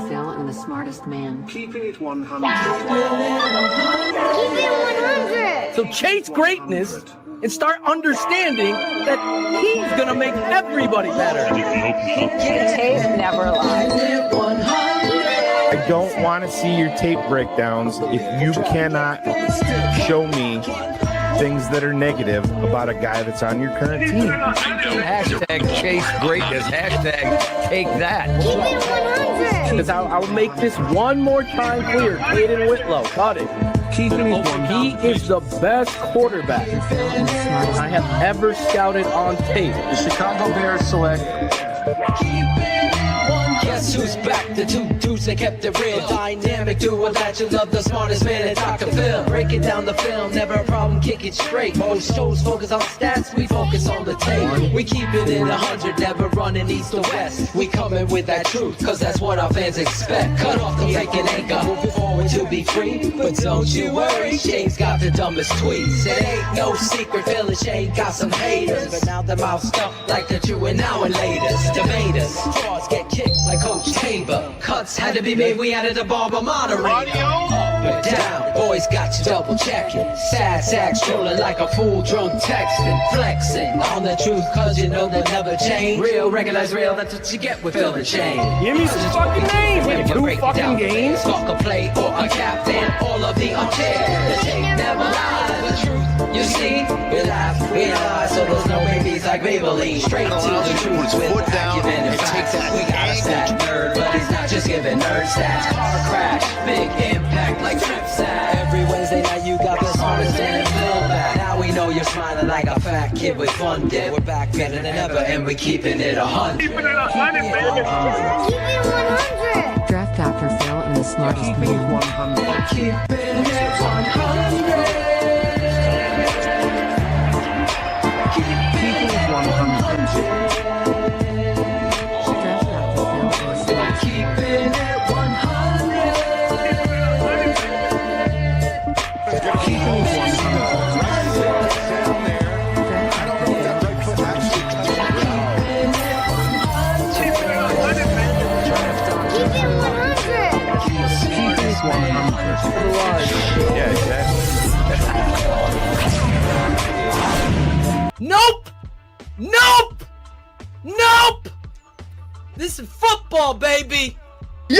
Phil and the smartest man. Keeping it 100. Keep it 100. So chase greatness and start understanding that he's going to make everybody better. Tape never lies. I don't want to see your tape breakdowns if you cannot show me things that are negative about a guy that's on your current team. Hashtag chase greatness. Hashtag take that. Keep it 100. Because I'll make this one more time clear. Caden Whitlow, cut it. Keeping it 100. He is the best quarterback I have ever scouted on tape. The Chicago Bears select. Guess who's back? The two dudes that kept it real. Dynamic duo that you love, the smartest man in Dr. Phil. Breaking down the film, never a problem, kick it straight. Most shows focus on stats, we focus on the tape. We keep it in 100, never running east or west. We coming with that truth, cause that's what our fans expect. Cut off the fake and anchor, moving forward to be free. But don't you worry, Shane's got the dumbest tweets. It ain't no secret, Phil and Shane got some haters. But now they're mouth stuffed like the true and now and latest. Debaters, draws get kicked like Coach Tabor. Cuts had to be made, we added a barber moderator. Up and down, boys got you double checking. Sad sacks trolling like a fool drunk texting. Flexing on the truth cause you know they'll never change. Real, recognize real, that's what you get with Phil and Shane. Give me some fucking names. When you Two break it fucking down, games. Fuck a play or a captain, all of the unfair. The tape never lies, the truth you see. We laugh, we lie, so there's no babies like Maybelline. Straight to the truth with acumen and facts. We got a stat nerd, but he's not just giving nerd stats. Car crash, big impact like trip sack. Every Wednesday night you got the smartest damn Phil back. Now we know you're smiling like a fat kid with fun dip. We're back better than ever and we keeping it 100. Keep it 100. Draft Dr. Phil and the smartest Keeping it man. 100. Keeping it 100. Keeping it 100. Draft Dr. Phil and the smartest Keeping it 100. Keeping it 100. Keep it 100. Keeping it 100. Yeah, exactly. Nope! Nope! Nope! This is football, baby! Yo,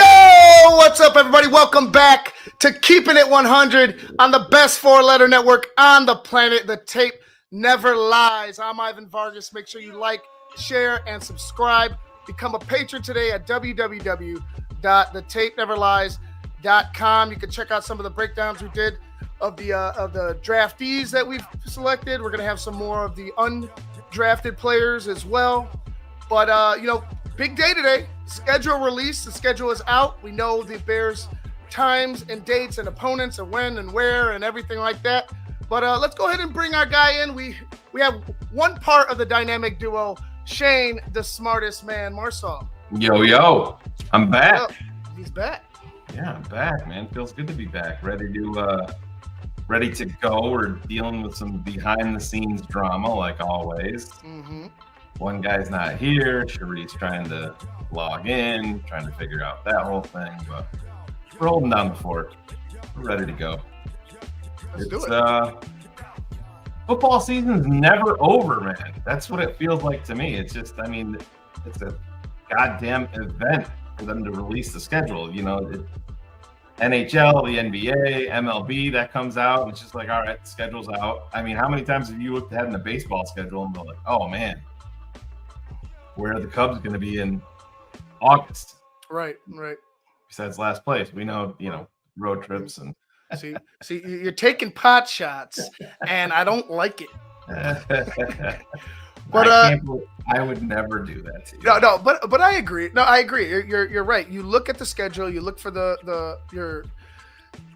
what's up, everybody? Welcome back to Keeping It 100 on the best four-letter network on the planet. The tape never lies. I'm Ivan Vargas. Make sure you like, share, and subscribe. Become a patron today at www.thetapeneverlies.com. You can check out some of the breakdowns we did of the draftees that we've selected. We're going to have some more of the undrafted players as well. But, big day today. Schedule release. The schedule is out. We know the Bears' times and dates and opponents and when and where and everything like that. But let's go ahead and bring our guy in. We have one part of the dynamic duo, Shane, the smartest man, Marcel. Yo, I'm back. Oh, he's back. Yeah, I'm back, man. Feels good to be back. Ready to go. We're dealing with some behind the scenes drama, like always. Mm-hmm. One guy's not here. Cherie's trying to log in, trying to figure out that whole thing, but we're holding down the fort. We're ready to go. Let's do it. Football season's never over, man. That's what it feels like to me. It's just, it's a goddamn event for them to release the schedule. NHL, the NBA, MLB, that comes out. It's just like, all right, the schedule's out. How many times have you looked ahead in the baseball schedule and been like, oh man, where are the Cubs going to be in August? Right. Besides last place, we know, road trips and. See, you're taking pot shots, and I don't like it. But I would never do that to you. No, but I agree. No, I agree. You're right. You look at the schedule. You look for your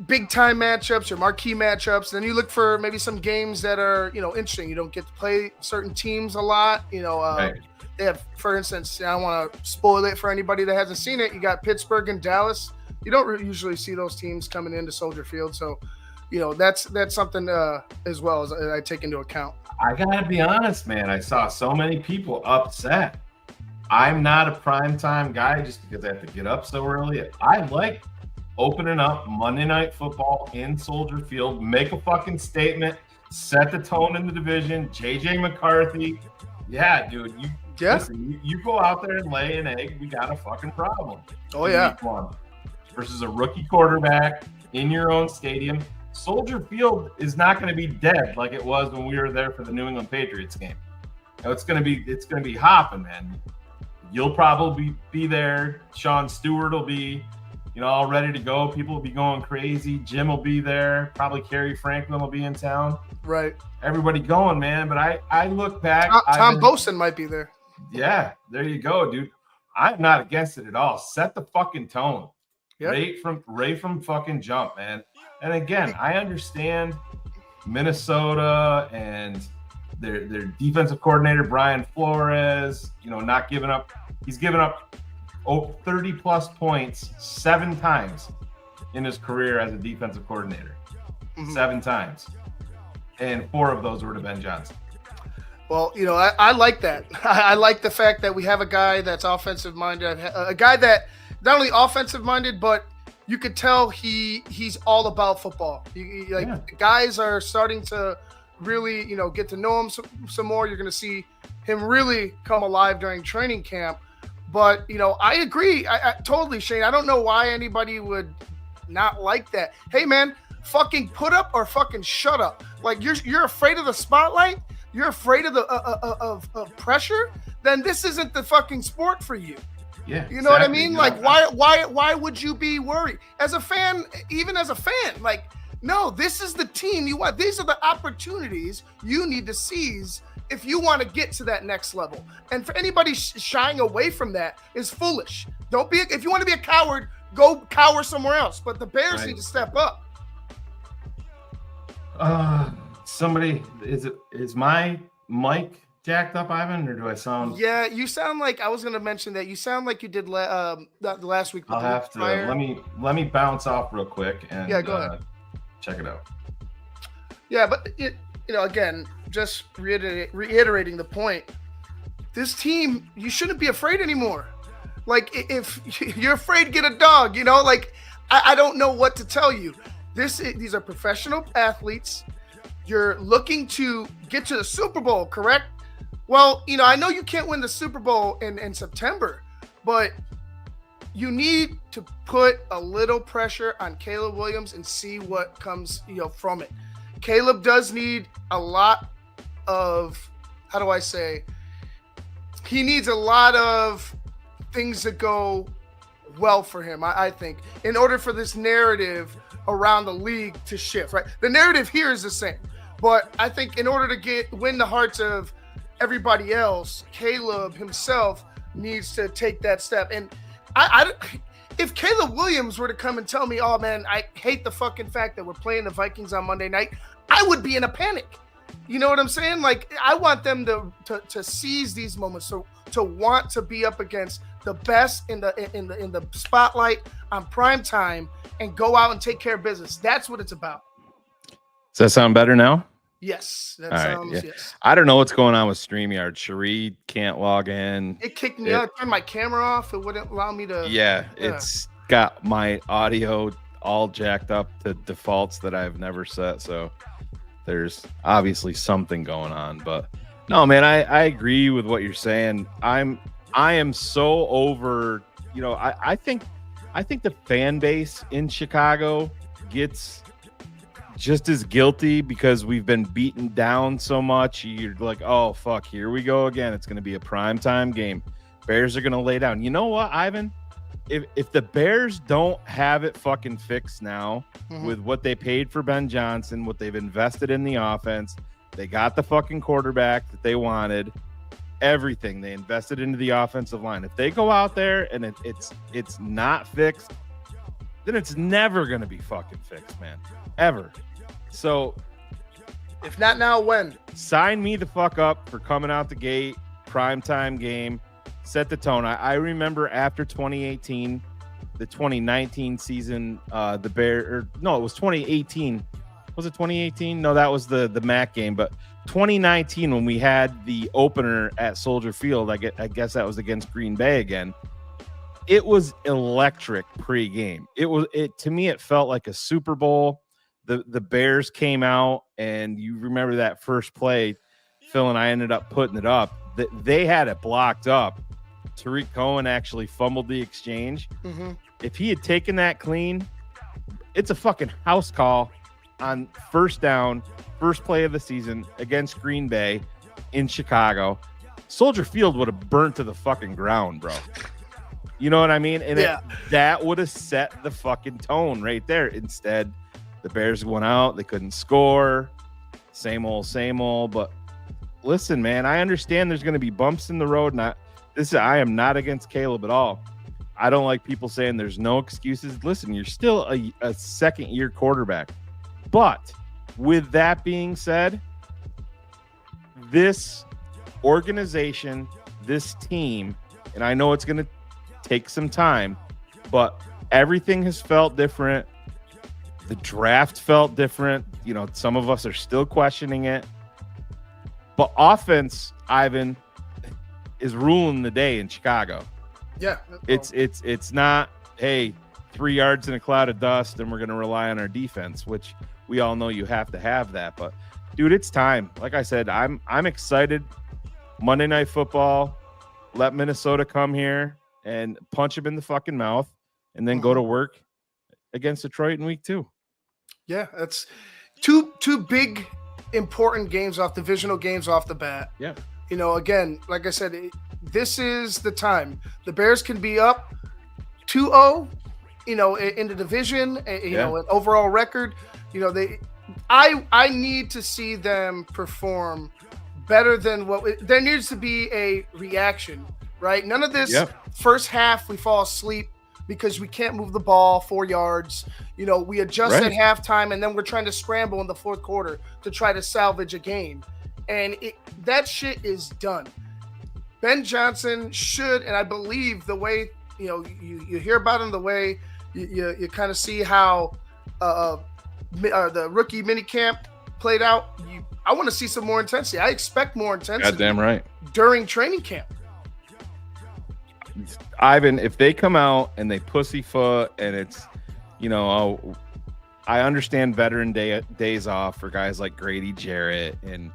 big time matchups, your marquee matchups. Then you look for maybe some games that are interesting. You don't get to play certain teams a lot. Right. They have, for instance, I don't want to spoil it for anybody that hasn't seen it. You got Pittsburgh and Dallas. You don't usually see those teams coming into Soldier Field, so that's something as well as I take into account. I gotta be honest, man. I saw so many people upset I'm not a primetime guy just because I have to get up so early. I like opening up Monday Night Football in Soldier Field, make a fucking statement, set the tone in the division. JJ McCarthy, yeah, dude, listen, you go out there and lay an egg, we got a fucking problem. Oh yeah, Week 1 versus a rookie quarterback in your own stadium. Soldier Field is not going to be dead like it was when we were there for the New England Patriots game. Now, it's going to be hopping, man. You'll probably be there. Sean Stewart will be, all ready to go. People will be going crazy. Jim will be there. Probably Kerry Franklin will be in town. Right. Everybody going, man. But I look back. Tom Boson might be there. Yeah, there you go, dude. I'm not against it at all. Set the fucking tone. Yep. Right from fucking jump, man. And again, I understand Minnesota and their defensive coordinator Brian Flores, not giving up. He's given up 30 plus points 7 times in his career as a defensive coordinator. 7 times. And 4 of those were to Ben Johnson. Well, I like that. I like the fact that we have a guy that's offensive minded, a guy that not only offensive minded, but you could tell he's all about football. Guys are starting to really, get to know him some more. You're going to see him really come alive during training camp. But, I agree. I totally, Shane. I don't know why anybody would not like that. Hey, man, fucking put up or fucking shut up. Like, you're afraid of the spotlight? You're afraid of the of pressure? Then this isn't the fucking sport for you. Yeah, you know what I mean? Like, why would you be worried? As a fan, even as a fan, like, no, this is the team you want. These are the opportunities you need to seize if you want to get to that next level. And for anybody shying away from that is foolish. Don't be. If you want to be a coward, go cower somewhere else. But the Bears need to step up. Somebody, is my mic jacked up, Ivan, or do I sound? Yeah, you sound like, I was going to mention that you sound like you did the last week. I'll have to let me bounce off real quick and go ahead. Check it out. Yeah, but again, just reiterating the point. This team, you shouldn't be afraid anymore. Like, if you're afraid, get a dog. I don't know what to tell you. These are professional athletes. You're looking to get to the Super Bowl, correct? Well, I know you can't win the Super Bowl in September, but you need to put a little pressure on Caleb Williams and see what comes, from it. Caleb does need a lot of, he needs a lot of things to go well for him, I think, in order for this narrative around the league to shift, right? The narrative here is the same. But I think in order to win the hearts of everybody else, Caleb himself needs to take that step. And if Caleb Williams were to come and tell me, oh man, I hate the fucking fact that we're playing the Vikings on Monday night, I would be in a panic. You know what I'm saying? Like, I want them to seize these moments, to want to be up against the best in the spotlight on prime time and go out and take care of business. That's what it's about. Does that sound better now? Yes. That All sounds, right, yeah. yes. I don't know what's going on with StreamYard. Cherie can't log in. It kicked me out. I turned my camera off. It wouldn't allow me to. Yeah, it's got my audio all jacked up to defaults that I've never set. So there's obviously something going on. But no, man, I agree with what you're saying. I am so over, I think the fan base in Chicago gets just as guilty because we've been beaten down so much. You're like, oh fuck, here we go again. It's going to be a primetime game. Bears are going to lay down. You know what, Ivan? If the Bears don't have it fucking fixed now with what they paid for Ben Johnson, what they've invested in the offense, they got the fucking quarterback that they wanted, everything they invested into the offensive line. If they go out there and it's not fixed, then it's never going to be fucking fixed, man. Ever. So if not now, when? Sign me the fuck up for coming out the gate, primetime game, set the tone. I remember after 2018, the 2019 season, it was 2018 Was it 2018? No, that was the MAC game. But 2019, when we had the opener at Soldier Field, I guess that was against Green Bay again. It was electric pre-game. To me, it felt like a Super Bowl. The Bears came out, and you remember that first play, Phil and I ended up putting it up. They had it blocked up. Tariq Cohen actually fumbled the exchange. Mm-hmm. If he had taken that clean, it's a fucking house call on first down, first play of the season against Green Bay in Chicago. Soldier Field would have burnt to the fucking ground, bro. You know what I mean? And that would have set the fucking tone right there. Instead, the Bears went out. They couldn't score. Same old. But listen, man, I understand there's going to be bumps in the road. I am not against Caleb at all. I don't like people saying there's no excuses. Listen, you're still a second-year quarterback. But with that being said, this organization, this team, and I know it's going to take some time, but everything has felt different. The draft felt different. You know, some of us are still questioning it. But offense, Ivan, is ruling the day in Chicago. Yeah. It's not, hey, 3 yards in a cloud of dust and we're going to rely on our defense, which we all know you have to have that. But, dude, it's time. Like I said, I'm excited. Monday Night Football, let Minnesota come here and punch him in the fucking mouth and then go to work against Detroit in week 2. Yeah, that's two big, important games divisional games off the bat. Yeah. You know, again, like I said, this is the time. The Bears can be up 2-0, you know, in the division, you know, an overall record. You know, I need to see them perform better than there needs to be a reaction, right? None of this first half we fall asleep because we can't move the ball 4 yards. You know, we adjust at halftime and then we're trying to scramble in the fourth quarter to try to salvage a game. And that shit is done. Ben Johnson should, and I believe the way, you know, you hear about him, the way you kind of see how the rookie minicamp played out. I want to see some more intensity. I expect more intensity. Goddamn right. During training camp. Ivan, if they come out and they pussyfoot and it's, you know, I understand veteran days off for guys like Grady Jarrett and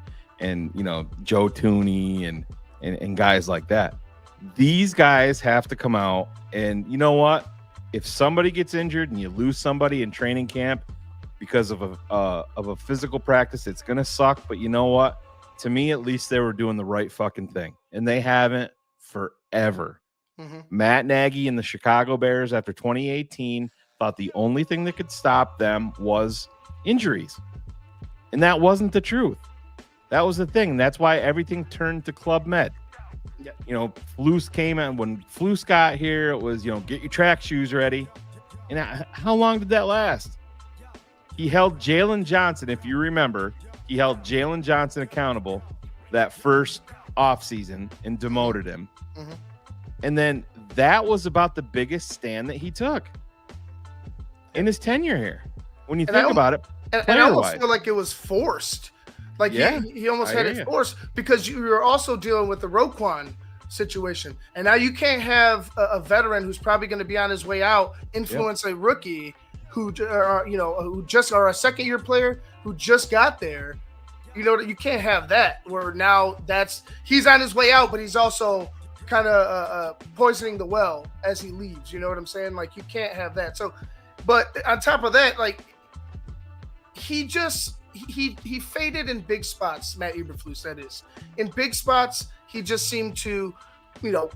you know, Joe Tooney and guys like that. These guys have to come out, and you know what? If somebody gets injured and you lose somebody in training camp because of a physical practice, it's gonna suck. But you know what? To me, at least they were doing the right fucking thing, and they haven't forever. Mm-hmm. Matt Nagy and the Chicago Bears after 2018 thought the only thing that could stop them was injuries, and that wasn't the truth. That was the thing. That's why everything turned to Club Med. Yeah. You know, Flus came in. When Flus got here, it was, you know, get your track shoes ready. And how long did that last? He held Jalen Johnson, if you remember, he held Jalen Johnson accountable that first offseason and demoted him. Mm-hmm. And then that was about the biggest stand that he took in his tenure here. When you think about it, and I almost feel like it was forced. Like he almost had it forced because you were also dealing with the Roquan situation. And now you can't have a veteran who's probably going to be on his way out influence a rookie who just are a second year player who just got there. You know, you can't have that where now he's on his way out, but he's also kind of poisoning the well as he leaves. You know what I'm saying? Like, you can't have that. So, but on top of that, like, he faded in big spots. Matt Eberflus, that is. In big spots, he just seemed to, you know,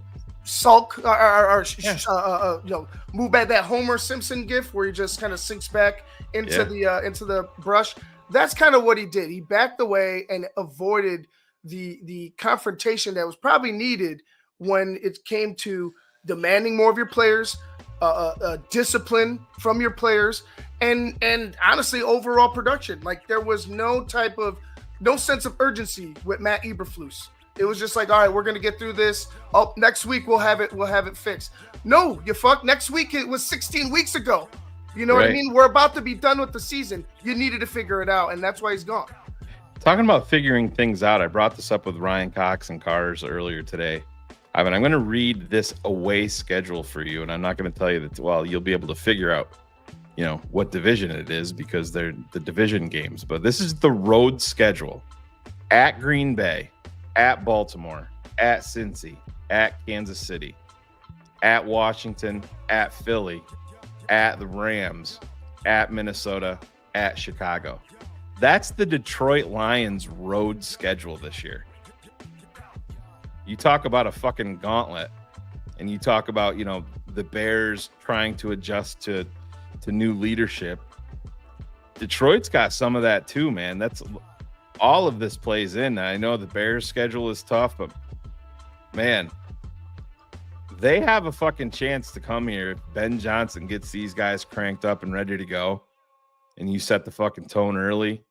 sulk or you know, move back, that Homer Simpson gif where he just kind of sinks back into the brush. That's kind of what he did. He backed away and avoided the confrontation that was probably needed when it came to demanding more of your players, discipline from your players, and honestly, overall production. Like, there was no sense of urgency with Matt Eberflus. It was just like, all right, we're gonna get through this. Oh, next week we'll have it fixed. No, you fuck. Next week, it was 16 weeks ago. You know what I Right. mean? We're about to be done with the season. You needed to figure it out, and that's why he's gone. Talking about figuring things out, I brought this up with Ryan Cox and Cars earlier today. Ivan, I'm going to read this away schedule for you, and I'm not going to tell you that. Well, you'll be able to figure out, what division it is because they're the division games. But this is the road schedule: at Green Bay, at Baltimore, at Cincy, at Kansas City, at Washington, at Philly, at the Rams, at Minnesota, at Chicago. That's the Detroit Lions road schedule this year. You talk about a fucking gauntlet, and you talk about, the Bears trying to adjust to new leadership. Detroit's got some of that too, man. That's all of this plays in. I know the Bears schedule is tough, but man, they have a fucking chance to come here if Ben Johnson gets these guys cranked up and ready to go, and you set the fucking tone early,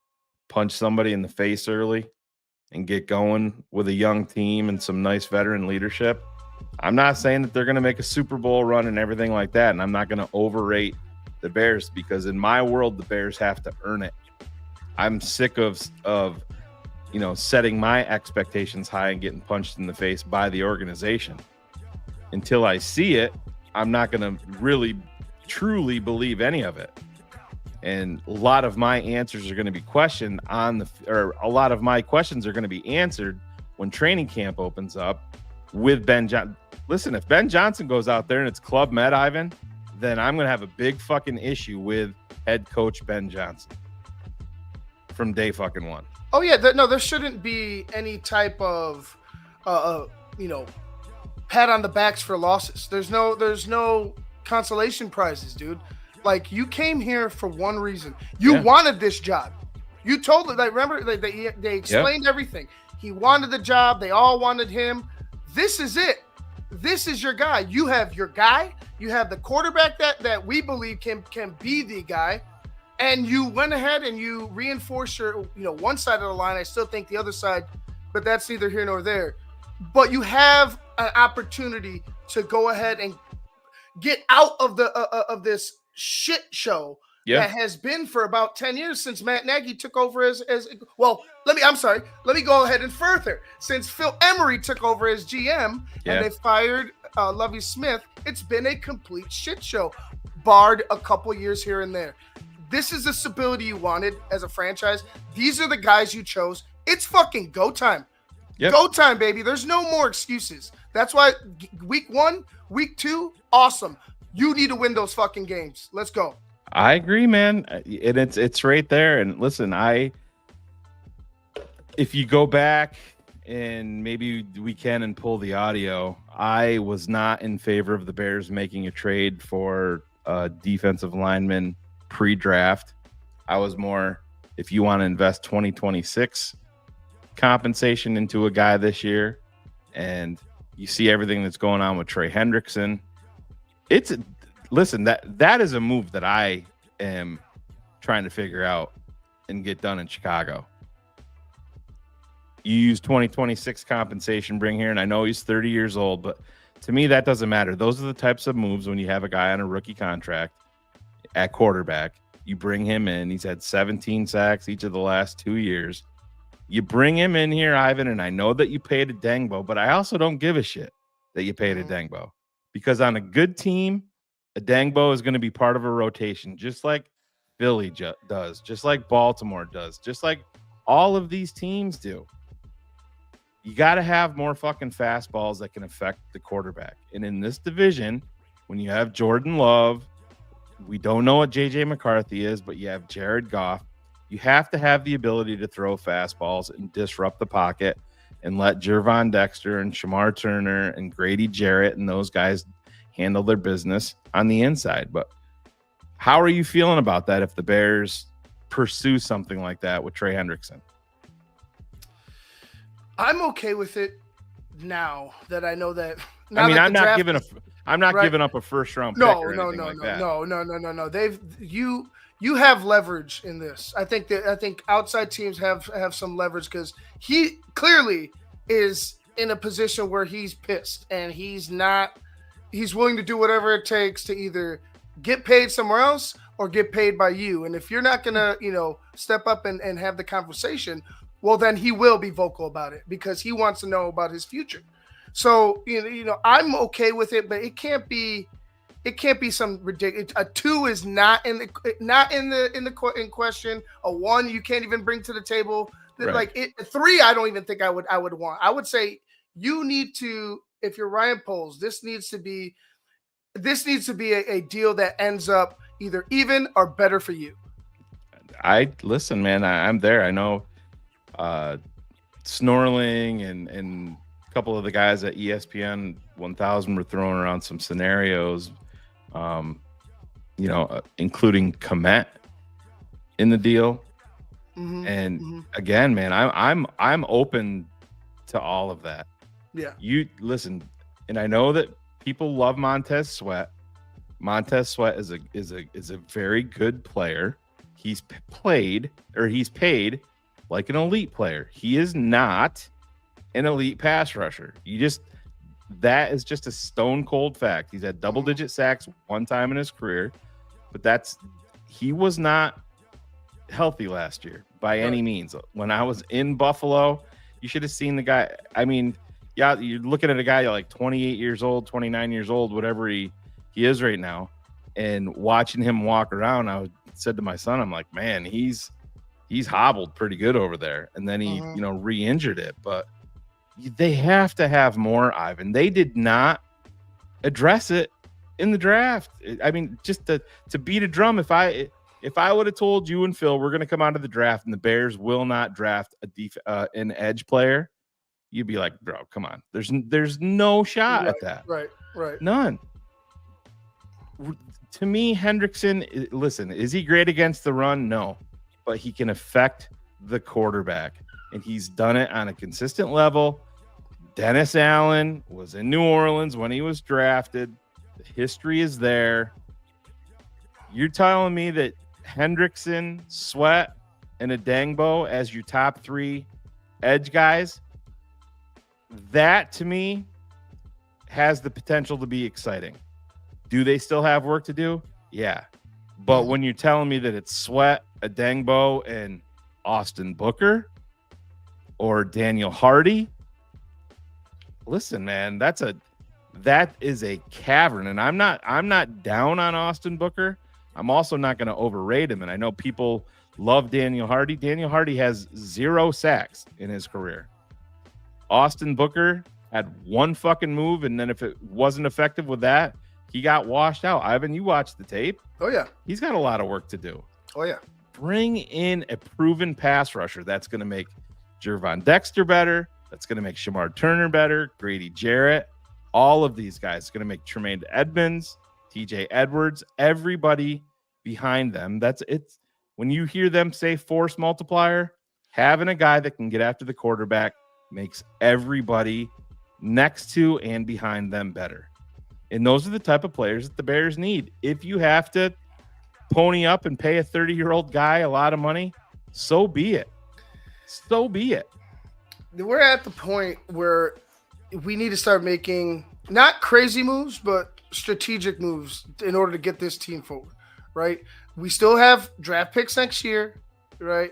punch somebody in the face early, and get going with a young team and some nice veteran leadership. I'm not saying that they're going to make a Super Bowl run and everything like that, and I'm not going to overrate the Bears because in my world, the Bears have to earn it. I'm sick of setting my expectations high and getting punched in the face by the organization. Until I see it, I'm not going to really truly believe any of it. And a lot of my answers are going to be questioned a lot of my questions are going to be answered when training camp opens up with Ben Johnson. Listen, if Ben Johnson goes out there and it's Club Med, Ivan, then I'm going to have a big fucking issue with head coach Ben Johnson from day fucking one. Oh yeah, there shouldn't be any type of, pat on the backs for losses. There's no consolation prizes, dude. Like, you came here for one reason. You wanted this job. You told them. Remember, they explained everything. He wanted the job. They all wanted him. This is it. This is your guy. You have your guy. You have the quarterback that we believe can be the guy. And you went ahead and you reinforced your, one side of the line. I still think the other side, but that's neither here nor there. But you have an opportunity to go ahead and get out of of this shit show that has been for about 10 years since Matt Nagy took over as well. Let me go ahead and further. Since Phil Emery took over as GM and they fired Lovie Smith, it's been a complete shit show, barred a couple years here and there. This is the stability you wanted as a franchise. These are the guys you chose. It's fucking go time. Go time, baby. There's no more excuses. That's why week 1, week 2, awesome. You need to win those fucking games. Let's go. I agree, man. And it's right there. And listen, if you go back and maybe we can and pull the audio, I was not in favor of the Bears making a trade for a defensive lineman pre-draft. I was more, if you want to invest 2026 compensation into a guy this year, and you see everything that's going on with Trey Hendrickson, listen, that is a move that I am trying to figure out and get done in Chicago. You use 2026 compensation, bring here, and I know he's 30 years old, but to me, that doesn't matter. Those are the types of moves when you have a guy on a rookie contract at quarterback. You bring him in. He's had 17 sacks each of the last 2 years. You bring him in here, Ivan, and I know that you paid a Dangbo, but I also don't give a shit that you paid a Dangbo. Because on a good team, a Dangbo is going to be part of a rotation, just like Philly does, just like Baltimore does, just like all of these teams do. You got to have more fucking fastballs that can affect the quarterback. And in this division, when you have Jordan Love, we don't know what J.J. McCarthy is, but you have Jared Goff. You have to have the ability to throw fastballs and disrupt the pocket and let Jervon Dexter and Shamar Turner and Grady Jarrett and those guys handle their business on the inside. But how are you feeling about that if the Bears pursue something like that with Trey Hendrickson? I'm okay with it now that I know that. I mean, I'm not giving up a first round pick or anything like that. No. You have leverage in this. I think outside teams have some leverage because he clearly is in a position where he's pissed and he's willing to do whatever it takes to either get paid somewhere else or get paid by you. And if you're not gonna, step up and have the conversation, well, then he will be vocal about it because he wants to know about his future. So I'm okay with it, but it can't be some ridiculous. A 2 is not in question. A 1 you can't even bring to the table. Right. Like 3, I don't even think I would want. I would say you need to, if you're Ryan Poles, this needs to be a deal that ends up either even or better for you. Listen, man, I'm there. I know Snorling and a couple of the guys at ESPN 1000 were throwing around some scenarios, including Komet in the deal. Mm-hmm. And again, man, I'm open to all of that. Yeah. You listen, and I know that people love Montez Sweat. Montez Sweat is a very good player. He's paid like an elite player. He is not an elite pass rusher. That is just a stone cold fact. He's had double-digit sacks one time in his career, but he was not healthy last year by any means. When I was in Buffalo, you should have seen the guy. I mean, yeah, you're looking at a guy like 28 years old, 29 years old, whatever he is right now, and watching him walk around, I said to my son, I'm like, man, he's hobbled pretty good over there. And then he, re-injured it. But they have to have more, Ivan. They did not address it in the draft. I mean, just to beat a drum, if I would have told you and Phil we're going to come out of the draft and the Bears will not draft an edge player, you'd be like, bro, come on. There's no shot at that. Right. None. To me, Hendrickson, listen, is he great against the run? No. But he can affect the quarterback. And he's done it on a consistent level. Dennis Allen was in New Orleans when he was drafted. The history is there. You're telling me that Hendrickson, Sweat, and Adangbo as your top 3 edge guys, that to me has the potential to be exciting. Do they still have work to do? Yeah. But when you're telling me that it's Sweat, Adangbo, and Austin Booker or Daniel Hardy, listen, man, that is a cavern. And I'm not down on Austin Booker. I'm also not going to overrate him. And I know people love Daniel Hardy. Daniel Hardy has 0 sacks in his career. Austin Booker had 1 fucking move, and then if it wasn't effective with that, he got washed out. Ivan, you watched the tape. Oh, yeah. He's got a lot of work to do. Oh, yeah. Bring in a proven pass rusher. That's going to make Jervon Dexter better. That's going to make Shamar Turner better. Grady Jarrett. All of these guys. It's going to make Tremaine Edmonds, TJ Edwards, everybody behind them. It's when you hear them say force multiplier, having a guy that can get after the quarterback makes everybody next to and behind them better. And those are the type of players that the Bears need. If you have to pony up and pay a 30-year-old guy a lot of money, so be it. So be it. We're at the point where we need to start making not crazy moves, but strategic moves in order to get this team forward, right? We still have draft picks next year, right?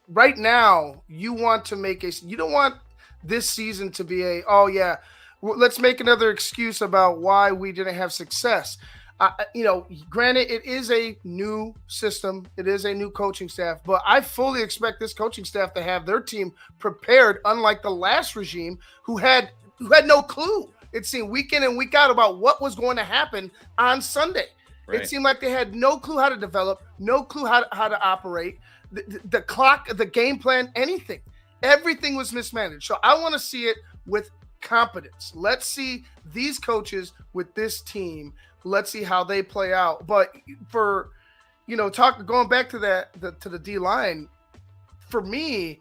Right now, you don't want this season to be let's make another excuse about why we didn't have success. Granted, it is a new system. It is a new coaching staff, but I fully expect this coaching staff to have their team prepared, unlike the last regime who had no clue. It seemed week in and week out about what was going to happen on Sunday. Right. It seemed like they had no clue how to develop, no clue how to operate, the clock, the game plan, anything. Everything was mismanaged. So I want to see it with competence. Let's see these coaches with this team. Let's see how they play out. But for, going back to to the D line, for me,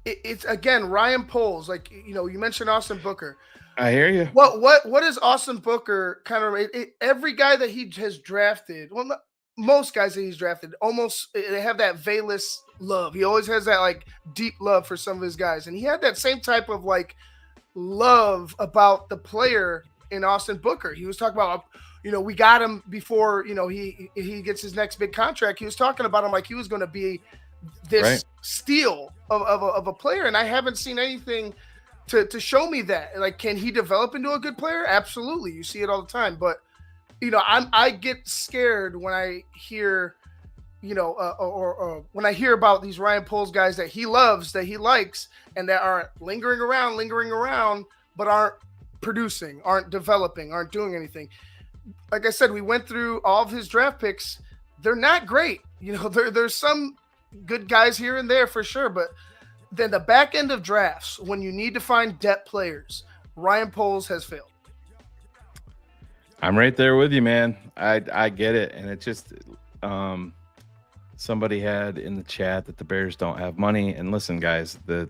it's again, Ryan Poles, you mentioned Austin Booker. I hear you. What is Austin Booker kind of every guy that he has drafted? Well, most guys that he's drafted almost they have that veilless love. He always has that deep love for some of his guys, and he had that same type of love about the player in Austin Booker. He was talking about, we got him before, he gets his next big contract. He was talking about him like he was going to be this Right. steal of a player. And I haven't seen anything to show me that. Like, can he develop into a good player? Absolutely. You see it all the time. But, I get scared when I hear, or when I hear about these Ryan Poles guys that he loves, that he likes, and that are lingering around, but aren't producing, aren't developing, aren't doing anything. Like I said, we went through all of his draft picks. They're not great. There's some good guys here and there for sure, but then the back end of drafts, when you need to find depth players, Ryan Poles has failed. I'm right there with you, man. I get it, and it just somebody had in the chat that the Bears don't have money. And listen, guys, the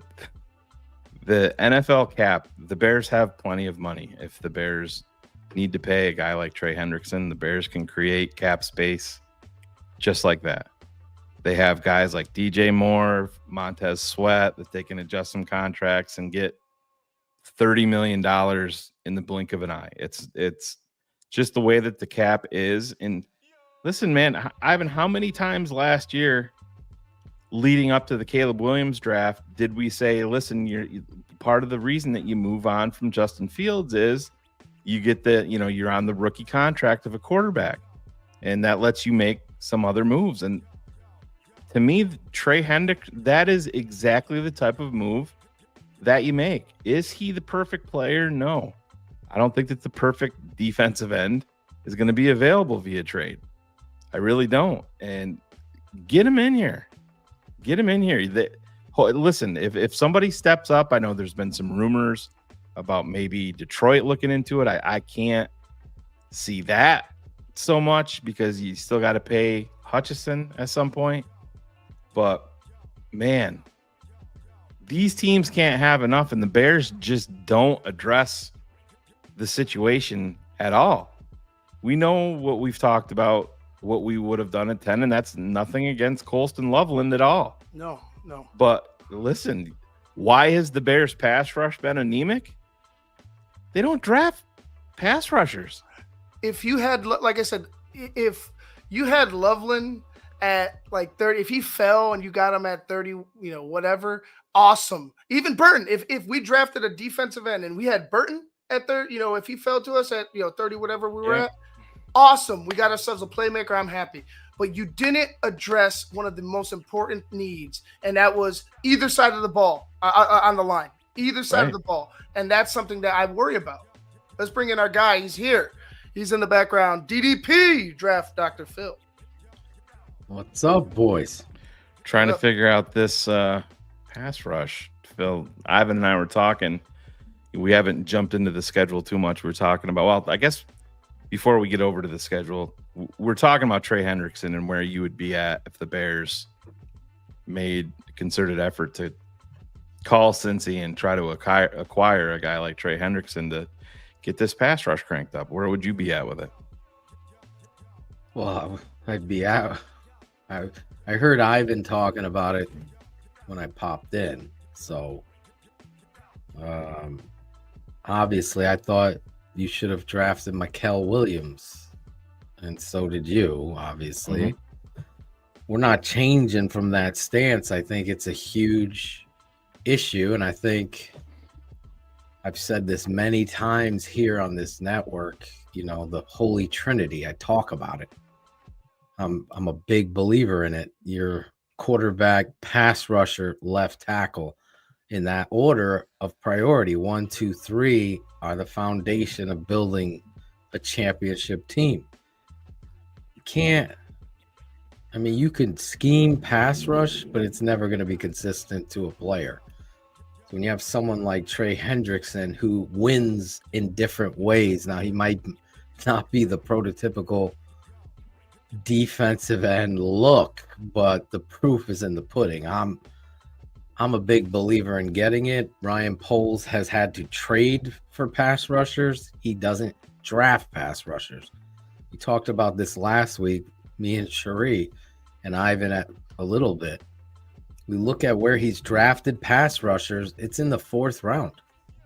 NFL cap, the Bears have plenty of money. If the Bears need to pay a guy like Trey Hendrickson, the Bears can create cap space just like that. They have guys like DJ Moore, Montez Sweat that they can adjust some contracts and get $30 million in the blink of an eye. It's just the way that the cap is. And listen, man, Ivan, how many times last year leading up to the Caleb Williams draft did we say, listen, you're part of the reason that you move on from Justin Fields is you get you're on the rookie contract of a quarterback, and that lets you make some other moves. And to me, Trey Hendrick, that is exactly the type of move that you make. Is he the perfect player? No. I don't think that the perfect defensive end is going to be available via trade. I really don't. And get him in here. Listen, if somebody steps up, I know there's been some rumors about maybe Detroit looking into it. I can't see that so much because you still got to pay Hutchison at some point. But, man, these teams can't have enough, and the Bears just don't address the situation at all. We know what we've talked about, what we would have done at 10, and that's nothing against Colston Loveland at all. No. But listen, why has the Bears pass rush been anemic? They don't draft pass rushers. If you had, like I said, if you had Loveland at like 30, if he fell and you got him at 30, whatever, awesome. Even Burton, if we drafted a defensive end and we had Burton at 30, if he fell to us at 30, whatever we were at, awesome. We got ourselves a playmaker. I'm happy. But you didn't address one of the most important needs, and that was either side of the ball on the line, either side of the ball. And that's something that I worry about. Let's bring in our guy. He's here. He's in the background. DDP, Draft Dr. Phil. What's up, boys? Trying to figure out this pass rush. Phil, Ivan and I were talking. We haven't jumped into the schedule too much. We're talking about, well, I guess before we get over to the schedule, we're talking about Trey Hendrickson and where you would be at if the Bears made a concerted effort to call Cincy and try to acquire a guy like Trey Hendrickson to get this pass rush cranked up. Where would you be at with it? Well, I'd be out. I heard Ivan talking about it when I popped in. So, obviously, I thought you should have drafted Mykal Williams. And so did you, obviously. Mm-hmm. We're not changing from that stance. I think it's a huge issue. And I think I've said this many times here on this network, the Holy Trinity. I talk about it. I'm a big believer in it. Your quarterback, pass rusher, left tackle, in that order of priority, 1, 2, 3 are the foundation of building a championship team. You can scheme pass rush, but it's never going to be consistent to a player. So when you have someone like Trey Hendrickson who wins in different ways, now he might not be the prototypical defensive end look, but the proof is in the pudding. I'm a big believer in getting it. Ryan Poles has had to trade for pass rushers. He doesn't draft pass rushers. We talked about this last week, me and Cherie and Ivan at a little bit. We look at where he's drafted pass rushers. It's in the 4th round.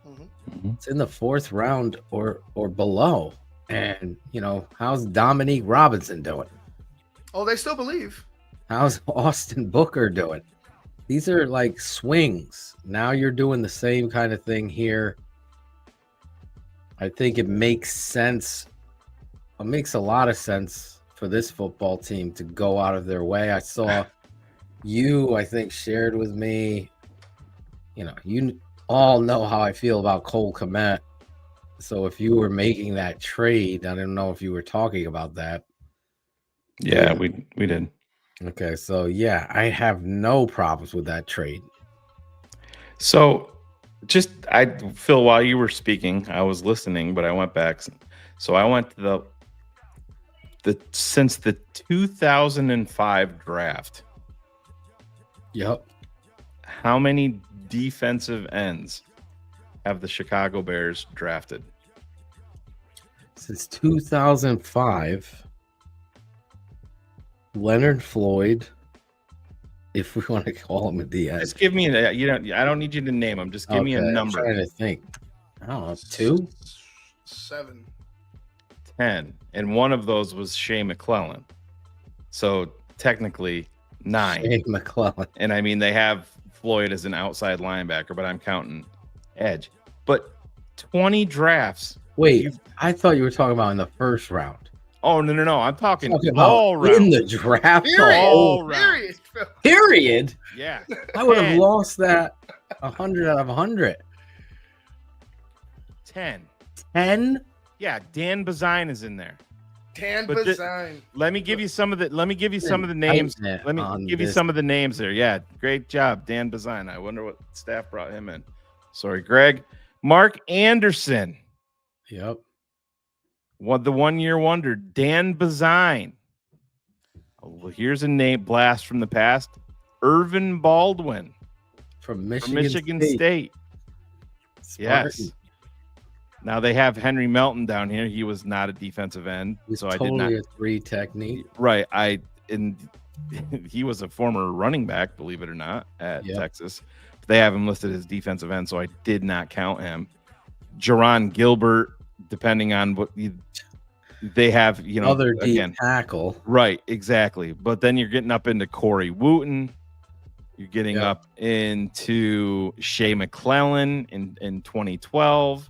Mm-hmm. It's in the 4th round or below. And how's Dominique Robinson doing? Oh, they still believe. How's Austin Booker doing? These are like swings. Now you're doing the same kind of thing here. I think it makes sense. It makes a lot of sense for this football team to go out of their way. I saw you, I think, shared with me. You all know how I feel about Cole Kmet. So if you were making that trade, I don't know if you were talking about that. Yeah, we did. Okay, so yeah, I have no problems with that trade. So Phil, while you were speaking, I was listening, but I went back. So I went to since the 2005 draft. Yep. How many defensive ends have the Chicago Bears drafted? Since 2005, Leonard Floyd, if we want to call him a DN. Just give me I don't need you to name them. Just give me a number. I'm trying to think. I don't know, 2? 7. 10. And one of those was Shea McClellan. So technically 9. Shea McClellan. And I mean, they have Floyd as an outside linebacker, but I'm counting edge. But 20 drafts. Wait, I thought you were talking about in the first round. Oh, no. I'm talking about all round. In the draft. All round. Period. Yeah. I would have lost that 100 out of 100. 10. 10? Yeah, Dan Bazine is in there. Dan But Bazine. Let me give you some of the names. Let me give you some of the names there. Yeah, great job, Dan Bazine. I wonder what staff brought him in. Sorry, Greg. Mark Anderson. Yep. The 1 year wonder, Dan Bazine. Oh, here's a name blast from the past. Irvin Baldwin from Michigan State. Yes. Now they have Henry Melton down here. He was not a defensive end, so I did not. A 3 technique. Right. He was a former running back, believe it or not, at Texas. They have him listed as defensive end, so I did not count him. Jerron Gilbert, depending on what they have, other deep tackle. Right, exactly. But then you're getting up into Corey Wooten. You're getting up into Shea McClellan in 2012.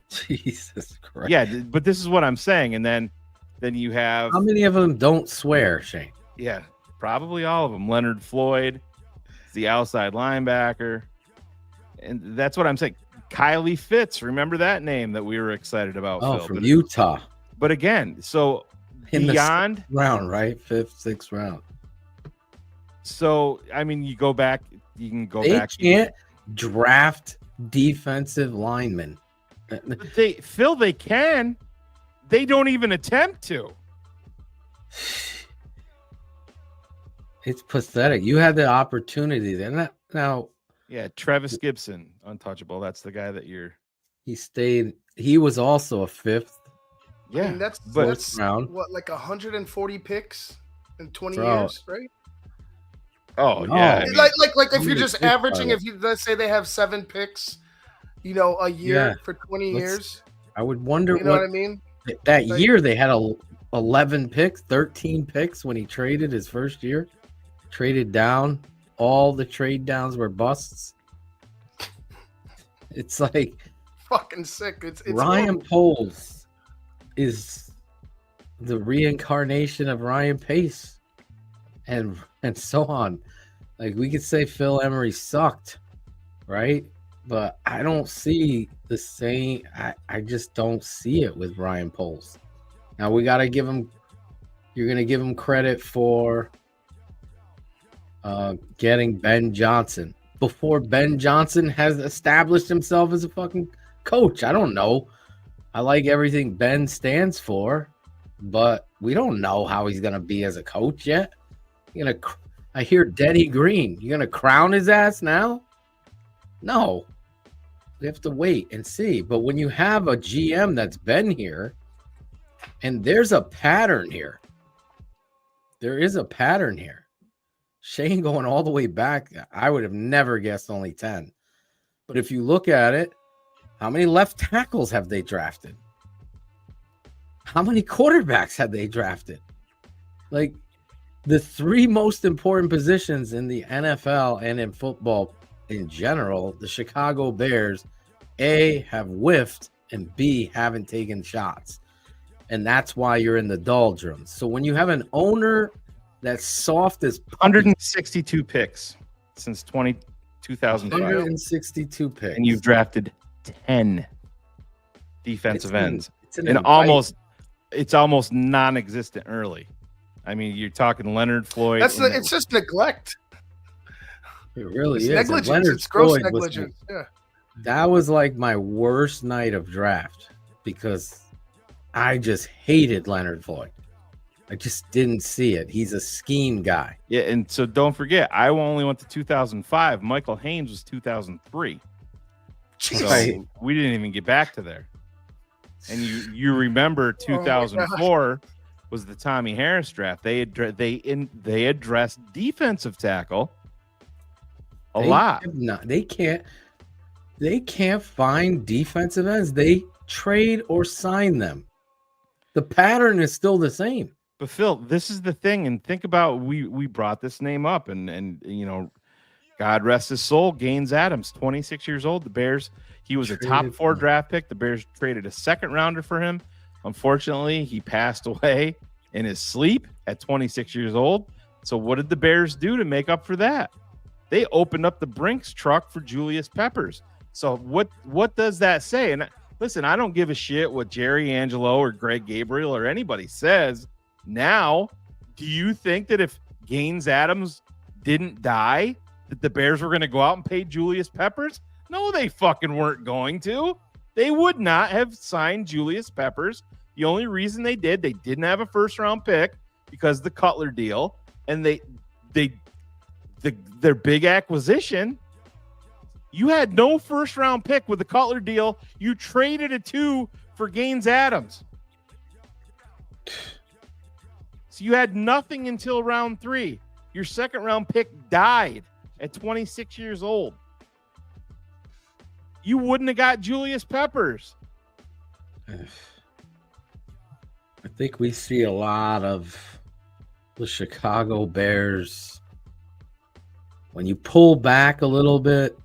Jesus Christ. Yeah, but this is what I'm saying. And then you have, how many of them don't swear, Shane? Yeah, probably all of them. Leonard Floyd, the outside linebacker. And that's what I'm saying. Kylie Fitz, remember that name that we were excited about? Oh, Phil. from Utah. But again, so in beyond the 6th round, right? 5th, 6th round. So I mean, you can go back. They can't draft defensive linemen. They can. They don't even attempt to. It's pathetic. You had the opportunity there. Now, yeah, Travis Gibson, untouchable. That's the guy that you're. He stayed. He was also a 5th. Yeah, I mean, that's round. What, like 140 picks in 20 years, right? Oh yeah, like if you're just averaging, if you let's say they have 7 picks, a year for 20 years. I would wonder. You know what I mean? That year they had 11 picks, 13 picks when he traded his first year. Traded down. All the trade downs were busts. It's like fucking sick. It's Ryan Poles is the reincarnation of Ryan Pace, and so on. Like, we could say Phil Emery sucked, right? But I don't see the same. I just don't see it with Ryan Poles. Now we got to give him. You're going to give him credit for getting Ben Johnson before Ben Johnson has established himself as a fucking coach. I don't know. I like everything Ben stands for, but we don't know how he's going to be as a coach yet. I hear Denny Green. You're going to crown his ass now? No. We have to wait and see. But when you have a GM that's been here, and there's a pattern here. There is a pattern here. Shane going all the way back, I would have never guessed only 10. But if you look at it, How many left tackles have they drafted? How many quarterbacks have they drafted? Like, the three most important positions in the NFL and in football in general, the Chicago Bears, A, have whiffed, and B, haven't taken shots. And that's why you're in the doldrums. So when you have an owner that's soft as 162 picks since 2005. 162 picks. And you've drafted 10 defensive ends. It's an and invite. it's almost non-existent early. I mean, you're talking Leonard Floyd. It's just neglect. It really It's is. And negligence. Leonard It's gross Floyd was negligence. Yeah. That was like my worst night of draft because I just hated Leonard Floyd. I just didn't see it. He's a scheme guy. Yeah, and so don't forget, I only went to 2005. Michael Haynes was 2003. So Right. we didn't even get back to there. And you remember 2004 was the Tommy Harris draft. They addressed defensive tackle a lot. They can't find defensive ends. They trade or sign them. The pattern is still the same. But Phil, this is the thing, and think about we brought this name up, and you know, God rest his soul, Gaines Adams, 26 years old. The Bears, he was a top 4 draft pick. The Bears traded a second rounder for him. Unfortunately, he passed away in his sleep at 26 years old. So what did the Bears do to make up for that? They opened up the Brinks truck for Julius Peppers. So what does that say? And listen, I don't give a shit what Jerry Angelo or Greg Gabriel or anybody says. Now, do you think that if Gaines Adams didn't die, that the Bears were going to go out and pay Julius Peppers? No, they fucking weren't going to. They would not have signed Julius Peppers. The only reason they didn't have a first-round pick because of the Cutler deal, and their big acquisition. You had no first-round pick with the Cutler deal. You traded a 2 for Gaines Adams. So you had nothing until round 3. Your second-round pick died at 26 years old. You wouldn't have got Julius Peppers. I think we see a lot of the Chicago Bears. When you pull back a little bit,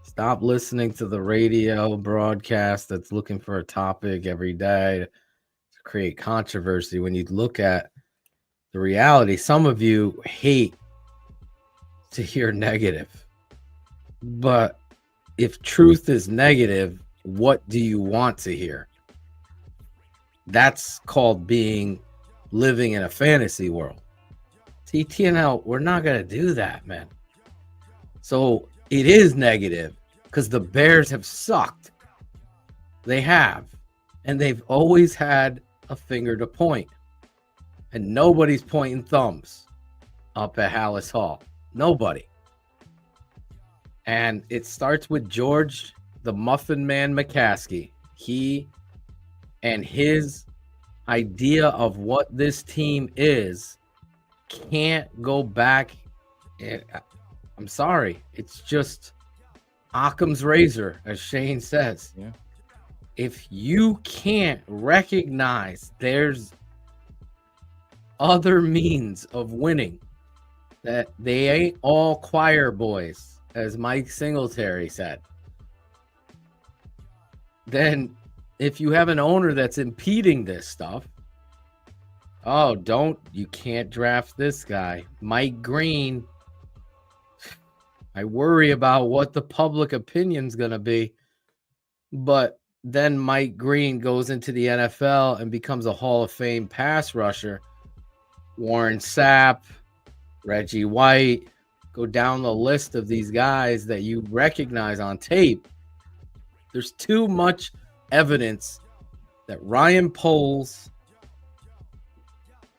stop listening to the radio broadcast that's looking for a topic every day to create controversy. When you look at the reality, some of you hate to hear negative. But if truth is negative, what do you want to hear? That's called living in a fantasy world. TTNL, we're not going to do that, man. So it is negative because the Bears have sucked. They have. And they've always had a finger to point. And nobody's pointing thumbs up at Hallis Hall. Nobody. And it starts with George, the Muffin Man McCaskey. He and his idea of what this team is can't go back. I'm sorry. It's just Occam's razor, as Shane says. Yeah. If you can't recognize there's other means of winning, that they ain't all choir boys, as Mike Singletary said, then if you have an owner that's impeding this stuff, you can't draft this guy. Mike Green, I worry about what the public opinion's going to be. But then Mike Green goes into the NFL and becomes a Hall of Fame pass rusher. Warren Sapp, Reggie White, go down the list of these guys that you recognize on tape. There's too much evidence that Ryan Poles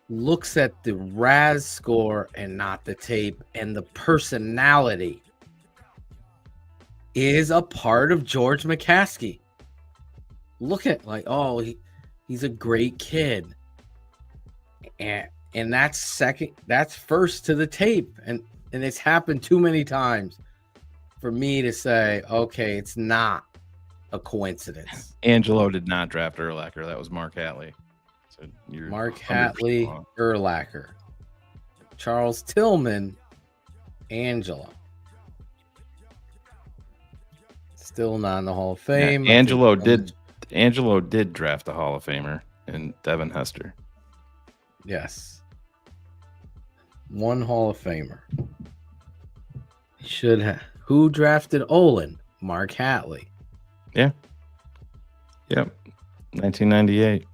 looks at the RAS score and not the tape, and the personality is a part of George McCaskey. Look at he's a great kid. And that's first to the tape. And it's happened too many times for me to say, okay, it's not a coincidence. Angelo did not draft Urlacher. That was Mark Hatley. So you're Mark 100% Hatley, wrong. Urlacher, Charles Tillman, Angela. Still not in the Hall of Fame. Yeah, Angelo did draft a Hall of Famer in Devin Hester. Yes. One Hall of Famer. Should have. Who drafted Olin? Mark Hatley. Yeah. Yep. 1998.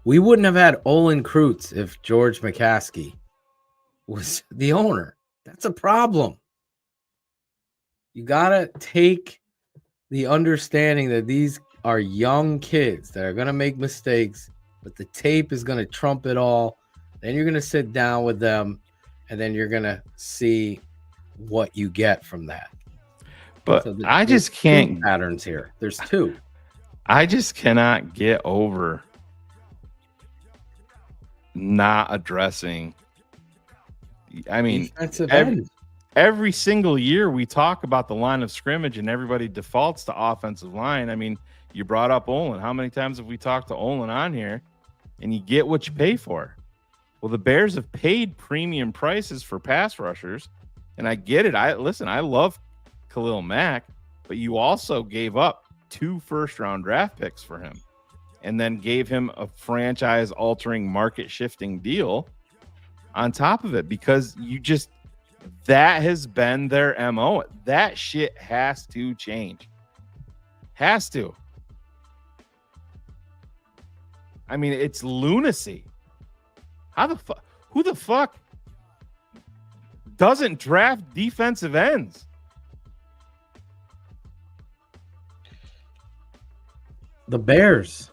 We wouldn't have had Olin Kreutz if George McCaskey was the owner. That's a problem. You got to take the understanding that these are young kids that are going to make mistakes, but the tape is going to trump it all. Then you're going to sit down with them, and then you're going to see what you get from that. But So I just can't. Patterns here. There's two. I just cannot get over not addressing. I mean, Defensive end. every single year we talk about the line of scrimmage and everybody defaults to offensive line. I mean, you brought up Olin. How many times have we talked to Olin on here? And you get what you pay for. Well, the Bears have paid premium prices for pass rushers, and I get it. I love Khalil Mack, but you also gave up 2 first-round draft picks for him and then gave him a franchise-altering, market-shifting deal on top of it because that has been their MO. That shit has to change. Has to. I mean, it's lunacy. Who the fuck doesn't draft defensive ends? The Bears.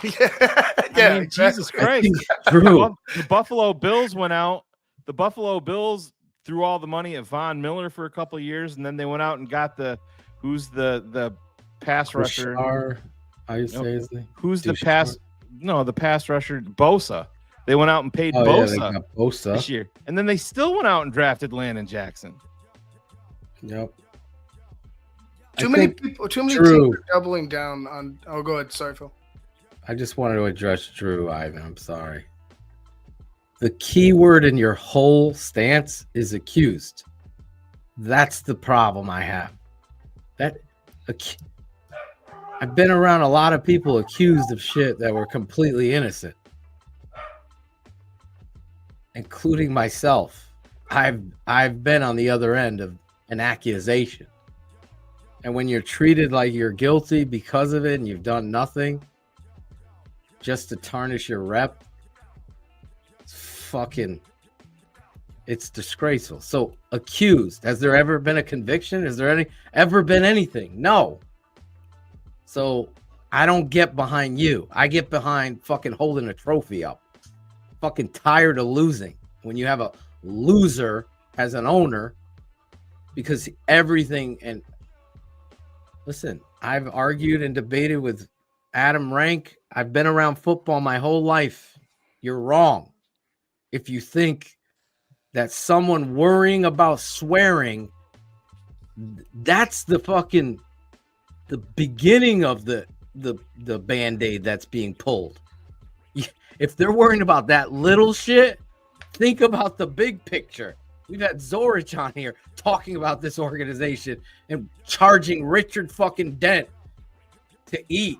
Yeah, I mean, exactly. Jesus Christ. True. The Buffalo Bills went out. The Buffalo Bills threw all the money at Von Miller for a couple of years, and then they went out and got the pass rusher. How you say his name? Who's the Dushar? pass? No, the pass rusher, Bosa. They went out and paid Yeah, Bosa they got Bosa. this year, and then they still went out and drafted Landon Jackson. Yep. Too I many think people. Too many Drew- teams are doubling down on. Oh, go ahead. Sorry, Phil. I just wanted to address Drew, Ivan. I'm sorry. The key word in your whole stance is accused. That's the problem I have. I've been around a lot of people accused of shit that were completely innocent, including myself. I've been on the other end of an accusation. And when you're treated like you're guilty because of it and you've done nothing just to tarnish your rep, it's disgraceful. So accused, has there ever been a conviction? Has there ever been anything? No. So I don't get behind you. I get behind fucking holding a trophy up. Fucking tired of losing. When you have a loser as an owner, because everything, and listen, I've argued and debated with Adam Rank. I've been around football my whole life. You're wrong if you think that someone worrying about swearing, that's the beginning of the Band-Aid that's being pulled. If they're worrying about that little shit, think about the big picture. We've had Zorich on here talking about this organization and charging Richard fucking Dent to eat.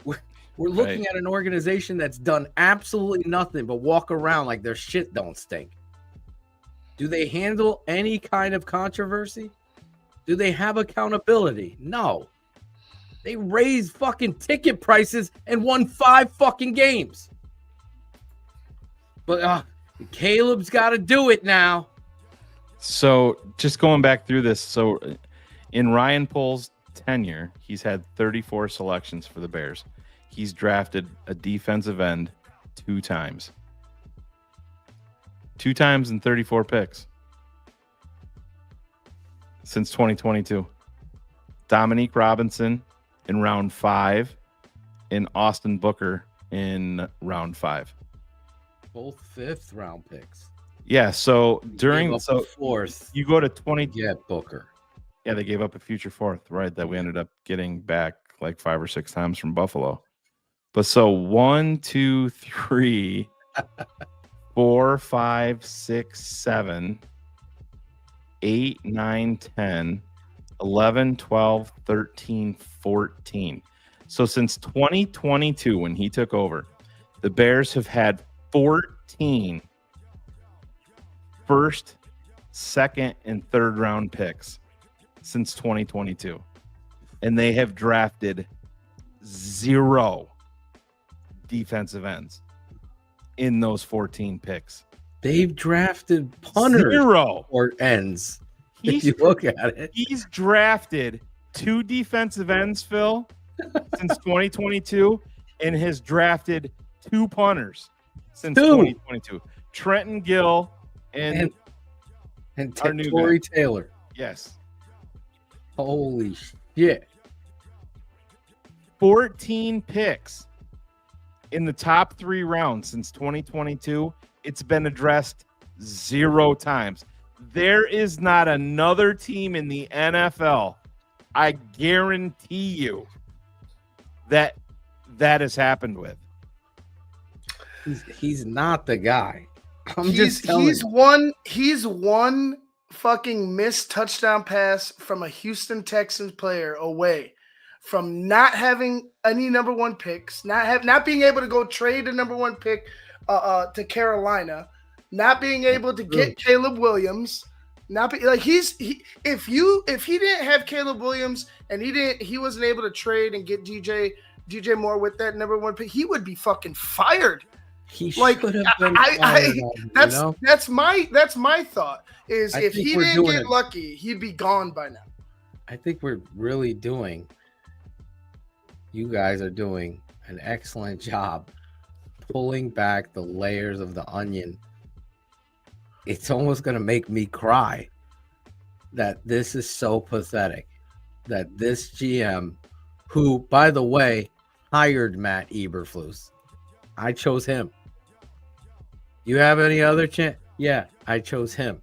We're looking at an organization that's done absolutely nothing but walk around like their shit don't stink. Do they handle any kind of controversy? Do they have accountability? No. They raised fucking ticket prices and won 5 fucking games. But Caleb's got to do it now. So just going back through this. So in Ryan Pohl's tenure, he's had 34 selections for the Bears. He's drafted a defensive end 2 times. 2 times in 34 picks since 2022. Dominique Robinson in round 5 and Austin Booker in round 5. Both 5th round picks. Yeah, so during the 4th, you go to 20 get Booker. Yeah, they gave up a future fourth, right? That we ended up getting back like 5 or 6 times from Buffalo. But so 1, 2, 3, 4, 5, 6, 7, 8, 9, 10, 11, 12, 13, 14. So since 2022, when he took over, the Bears have had 14 first, second, and third round picks since 2022. And they have drafted 0 defensive ends in those 14 picks. They've drafted punters 0 or ends. If you look at it, he's drafted 2 defensive ends, Phil, since 2022, and has drafted 2 punters since 2022. Trenton Gill and our new Torrey guy. Taylor. Yes. Holy shit. 14 picks in the top 3 rounds since 2022. It's been addressed 0 times. There is not another team in the NFL, I guarantee you, that has happened with. He's not the guy. He's one fucking missed touchdown pass from a Houston Texans player away from not having any number 1 picks, not being able to go trade a number 1 pick to Carolina, not being able to get Caleb Williams, if he didn't have Caleb Williams and he wasn't able to trade and get DJ Moore with that number 1 pick, he would be fucking fired. He should have been that's my thought is if he didn't get lucky, he'd be gone by now. I think you guys are doing an excellent job pulling back the layers of the onion. It's almost going to make me cry that this is so pathetic, that this GM, who, by the way, hired Matt Eberflus, I chose him. You have any other chance? Yeah, I chose him.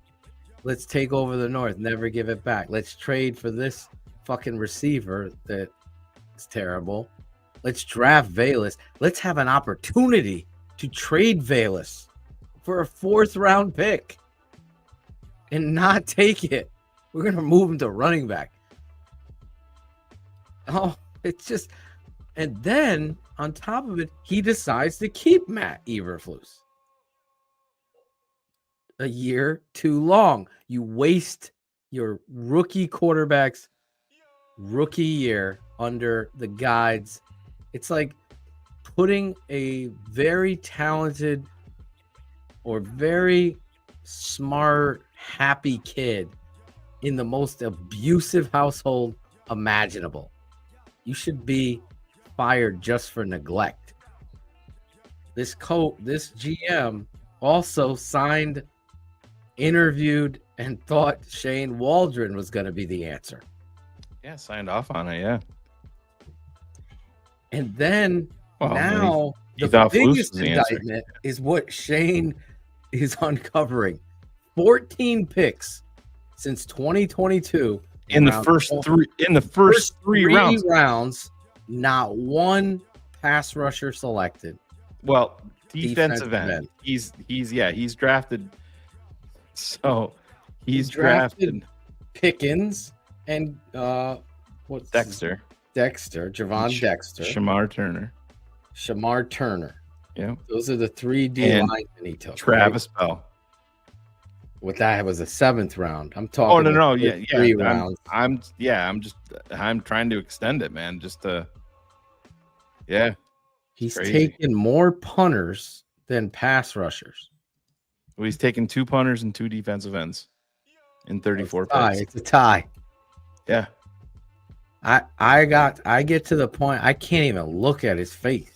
Let's take over the North, never give it back. Let's trade for this fucking receiver that is terrible. Let's draft Valus. Let's have an opportunity to trade Valus for a 4th round pick and not take it. We're going to move him to running back. Oh, it's just, and then on top of it, he decides to keep Matt Eberflus. A year too long. You waste your rookie quarterback's rookie year under the guides. It's like putting a very talented or very smart, happy kid in the most abusive household imaginable. You should be fired just for neglect. This GM also signed, interviewed, and thought Shane Waldron was going to be the answer. Yeah, signed off on it, yeah. And then Well, the thought Flus biggest was the answer. indictment is what Shane is uncovering. 14 picks since 2022 in the first three rounds, not one pass rusher selected. Well, defensive end. He's drafted. So he's drafted Pickens and what's Dexter, Javon Dexter, Shamar Turner. Yeah, those are the 3 D linemen he took. Travis Bell. With that was a 7th round. I'm talking. Oh no, yeah, 3 rounds. I'm trying to extend it, man. Just to, yeah. He's taken more punters than pass rushers. Well, he's taken 2 punters and 2 defensive ends in 34 picks. It's a tie. Yeah. I get to the point I can't even look at his face.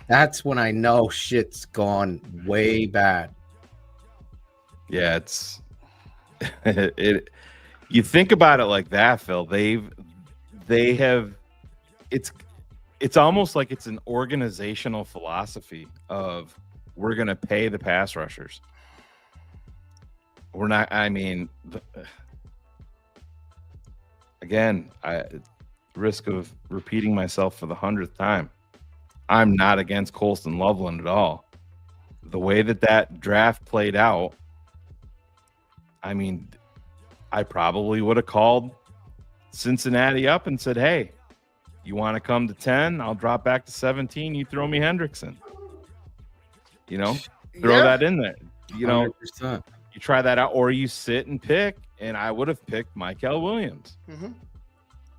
That's when I know shit's gone way bad. Yeah, it's you think about it like that, Phil. They have it's almost like it's an organizational philosophy of we're going to pay the pass rushers. We're not, I mean, again, I risk of repeating myself for the 100th time. I'm not against Colston Loveland at all. The way that draft played out, I mean, I probably would have called Cincinnati up and said, hey, you want to come to 10? I'll drop back to 17. You throw me Hendrickson. You know, throw that in there. You know, 100%. You try that out, or you sit and pick, and I would have picked Michael Williams.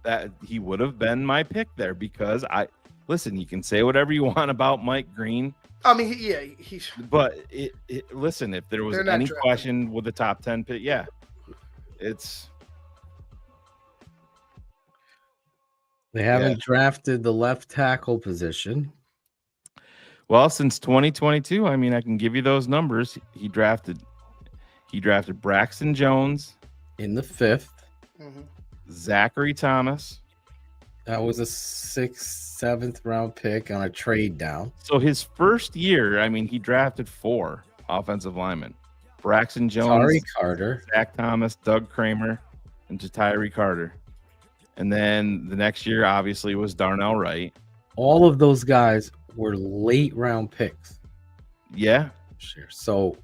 That he would have been my pick there because listen, you can say whatever you want about Mike Green. I mean, he's. But listen, if there was any question with the top 10 pick, it's. They haven't drafted the left tackle position. Well, since 2022, I mean, I can give you those numbers. He drafted Braxton Jones in the 5th. Zachary Thomas. That was a 6th, 7th round pick on a trade down. So his first year, I mean, he drafted 4 offensive linemen: Braxton Jones, Tyree Carter, Zach Thomas, Doug Kramer, and Tyree Carter. And then the next year, obviously, was Darnell Wright. All of those guys were late round picks. Yeah. Sure. So,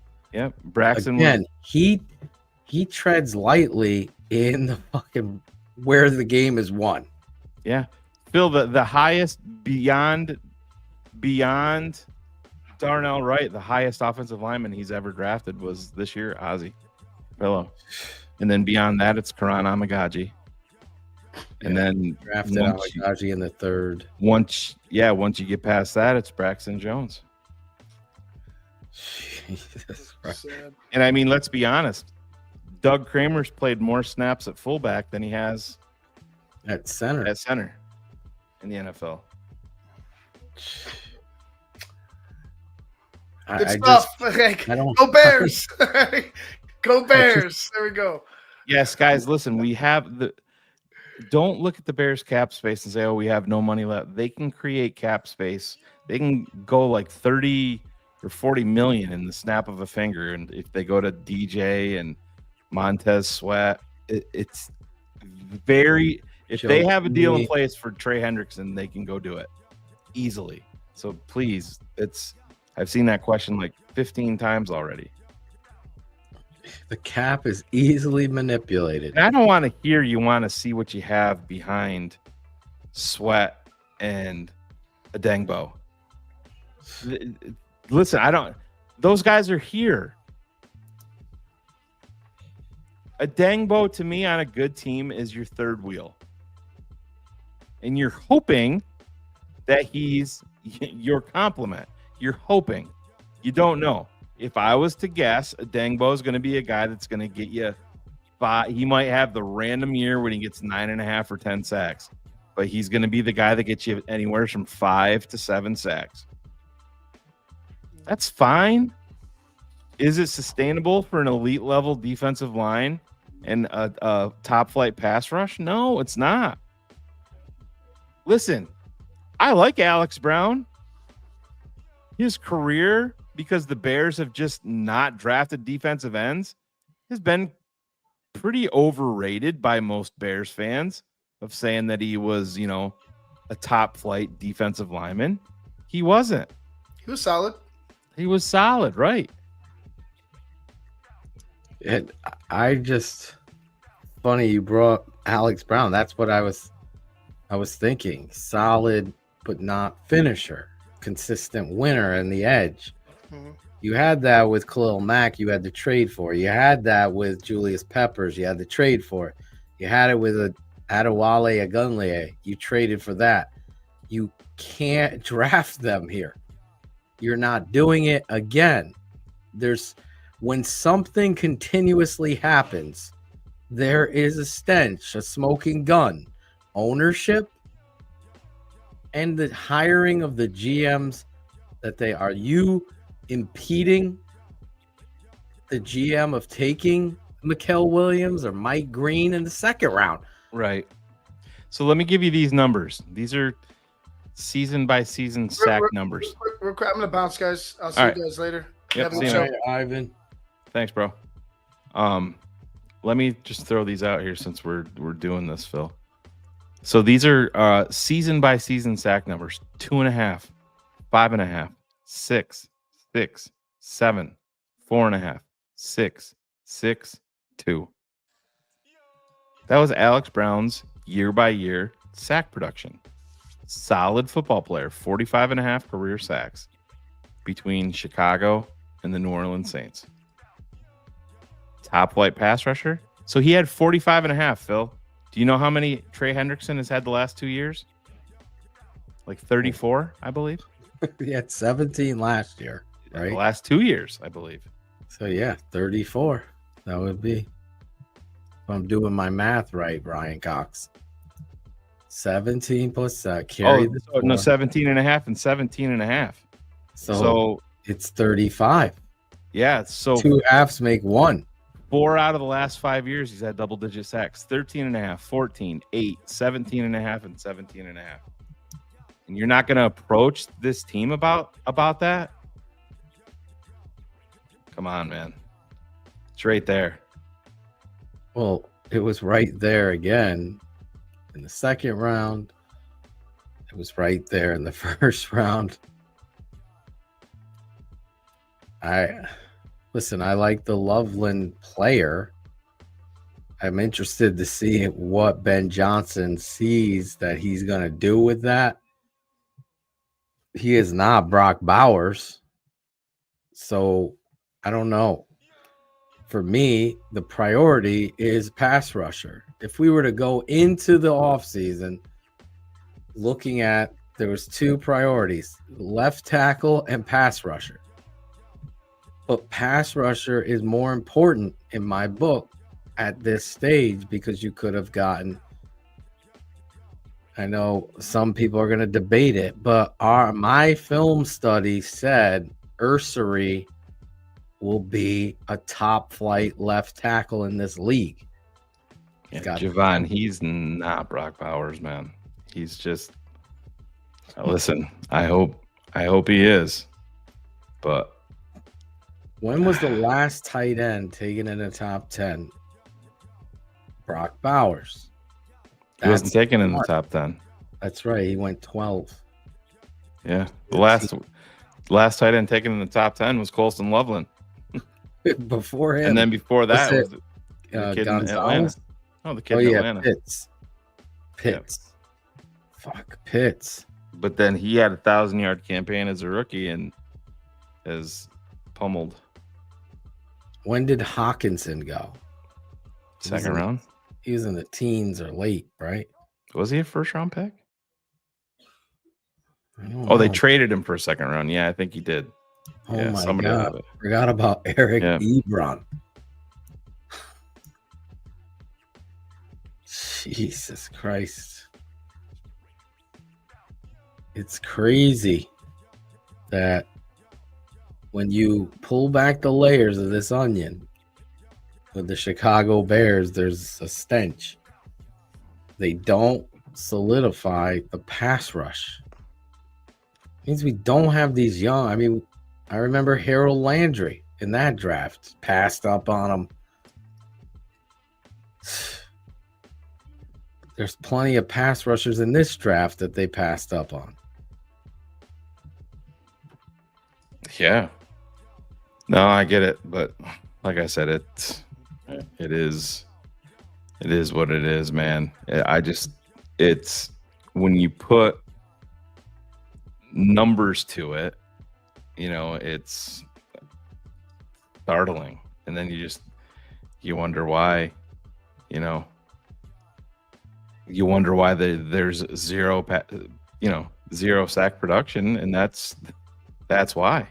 Braxton again, he treads lightly in the fucking where the game is won. Yeah. Phil, the highest beyond Darnell Wright, the highest offensive lineman he's ever drafted was this year, Ozzie Pillow. And then beyond that, it's Karan Amagaji. And then drafted Amagaji in the 3rd. Once you get past that, it's Braxton Jones. Jesus Christ. And I mean, let's be honest. Doug Kramer's played more snaps at fullback than he has at center in the NFL. Good stuff. Go Bears. Go Bears. There we go. Yes, guys, listen, we have don't look at the Bears cap space and say, oh, we have no money left. They can create cap space. They can go like 30 or 40 million in the snap of a finger. And if they go to DJ and Montez Sweat, it's very, if they have a deal in place for Trey Hendrickson, they can go do it easily. So please, I've seen that question like 15 times already. The cap is easily manipulated. And I don't want to hear you want to see what you have behind Sweat and Adengbo. Listen, those guys are here. Adengbo, to me, on a good team is your third wheel. And you're hoping that he's your complement. You're hoping. You don't know. If I was to guess, Adengbo is going to be a guy that's going to get you 5. He might have the random year when he gets 9.5 or 10 sacks, but he's going to be the guy that gets you anywhere from 5 to 7 sacks. That's fine. Is it sustainable for an elite level defensive line and a top flight pass rush? No, it's not. Listen, I like Alex Brown. His career, because the Bears have just not drafted defensive ends, has been pretty overrated by most Bears fans of saying that he was, a top flight defensive lineman. He wasn't. He was solid. He was solid, right? And funny you brought Alex Brown. That's what I was thinking. Solid, but not finisher. Consistent winner in the edge. Mm-hmm. You had that with Khalil Mack. You had to trade for. You had that with Julius Peppers. You had to trade for it. You had it with Adewale Agunleye. You traded for that. You can't draft them here. You're not doing it again. When something continuously happens, there is a stench, a smoking gun. Ownership and the hiring of the GMs are you impeding the GM of taking Mikel Williams or Mike Green in the 2nd round? Right. So let me give you these numbers. These are season by season sack numbers. I'm going to bounce, guys. I'll see you guys later. Yep, see you, Ivan. Thanks, bro. let me just throw these out here since we're doing this, Phil. So these are season by season sack numbers: 2.5, 5.5, 6, 6, 7, 4.5, 6, 6, 2. That was Alex Brown's year by year sack production. Solid football player, 45.5 career sacks between Chicago and the New Orleans Saints. Top flight pass rusher. So he had 45.5, Phil. Do you know how many Trey Hendrickson has had the last 2 years? Like 34, I believe. He had 17 last year, right? The last 2 years, I believe. So yeah, 34. That would be. If I'm doing my math right, Brian Cox. 17 plus carry. No, 17.5 and 17.5. So it's 35. Yeah, so 2 halves make 1. 4 out of the last 5 years, he's had double-digit sacks. 13.5, 14, 8, 17.5, and 17.5. And you're not going to approach this team about that? Come on, man. It's right there. Well, it was right there again in the second round. It was right there in the first round. Listen, I like the Loveland player. I'm interested to see what Ben Johnson sees that he's going to do with that. He is not Brock Bowers. So I don't know. For me, the priority is pass rusher. If we were to go into the offseason looking at, there was 2 priorities, left tackle and pass rusher. But pass rusher is more important in my book at this stage because you could have gotten, I know some people are going to debate it, but my film study said Ursary will be a top flight left tackle in this league. Yeah, Javon, he's not Brock Bowers, man. He's just, listen, I hope he is, but when was the last tight end taken in the top 10? Brock Bowers. He wasn't taken in the top 10. That's right. He went 12. Yeah. The last tight end taken in the top 10 was Colston Loveland. Before him. And then before that was the kid in Atlanta. Gonzalez? Oh, the kid in Atlanta. Pitts. Yeah. Fuck, Pitts. But then he had a 1,000-yard campaign as a rookie and is pummeled. When did Hawkinson go? Second round? He was in the teens or late, right? Was he a first-round pick? They traded him for a second round. Yeah, I think he did. Oh yeah, my somebody God. Forgot about Eric Ebron. Jesus Christ. It's crazy that when you pull back the layers of this onion with the Chicago Bears, there's a stench. They don't solidify the pass rush. It means we don't have these young. I mean, I remember Harold Landry in that draft, passed up on him. There's plenty of pass rushers in this draft that they passed up on. Yeah. No, I get it, but like I said, it is what it is, man. It's when you put numbers to it, it's startling, and then you wonder why, you wonder why there's zero sack production, and that's why.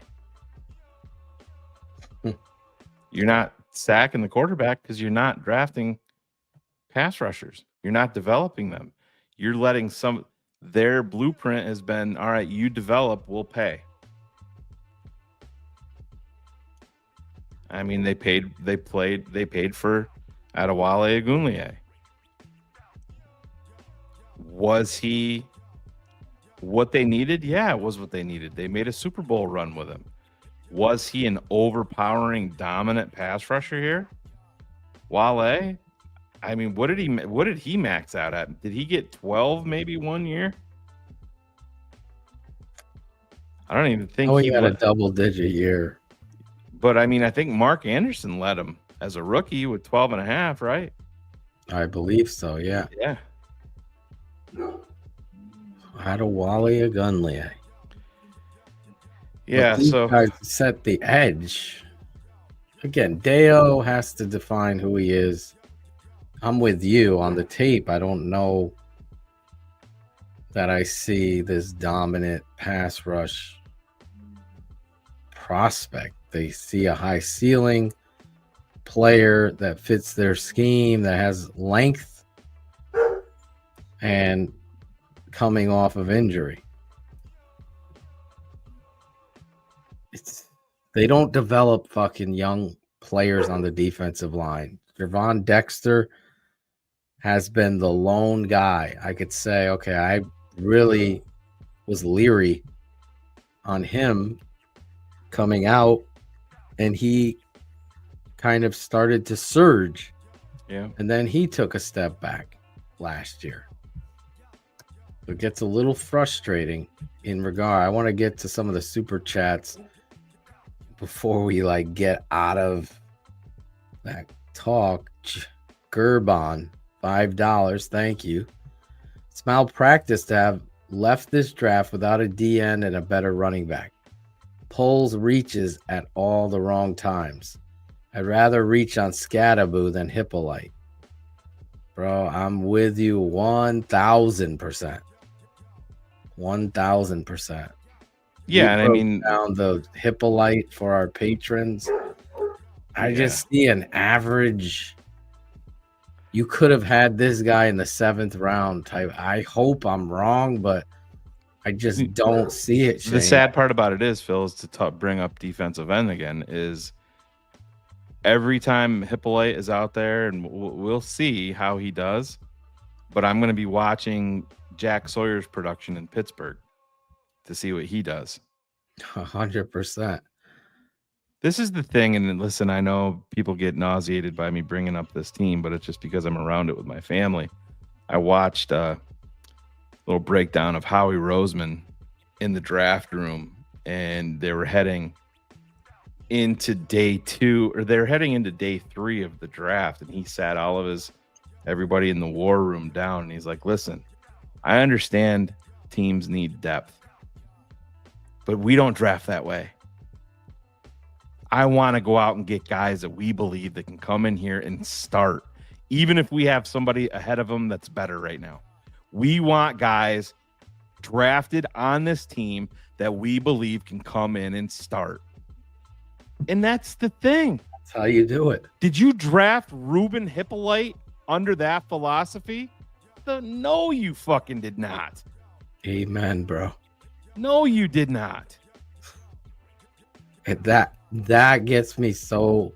You're not sacking the quarterback because you're not drafting pass rushers. You're not developing them. You're letting their blueprint has been, all right, you develop, we'll pay. I mean, they paid for Adewale Ogunleye. Was he what they needed? Yeah, it was what they needed. They made a Super Bowl run with him. Was he an overpowering, dominant pass rusher here? Wale, I mean, what did he max out at? Did he get 12 maybe one year? I don't even think He had a double-digit year. But I mean, I think Mark Anderson led him as a rookie with 12 and a half, right? I believe so, yeah. Yeah. How to Wally a Gunley. Yeah, but these so guys set the edge. Again, Deo has to define who he is. I'm with you on the tape. I don't know that I see this dominant pass rush prospect. They see a high ceiling player that fits their scheme, that has length, and coming off of injury. They don't develop fucking young players on the defensive line. Javon Dexter has been the lone guy. I could say, okay, I really was leery on him coming out, and he kind of started to surge. Yeah. And then he took a step back last year. It gets a little frustrating in regard. I want to get to some of the super chats before we get out of that talk. Gerbon, $5. Thank you. It's malpractice to have left this draft without a DN and a better running back. Pulls reaches at all the wrong times. I'd rather reach on Scatterboo than Hippolyte. Bro, I'm with you 1,000%. 1,000%. Yeah, and I mean, down the Hippolyte for our patrons. I just see an average. You could have had this guy in the 7th round type. I hope I'm wrong, but I just don't see it. Shane. The sad part about it is, Phil, is to bring up defensive end again, is every time Hippolyte is out there, and we'll see how he does, but I'm going to be watching Jack Sawyer's production in Pittsburgh to see what he does. 100%. This is the thing, and listen, I know people get nauseated by me bringing up this team, but it's just because I'm around it with my family. I watched a little breakdown of Howie Roseman in the draft room, and they were heading into day 2, or they're heading into day 3 of the draft, and he sat everybody in the war room down, and he's like, listen, I understand teams need depth, but we don't draft that way. I want to go out and get guys that we believe that can come in here and start, even if we have somebody ahead of them that's better right now. We want guys drafted on this team that we believe can come in and start. And that's the thing. That's how you do it. Did you draft Ruben Hippolyte under that philosophy? No, you fucking did not. Amen, bro. No, you did not. That gets me so.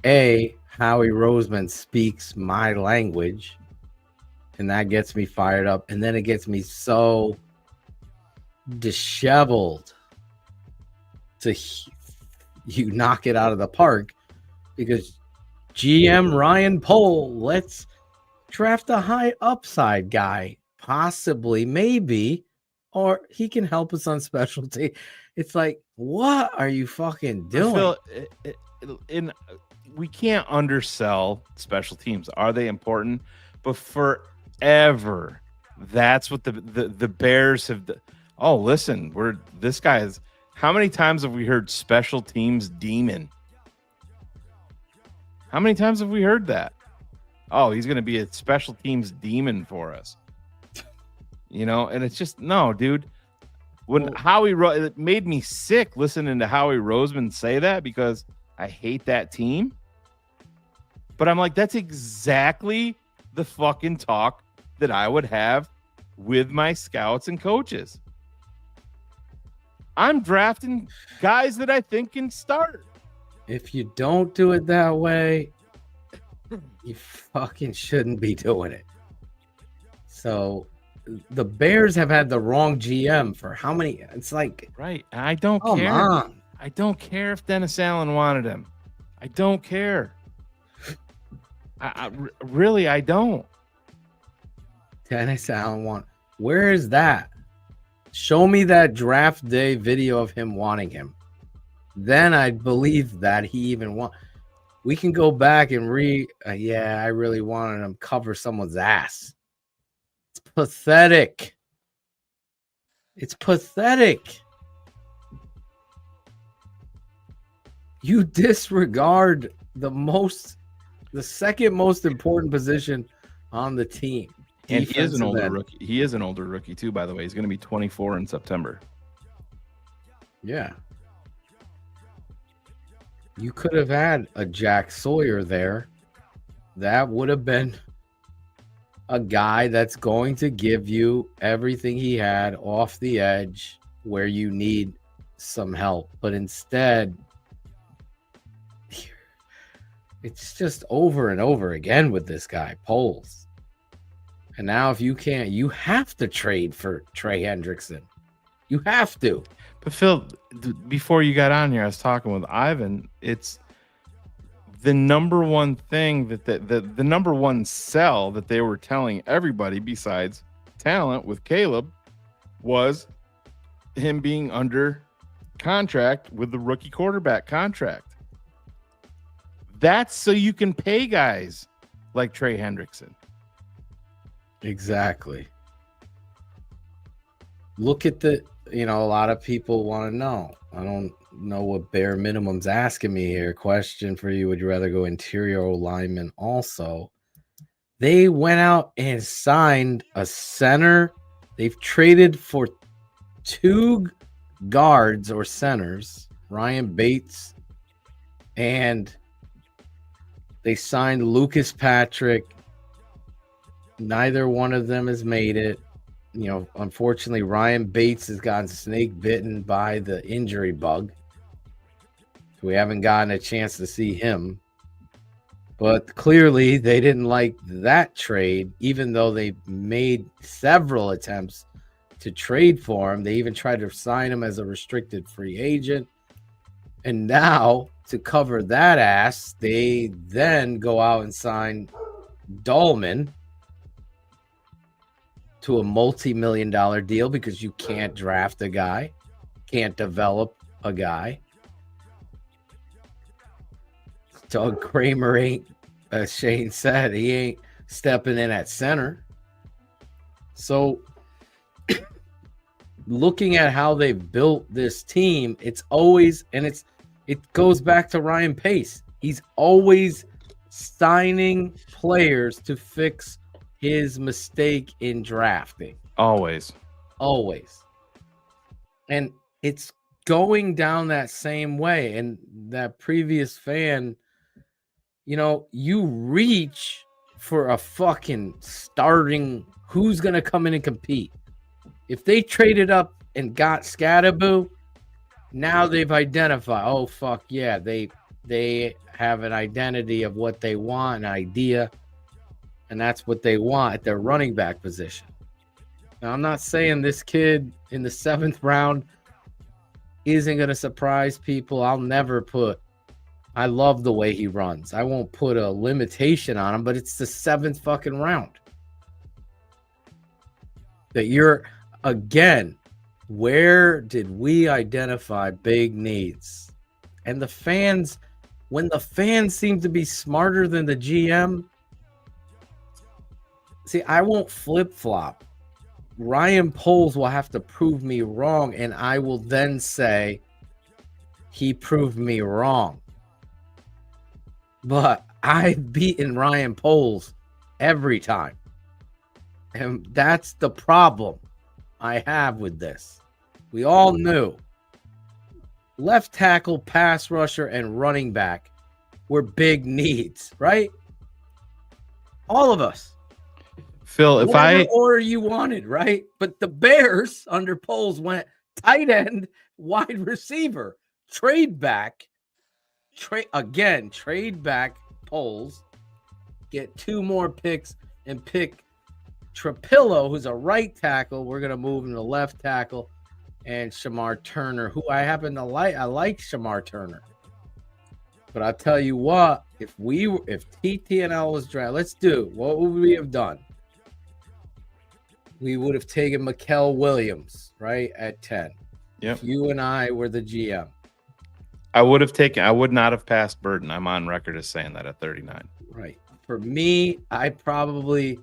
Howie Roseman speaks my language, and that gets me fired up. And then it gets me so disheveled to you knock it out of the park, because GM Ryan Pohl, let's draft a high upside guy, possibly, maybe, or he can help us on specialty. It's like, what are you fucking doing? Phil, we can't undersell special teams. Are they important? But forever, that's what the Bears have. Oh, listen, this guy is. How many times have we heard special teams demon? How many times have we heard that? Oh, he's going to be a special teams demon for us. And it's just, no, dude. When it made me sick listening to Howie Roseman say that, because I hate that team. But I'm like, that's exactly the fucking talk that I would have with my scouts and coaches. I'm drafting guys that I think can start. If you don't do it that way, you fucking shouldn't be doing it. So the Bears have had the wrong GM for how many? It's like, right. I don't care. On. I don't care if Dennis Allen wanted him. I don't care. Really, I don't. Dennis Allen want. Where is that? Show me that draft day video of him wanting him. Then I'd believe that he even want. We can go back and yeah, I really wanted him cover someone's ass. It's pathetic. It's pathetic. You disregard the second most important position on the team. And he is an Defensive older end. rookie. He is an older rookie too, by the way. He's going to be 24 in September. Yeah. You could have had a Jack Sawyer there. That would have been a guy that's going to give you everything he had off the edge where you need some help. But instead, it's just over and over again with this guy, Poles. And now if you can't, you have to trade for Trey Hendrickson. You have to. But Phil, before you got on here, I was talking with Ivan. It's the number one thing that the number one sell that they were telling everybody besides talent with Caleb was him being under contract with the rookie quarterback contract. That's so you can pay guys like Trey Hendrickson. Exactly. Look at a lot of people want to know. I don't know what bare minimum's asking me here. Question for you. Would you rather go interior lineman also? They went out and signed a center. They've traded for 2 guards or centers, Ryan Bates, and they signed Lucas Patrick. Neither one of them has made it. Unfortunately, Ryan Bates has gotten snake bitten by the injury bug. We haven't gotten a chance to see him. But clearly, they didn't like that trade, even though they made several attempts to trade for him. They even tried to sign him as a restricted free agent. And now, to cover that ass, they then go out and sign Dahlman to a multi-million-dollar deal because you can't draft a guy, can't develop a guy. Doug Kramer ain't, as Shane said, he ain't stepping in at center. So looking at how they've built this team, it goes back to Ryan Pace. He's always signing players to fix his mistake in drafting. Always. And it's going down that same way. And that previous fan, you reach for a fucking starting who's going to come in and compete. If they traded up and got Scatterboo, now they've identified, oh, fuck yeah, they have an identity of what they want, an idea. And that's what they want at their running back position. Now, I'm not saying this kid in the 7th round isn't going to surprise people. I love the way he runs. I won't put a limitation on him, but it's the 7th fucking round. That again, where did we identify big needs? And when the fans seem to be smarter than the GM, see, I won't flip-flop. Ryan Poles will have to prove me wrong, and I will then say he proved me wrong. But I've beaten Ryan Poles every time. And that's the problem I have with this. We all knew left tackle, pass rusher, and running back were big needs, right? All of us. Phil, Whatever order you wanted, right? But the Bears under Poles went tight end, wide receiver, trade back Poles, get 2 more picks and pick Trapillo, who's a right tackle. We're gonna move him to left tackle, and Shamar Turner, who I happen to like. I like Shamar Turner. But I'll tell you what, if TTNL was drafted, what would we have done? We would have taken Mikael Williams, right, at 10. Yep. If you and I were the GM. I would not have passed Burden. I'm on record as saying that at 39. Right. For me, I probably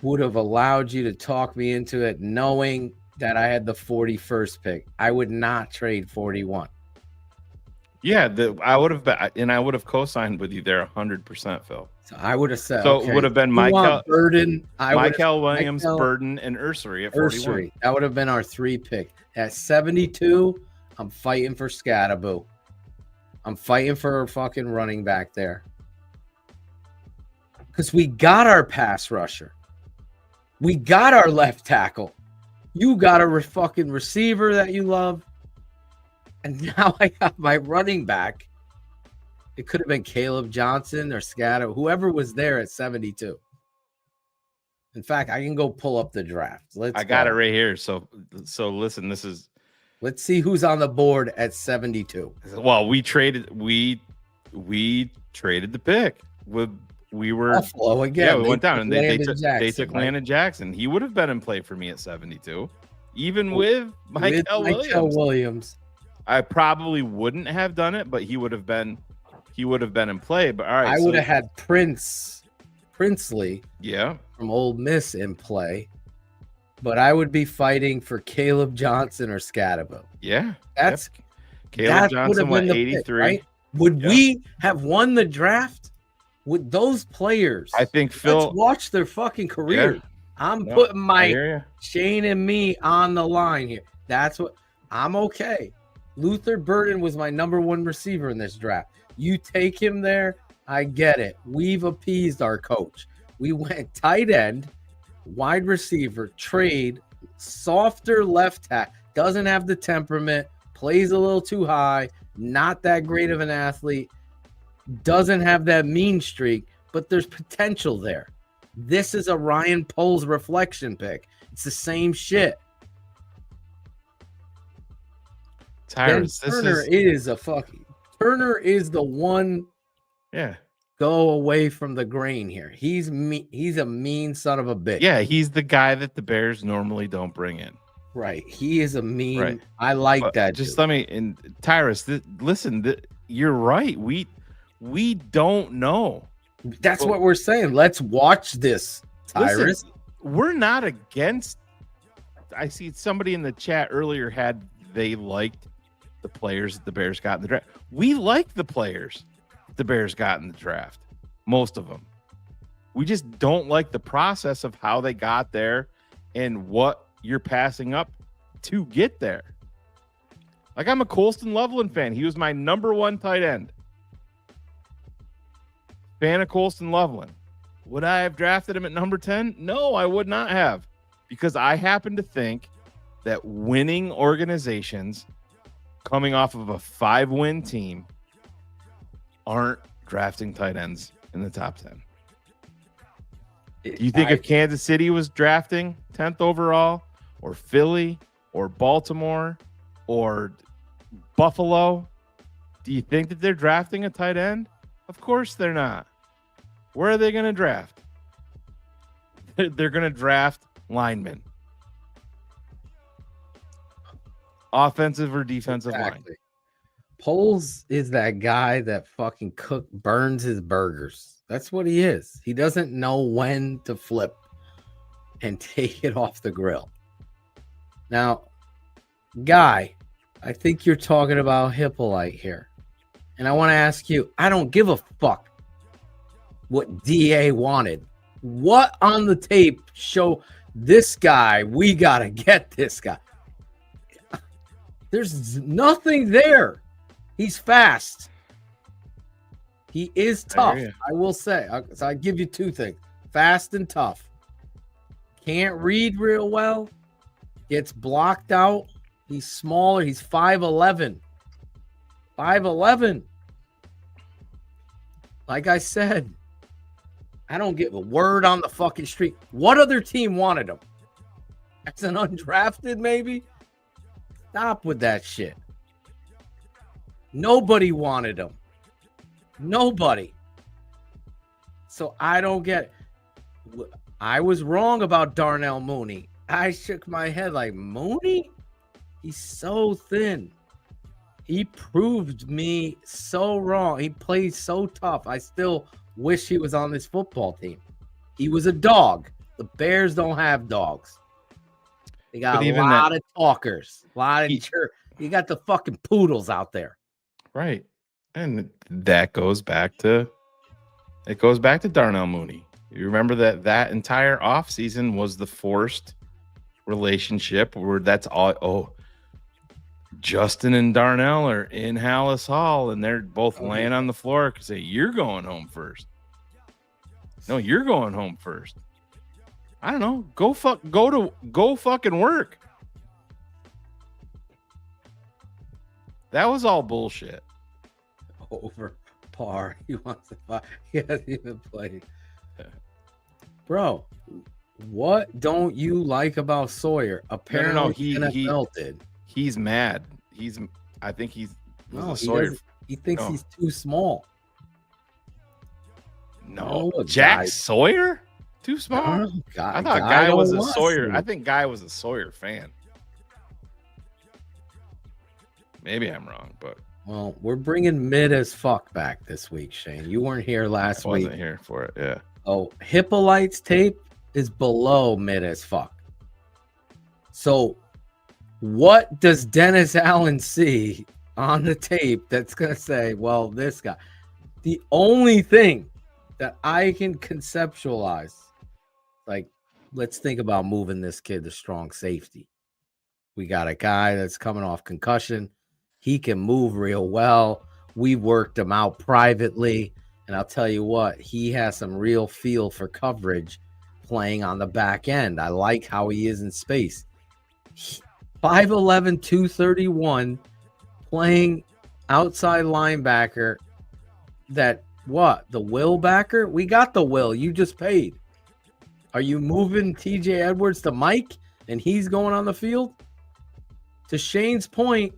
would have allowed you to talk me into it knowing that I had the 41st pick. I would not trade 41. Yeah, I would have been, and I would have co-signed with you there 100%, Phil. So I would have said, so it would have been Mikael Burden, Williams, Burden, and Ursary at 41. That would have been our 3 pick. At 72, I'm fighting for Scattaboo. I'm fighting for a fucking running back there. Because we got our pass rusher. We got our left tackle. You got a fucking receiver that you love. And now I got my running back. It could have been Caleb Johnson or Scatto, whoever was there at 72. In fact, I can go pull up the draft. I got it right here. So listen, let's see who's on the board at 72. Well, we traded the pick. We were Buffalo again. Yeah, we went down and they took Landon Jackson. He would have been in play for me at 72, even with Mikael Williams. I probably wouldn't have done it, but he would have been in play. But all right, I would have had Princely, yeah, from Ole Miss in play, but I would be fighting for Caleb Johnson or Scattaboo. Yeah, Caleb Johnson went 83. Pick, right? Would we have won the draft with those players? I think Phil. Let's watch their fucking career. Yeah. I'm putting my Shane and me on the line here. That's what I'm okay. Luther Burden was my number 1 receiver in this draft. You take him there, I get it. We've appeased our coach. We went tight end, wide receiver, trade, softer left tackle, doesn't have the temperament, plays a little too high, not that great of an athlete, doesn't have that mean streak, but there's potential there. This is a Ryan Poles reflection pick. It's the same shit. Tyrus, Turner is the one. Yeah. Go away from the grain here. He's a mean son of a bitch. Yeah, he's the guy that the Bears normally don't bring in. Right. He is a mean. Right. I like that. Just let me. And Tyrus, listen. You're right. We don't know. That's what we're saying. Let's watch this, Tyrus. Listen, we're not against. I see somebody in the chat earlier they liked the players that the Bears got in the draft. We like the players that the Bears got in the draft, most of them. We just don't like the process of how they got there and what you're passing up to get there. Like, I'm a Colston Loveland fan. He was my number 1 tight end. Fan of Colston Loveland. Would I have drafted him at number 10? No, I would not have, because I happen to think that winning organizations coming off of a 5-win team aren't drafting tight ends in the top 10. Do you think if Kansas City was drafting 10th overall, or Philly, or Baltimore, or Buffalo, do you think that they're drafting a tight end? Of course they're not. Where are they going to draft? They're going to draft linemen. Offensive or defensive line. Poles is that guy that fucking burns his burgers. That's what he is. He doesn't know when to flip and take it off the grill. Now, Guy, I think you're talking about Hippolyte here. And I want to ask you, I don't give a fuck what DA wanted. What on the tape show this guy, we got to get this guy? There's nothing there. He's fast. He is tough. I will say. So I give you 2 things. Fast and tough. Can't read real well. Gets blocked out. He's smaller. He's 5'11". 5'11". Like I said, I don't give a word on the fucking street. What other team wanted him? As an undrafted, maybe? Stop with that shit. Nobody wanted him. Nobody. So I don't get it. I was wrong about Darnell Mooney. I shook my head like, Mooney? He's so thin. He proved me so wrong. He plays so tough. I still wish he was on this football team. He was a dog. The Bears don't have dogs. They got a lot of talkers. A lot of you got the fucking poodles out there. Right. And that goes back to Darnell Mooney. You remember that entire offseason was the forced relationship where that's all. Justin and Darnell are in Hallis Hall and they're both laying on the floor because you're going home first. No, you're going home first. I don't know. Go fucking work. That was all bullshit. Over par. He wants to fight. He hasn't even played. Bro, what don't you like about Sawyer? Apparently, he did. He's mad. I think he's Sawyer. He thinks he's too small. No, Jack Sawyer? Too small? I thought Guy was a Sawyer. I think Guy was a Sawyer fan. Maybe I'm wrong, but well, we're bringing mid as fuck back this week, Shane. You weren't here last week. I wasn't here for it. Yeah. Oh, Hippolyte's tape is below mid as fuck. So, what does Dennis Allen see on the tape that's gonna say, well, this guy? The only thing that I can conceptualize, like, let's think about moving this kid to strong safety. We got a guy that's coming off concussion. He can move real well. We worked him out privately. And I'll tell you what, he has some real feel for coverage playing on the back end. I like how he is in space. 5'11", 231, playing outside linebacker. That what? The will backer? We got the will. You just paid. Are you moving TJ Edwards to Mike and he's going on the field? To Shane's point,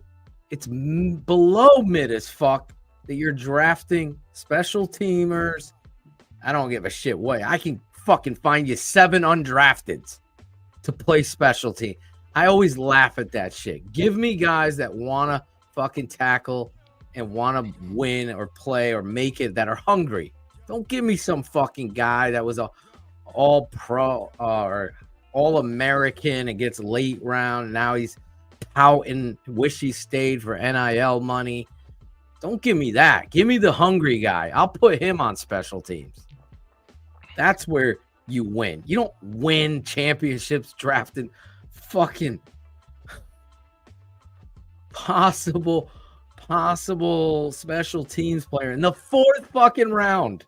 it's below mid as fuck that you're drafting special teamers. I don't give a shit what. I can fucking find you 7 undrafteds to play special team. I always laugh at that shit. Give me guys that want to fucking tackle and want to win or play or make it, that are hungry. Don't give me some fucking guy that was a all pro or all American and gets late round. Now he's pouting, wish he stayed for NIL money. Don't give me that. Give me the hungry guy. I'll put him on special teams. That's where you win. You don't win championships drafting fucking possible special teams player in the 4th fucking round.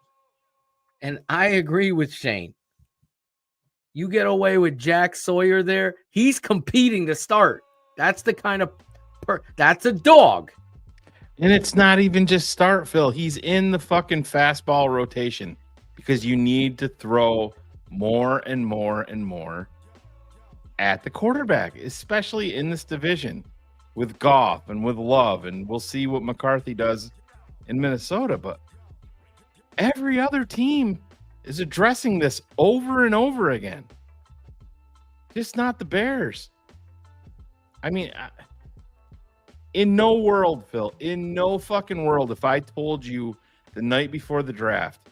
And I agree with Shane. You get away with Jack Sawyer there. He's competing to start. That's the kind of that's a dog. And it's not even just start, Phil. He's in the fucking fastball rotation because you need to throw more and more and more at the quarterback, especially in this division with Goff and with Love. And we'll see what McCarthy does in Minnesota. But every other team is addressing this over and over again. Just not the Bears. I mean, in no world, Phil, in no fucking world, if I told you the night before the draft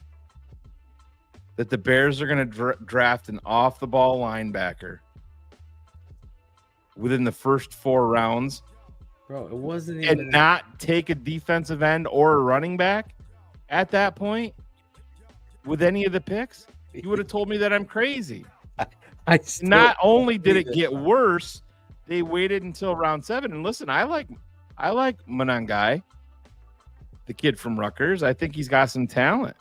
that the Bears are going to draft an off-the-ball linebacker within the first 4 rounds, bro, it wasn't even, and not take a defensive end or a running back at that point with any of the picks, you would have told me that I'm crazy. Not only did it get worse, they waited until round 7. And listen, I like Manangai, the kid from Rutgers. I think he's got some talent.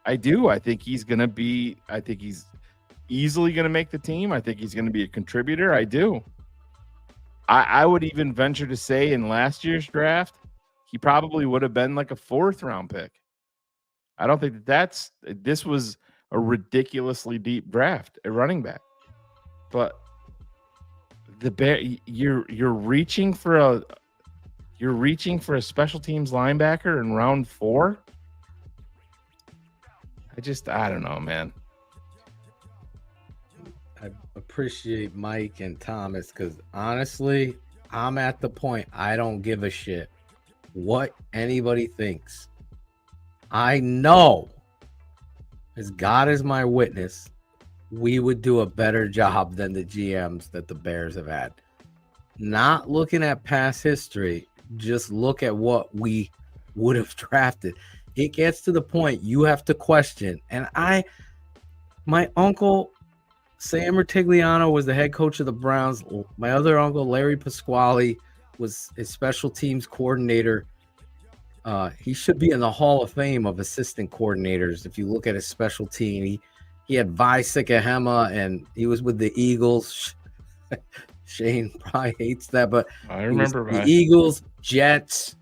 I do. I think he's easily going to make the team. I think he's going to be a contributor. I do. I would even venture to say in last year's draft, he probably would have been like a 4th round pick. I don't think this was a ridiculously deep draft, a running back. But the Bear, you're reaching for a special teams linebacker in round 4 I don't know, man. I appreciate Mike and Thomas because honestly, I'm at the point I don't give a shit what anybody thinks. I know, as God is my witness, we would do a better job than the GMs that the Bears have had. Not looking at past history, just look at what we would have drafted. It gets to the point you have to question. And my uncle Sam Rutigliano was the head coach of the Browns. My other uncle, Larry Pasquale, was his special teams coordinator. He should be in the Hall of Fame of assistant coordinators. If you look at his special team, he had Vi Sikahema, and he was with the Eagles. Shane probably hates that, but I remember the Eagles, Jets,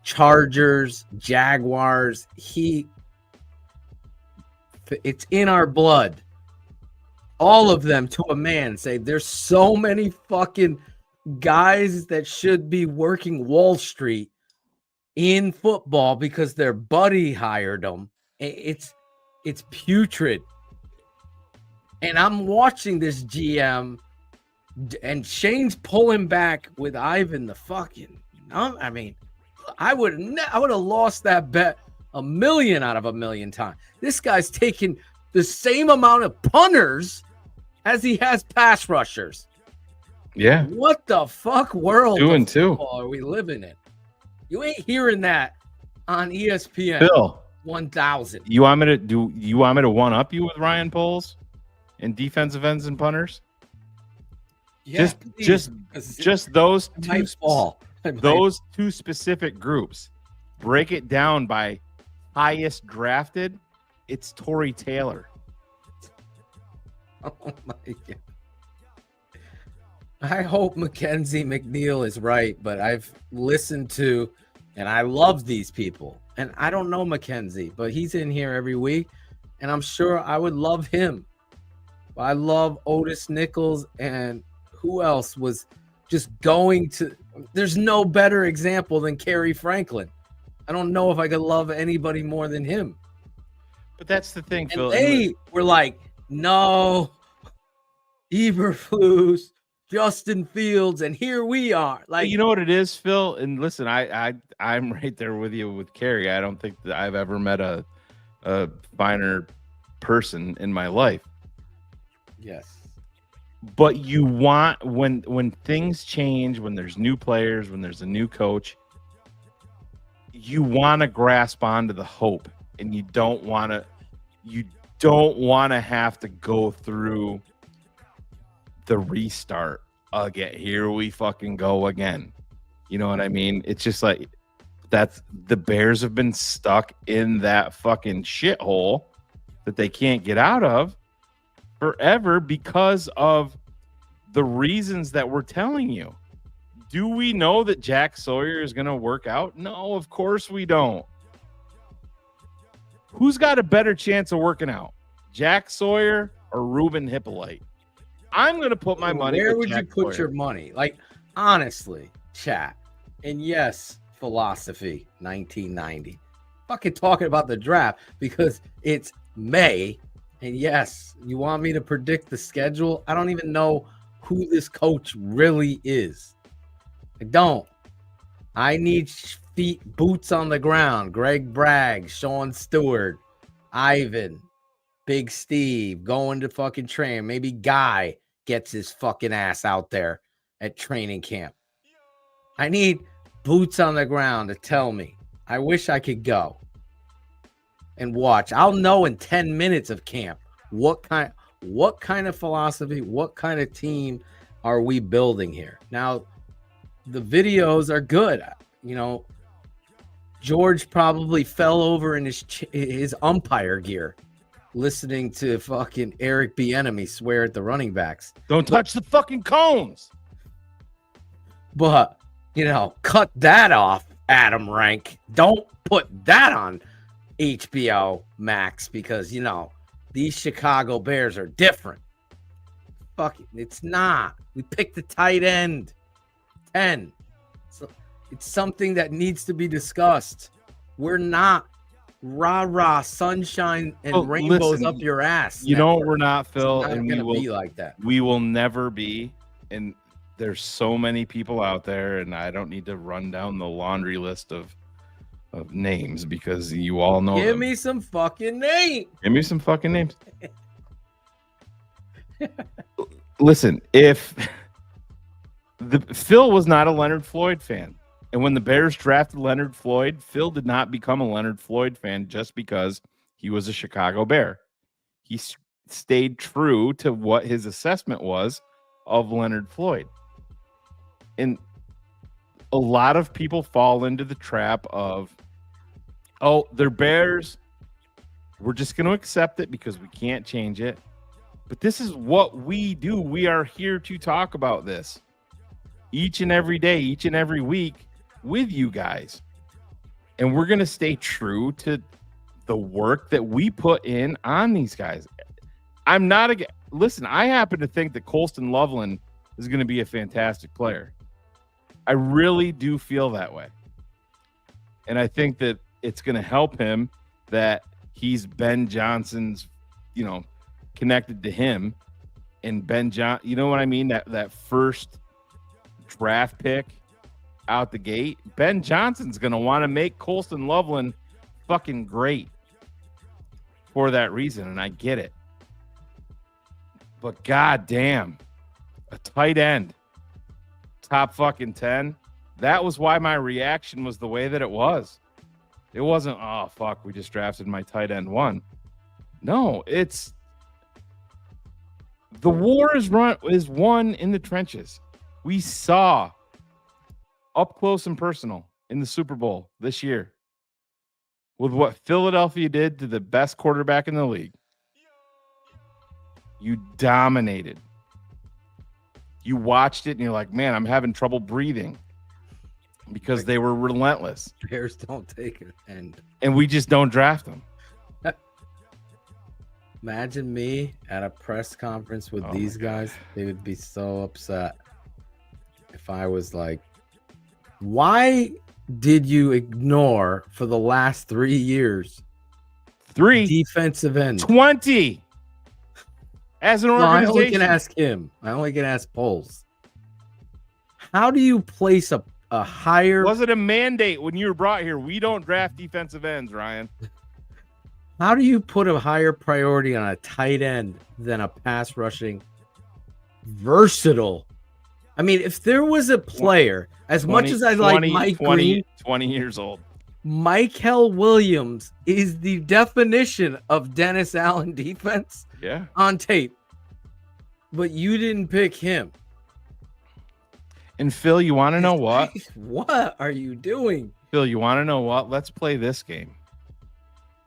Chargers, Jaguars. It's in our blood. All of them to a man say there's so many fucking guys that should be working Wall Street in football because their buddy hired them. It's putrid. And I'm watching this GM and Shane's pulling back with Ivan the fucking. I mean, I would have lost that bet a million out of a million times. This guy's taking the same amount of punters as he has pass rushers. Yeah. What the fuck world 2-2 are we living in? You ain't hearing that on ESPN. Bill, 1000. you want me to one up you with Ryan Poles and defensive ends and punters? Yeah, just those two two specific groups. Break it down by highest drafted. It's Torrey Taylor. Oh my God. I hope Mackenzie McNeil is right, but I've listened to and I love these people. And I don't know Mackenzie, but he's in here every week, and I'm sure I would love him. I love Otis Nichols, and who else was just going to – there's no better example than Kerry Franklin. I don't know if I could love anybody more than him. But that's the thing, And Phil. they were like, no, Eberflus, Justin Fields, and here we are. Like, you know what it is, Phil? And listen, I'm right there with you with Kerry. I don't think that I've ever met a finer person in my life. Yes. But you want when things change, when there's new players, when there's a new coach, you want to grasp onto the hope, and you don't want to have to go through the restart again. Here we fucking go again. You know what I mean? It's just like that's the Bears have been stuck in that fucking shithole that they can't get out of forever because of the reasons that we're telling you. Do we know that Jack Sawyer is going to work out? No, of course we don't. Who's got a better chance of working out? Jack Sawyer or Ruben Hippolyte? I'm going to put my money. Where would Jack you put Sawyer. your money? Like, honestly, chat. And yes, philosophy, 1990. Fucking talking about the draft because it's May. And yes, you want me to predict the schedule? I don't even know who this coach really is. I don't. I need boots on the ground. Greg Bragg, Sean Stewart, Ivan, Big Steve going to fucking train. Maybe Guy gets his fucking ass out there at training camp. I need boots on the ground to tell me. I wish I could go and watch. I'll know in 10 minutes of camp what kind of philosophy, what kind of team are we building here. Now, the videos are good. You know, George probably fell over in his umpire gear listening to fucking Eric Bieniemy swear at the running backs. Don't touch the fucking cones. But, you know, cut that off, Adam Rank. Don't put that on HBO Max because, you know, these Chicago Bears are different. Fuck it. It's not. We picked the tight end. 10. So it's something that needs to be discussed. We're not rah rah, sunshine and Well, rainbows listen, up your ass. You know network. we're not, It's Phil, not and gonna be like that. we will never be. And there's so many people out there, and I don't need to run down the laundry list of names because you all know Give them. me some fucking name. Give me some fucking names. Listen, if Phil was not a Leonard Floyd fan, and when the Bears drafted Leonard Floyd, Phil did not become a Leonard Floyd fan just because he was a Chicago Bear. He stayed true to what his assessment was of Leonard Floyd. And a lot of people fall into the trap of, oh, they're Bears. We're just going to accept it because we can't change it. But this is what we do. We are here to talk about this each and every day, each and every week with you guys. And we're going to stay true to the work that we put in on these guys. I'm not a listen. I happen to think that Colston Loveland is going to be a fantastic player. I really do feel that way. And I think that it's going to help him that he's Ben Johnson's, connected to him, and Ben John, you know what I mean? That first draft pick out the gate, Ben Johnson's going to want to make Colston Loveland fucking great for that reason. And I get it. But goddamn, a tight end, top fucking 10. That was why my reaction was the way that it was. It wasn't, oh, fuck, we just drafted my tight end 1. No, it's the war is won in the trenches. We saw up close and personal in the Super Bowl this year with what Philadelphia did to the best quarterback in the league. You dominated. You watched it and you're like, man, I'm having trouble breathing because they were relentless. Bears don't take it. And we just don't draft them. Imagine me at a press conference with these guys. They would be so upset if I was like, why did you ignore for the last 3 years 3 defensive ends? 20 as an organization. I only can ask him. I only can ask Poles. How do you place a higher? Was it a mandate when you were brought here? We don't draft defensive ends, Ryan. How do you put a higher priority on a tight end than a pass rushing versatile? I mean, if there was a player, as much as I like Mike Green, 20 years old, Michael Williams is the definition of Dennis Allen defense on tape. But you didn't pick him. And Phil, you want to know what? What are you doing? Phil, you want to know what? Let's play this game.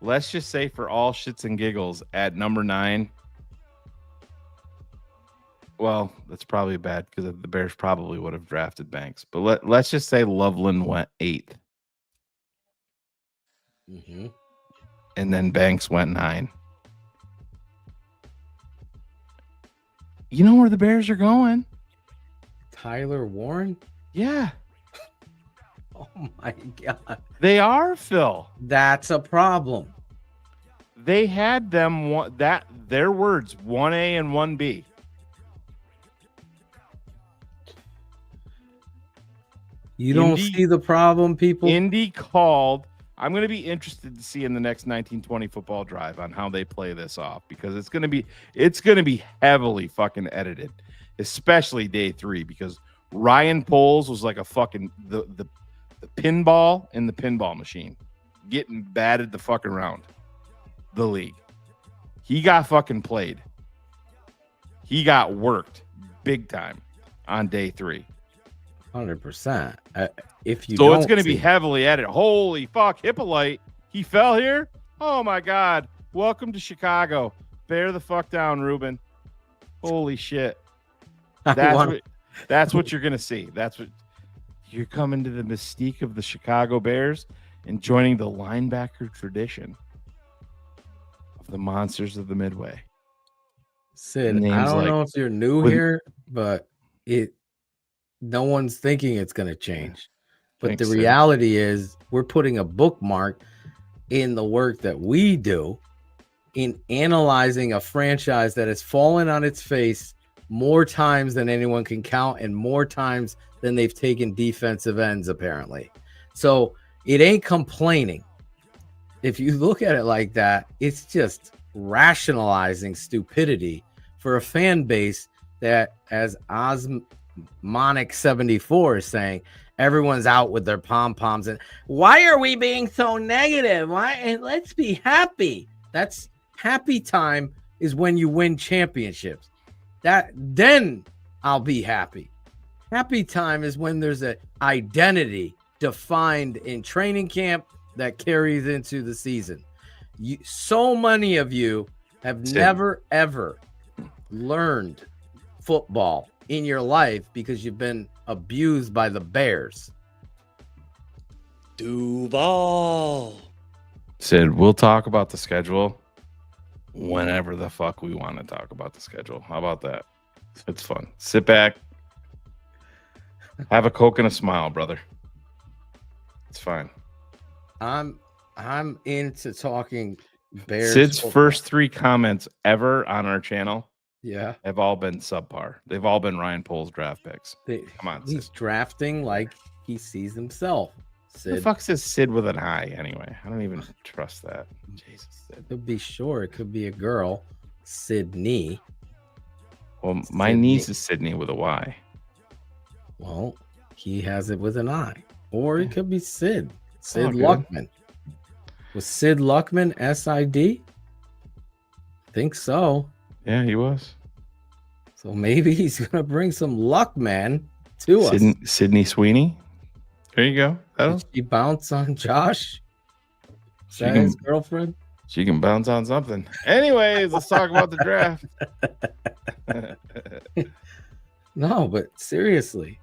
Let's just say for all shits and giggles at number 9. Well, that's probably bad because the Bears probably would have drafted Banks. But let's just say Loveland went 8th. Mm-hmm. And then Banks went 9. You know where the Bears are going? Tyler Warren? Yeah. Oh my God. They are, Phil. That's a problem. They had them their words 1A and 1B. You don't see the problem, people? Indy called. I'm going to be interested to see in the next 1920 football drive on how they play this off because it's going to be heavily fucking edited, especially day 3 because Ryan Poles was like a fucking the pinball in the pinball machine getting batted the fuck around the league. He got fucking played. He got worked big time on day 3. 100%. If you so it's going to be heavily edited. Holy fuck, Hippolyte. He fell here? Oh my God. Welcome to Chicago. Bear the fuck down, Ruben. Holy shit. That's what you're going to see. That's what you're coming to the mystique of the Chicago Bears and joining the linebacker tradition of the monsters of the Midway. Sid, I don't know if you're new here, but no one's thinking it's going to change. But the reality is we're putting a bookmark in the work that we do in analyzing a franchise that has fallen on its face more times than anyone can count and more times than they've taken defensive ends, apparently. So it ain't complaining. If you look at it like that, it's just rationalizing stupidity for a fan base that, as Osmonic74 is saying, everyone's out with their pom-poms and why are we being so negative? Why? And let's be happy. That's happy time is when you win championships. Then I'll be happy. Happy time is when there's an identity defined in training camp that carries into the season. So many of you have never ever learned football in your life because you've been abused by the Bears. Duval. Sid, we'll talk about the schedule whenever the fuck we want to talk about the schedule. How about that? It's fun. Sit back, have a Coke and a smile, brother. It's fine. I'm into talking Bears. Sid's football. first 3 comments ever on our channel, yeah, have all been subpar. They've all been Ryan Pohl's draft picks. Come on, he's Sid. drafting like he sees himself. Who the fuck says Sid with an I anyway? I don't even trust that. Jesus, Sid. Could be sure. It could be a girl, Sydney. Well, my Sydney. niece is Sydney with a Y. Well, he has it with an I. Or it could be Sid. Sid Oh, good. Luckman. Was Sid Luckman SID? Think so. Yeah, he was. So maybe he's going to bring some Luckman to us. Sydney Sweeney. There you go. Did she bounce on Josh? Is She that can- his girlfriend? She can bounce on something. Anyways, let's talk about the draft. No, but seriously.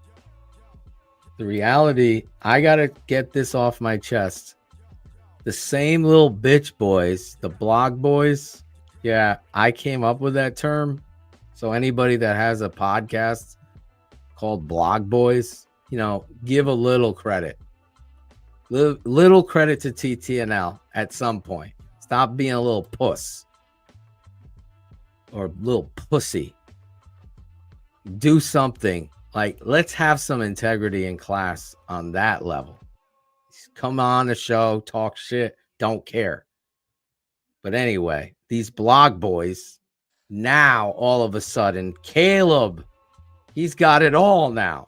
The reality, I got to get this off my chest. The same little bitch boys, the blog boys. Yeah, I came up with that term. So anybody that has a podcast called Blog Boys, give a little credit. Little credit to TTNL at some point. Stop being a little puss or little pussy. Do something. Like, let's have some integrity in class on that level. Come on the show, talk shit, don't care. But anyway, these blog boys, now all of a sudden, Caleb, he's got it all now.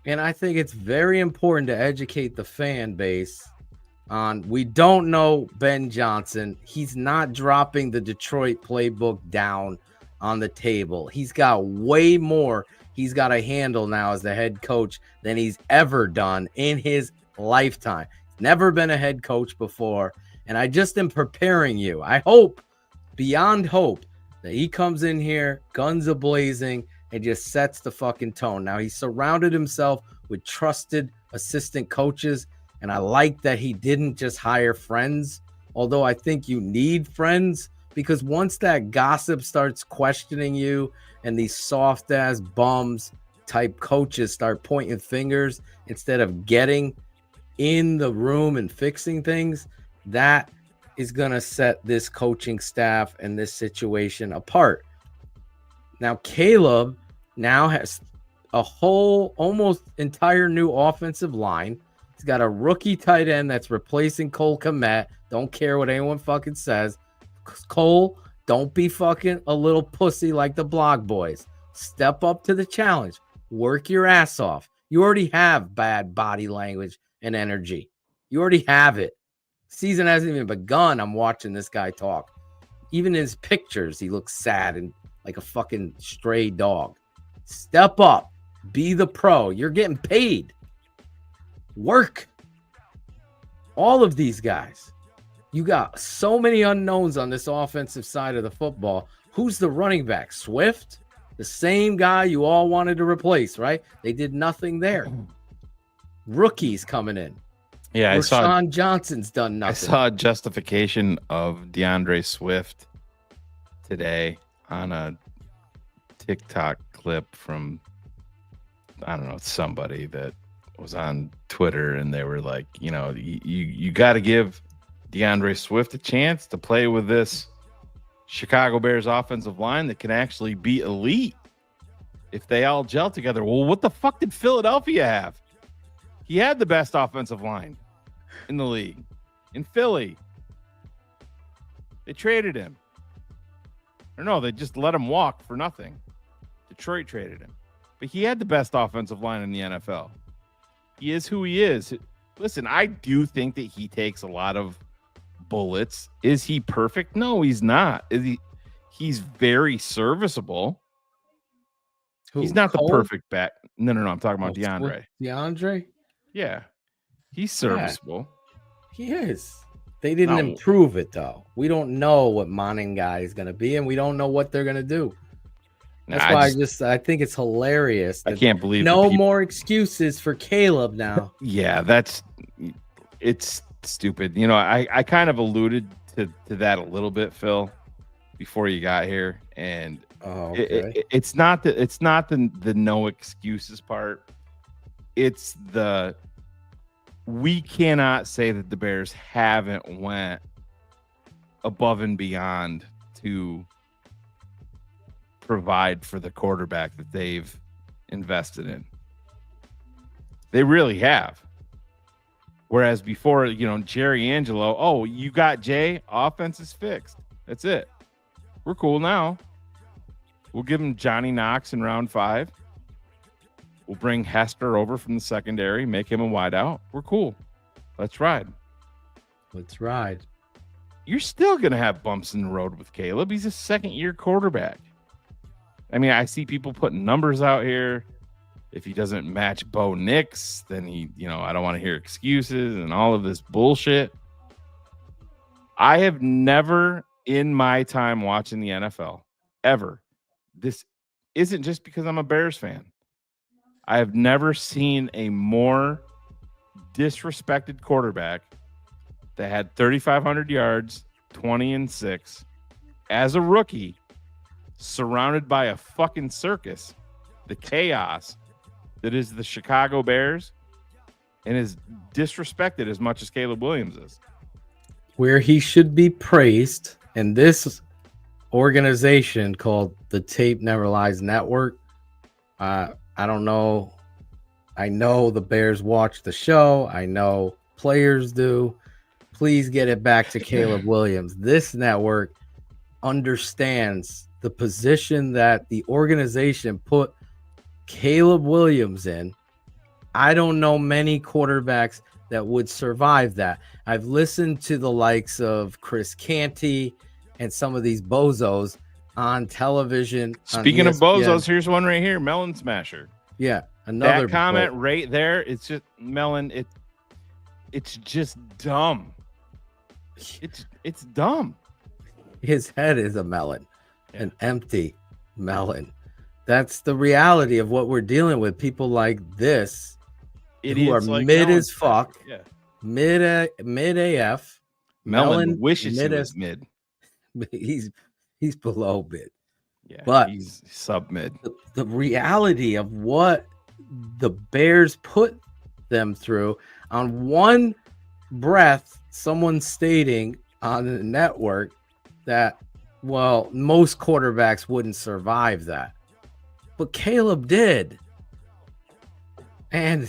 And I think it's very important to educate the fan base on, we don't know Ben Johnson. He's not dropping the Detroit playbook down on the table. He's got way more. He's got a handle now as the head coach than he's ever done in his lifetime. Never been a head coach before. And I just am preparing you. I hope, beyond hope, that he comes in here, guns a-blazing, and just sets the fucking tone. Now, he surrounded himself with trusted assistant coaches, and I like that he didn't just hire friends, although I think you need friends, because once that gossip starts questioning you and these soft-ass bums type coaches start pointing fingers instead of getting in the room and fixing things, that is going to set this coaching staff and this situation apart. Now, Caleb now has a whole, almost entire new offensive line. He's got a rookie tight end that's replacing Cole Kmet. Don't care what anyone fucking says. Cole, don't be fucking a little pussy like the blog boys. Step up to the challenge. Work your ass off. You already have bad body language and energy. You already have it. Season hasn't even begun. I'm watching this guy talk. Even in his pictures, he looks sad and like a fucking stray dog. Step up. Be the pro. You're getting paid. Work. All of these guys. You got so many unknowns on this offensive side of the football. Who's the running back? Swift? The same guy you all wanted to replace, right? They did nothing there. Rookies coming in. Yeah, I saw Rashawn Johnson's done nothing. I saw a justification of DeAndre Swift today on a TikTok clip from, I don't know, somebody that was on Twitter, and they were like, you got to give DeAndre Swift a chance to play with this Chicago Bears offensive line that can actually be elite if they all gel together. Well, what the fuck did Philadelphia have? He had the best offensive line in the league. In Philly. They traded him. Or no, they just let him walk for nothing. Detroit traded him. But he had the best offensive line in the NFL. He is who he is. Listen, I do think that he takes a lot of bullets. Is he perfect? No, he's not. He's very serviceable. Who, he's not Cole? the perfect back. No. I'm talking about DeAndre. DeAndre? Yeah. He's serviceable. He is. They didn't improve it, though. We don't know what Moningai is going to be, and we don't know what they're going to do. That's why I think it's hilarious. I can't believe no more excuses for Caleb now. Yeah, it's stupid. You know, I kind of alluded to that a little bit, Phil, before you got here, and it's not the no excuses part. It's the we cannot say that the Bears haven't went above and beyond to provide for the quarterback that they've invested in. They really have. Whereas before, you know, Jerry Angelo, oh, you got Jay, offense is fixed. That's it. We're cool now. We'll give him Johnny Knox in round 5. We'll bring Hester over from the secondary, make him a wideout. We're cool. Let's ride. Let's ride. You're still going to have bumps in the road with Caleb. He's a second-year quarterback. I mean, I see people putting numbers out here. If he doesn't match Bo Nix, then I don't want to hear excuses and all of this bullshit. I have never in my time watching the NFL, ever, this isn't just because I'm a Bears fan. I have never seen a more disrespected quarterback that had 3,500 yards, 20-6 as a rookie, surrounded by a fucking circus, the chaos that is the Chicago Bears, and is disrespected as much as Caleb Williams is. Where he should be praised, and this organization called the Tape Never Lies Network, I don't know. I know the Bears watch the show. I know players do. Please get it back to Caleb Williams. This network understands the position that the organization put Caleb Williams in. I don't know many quarterbacks that would survive that. I've listened to the likes of Chris Canty and some of these bozos on television. Speaking of bozos, here's one right here, Melon Smasher. Yeah, another that comment right there. It's just Melon. It's just dumb. It's dumb. His head is a melon, an empty melon. That's the reality of what we're dealing with. People like this, who are like mid Melon as fuck, yeah. mid AF. Melon wishes he was mid. He's below mid. Yeah, but he's sub mid. The reality of what the Bears put them through, on one breath, someone stating on the network that, well, most quarterbacks wouldn't survive that. But Caleb did. And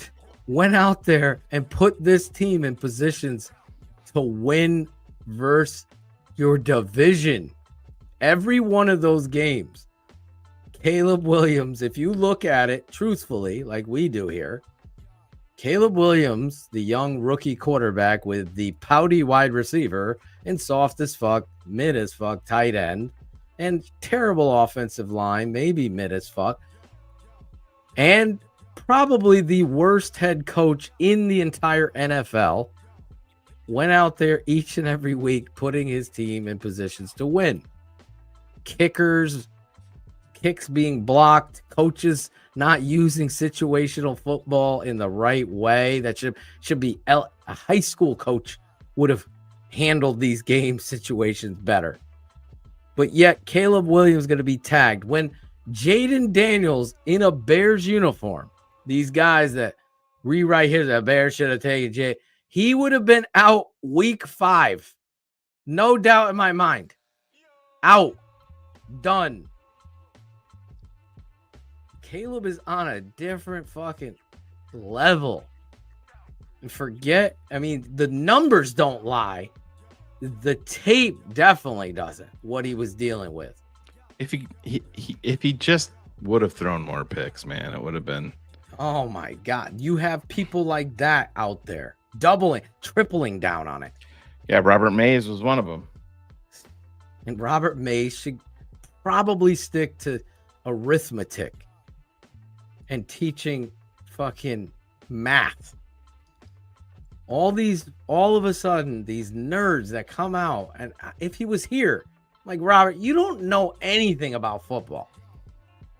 went out there and put this team in positions to win versus your division. Every one of those games, Caleb Williams, if you look at it truthfully, like we do here, Caleb Williams, the young rookie quarterback with the pouty wide receiver and soft as fuck, mid as fuck tight end, and terrible offensive line, maybe mid as fuck, and probably the worst head coach in the entire NFL, went out there each and every week putting his team in positions to win. Kicks being blocked, coaches not using situational football in the right way. That should be a high school coach would have handled these game situations better. But yet Caleb Williams is going to be tagged when Jaden Daniels in a Bears uniform, these guys that rewrite here, the Bears should have taken Jay. He would have been out week 5. No doubt in my mind. Out. Done. Caleb is on a different fucking level. And forget, I mean, the numbers don't lie. The tape definitely doesn't. What he was dealing with. If he just would have thrown more picks, man, it would have been. Oh my God. You have people like that out there. Doubling, tripling down on it. Yeah, Robert Mays was one of them. And Robert Mays should probably stick to arithmetic and teaching fucking math. All of a sudden, these nerds that come out, and if he was here, like, Robert, you don't know anything about football.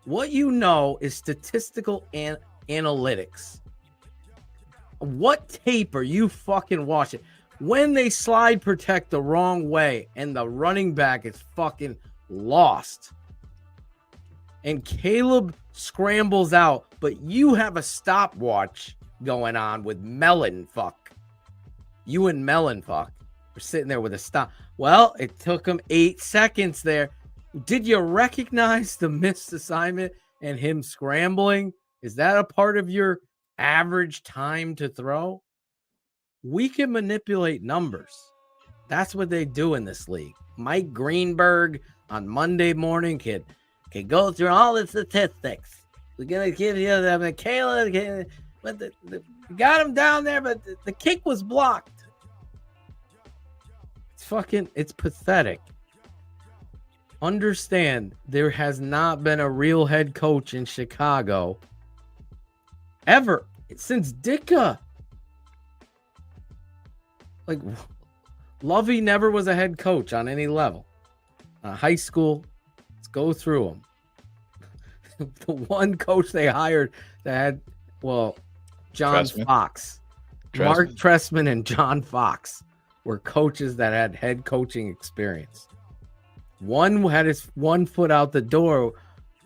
What you know is statistical and analytics. What tape are you fucking watching? When they slide protect the wrong way and the running back is fucking lost, and Caleb scrambles out, but you have a stopwatch going on with Melon fuck. You and Melon fuck are sitting there with a stop. Well, it took him 8 seconds there. Did you recognize the missed assignment and him scrambling? Is that a part of your average time to throw? We can manipulate numbers. That's what they do in this league. Mike Greenberg on Monday morning can go through all the statistics. We're going to give you the Michaela, but we got him down there, but the kick was blocked. It's pathetic. Understand, there has not been a real head coach in Chicago ever since Ditka. Like, Lovey never was a head coach on any level. High school, let's go through them. The one coach they hired that had, John Tressman. Fox. Mark Tressman and John Fox were coaches that had head coaching experience. One had his one foot out the door,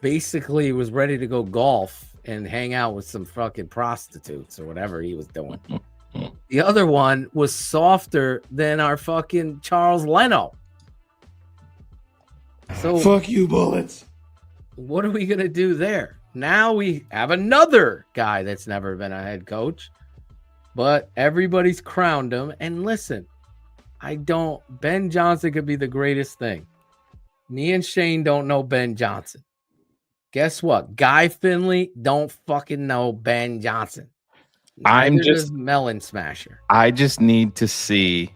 basically was ready to go golf and hang out with some fucking prostitutes or whatever he was doing. The other one was softer than our fucking Charles Leno. So Fuck you, Bullets. what are we going to do there? Now we have another guy that's never been a head coach, but everybody's crowned him. And listen, Ben Johnson could be the greatest thing. Me and Shane don't know Ben Johnson. Guess what? Guy Finley don't fucking know Ben Johnson. I'm Neither just does Melon Smasher. I just need to see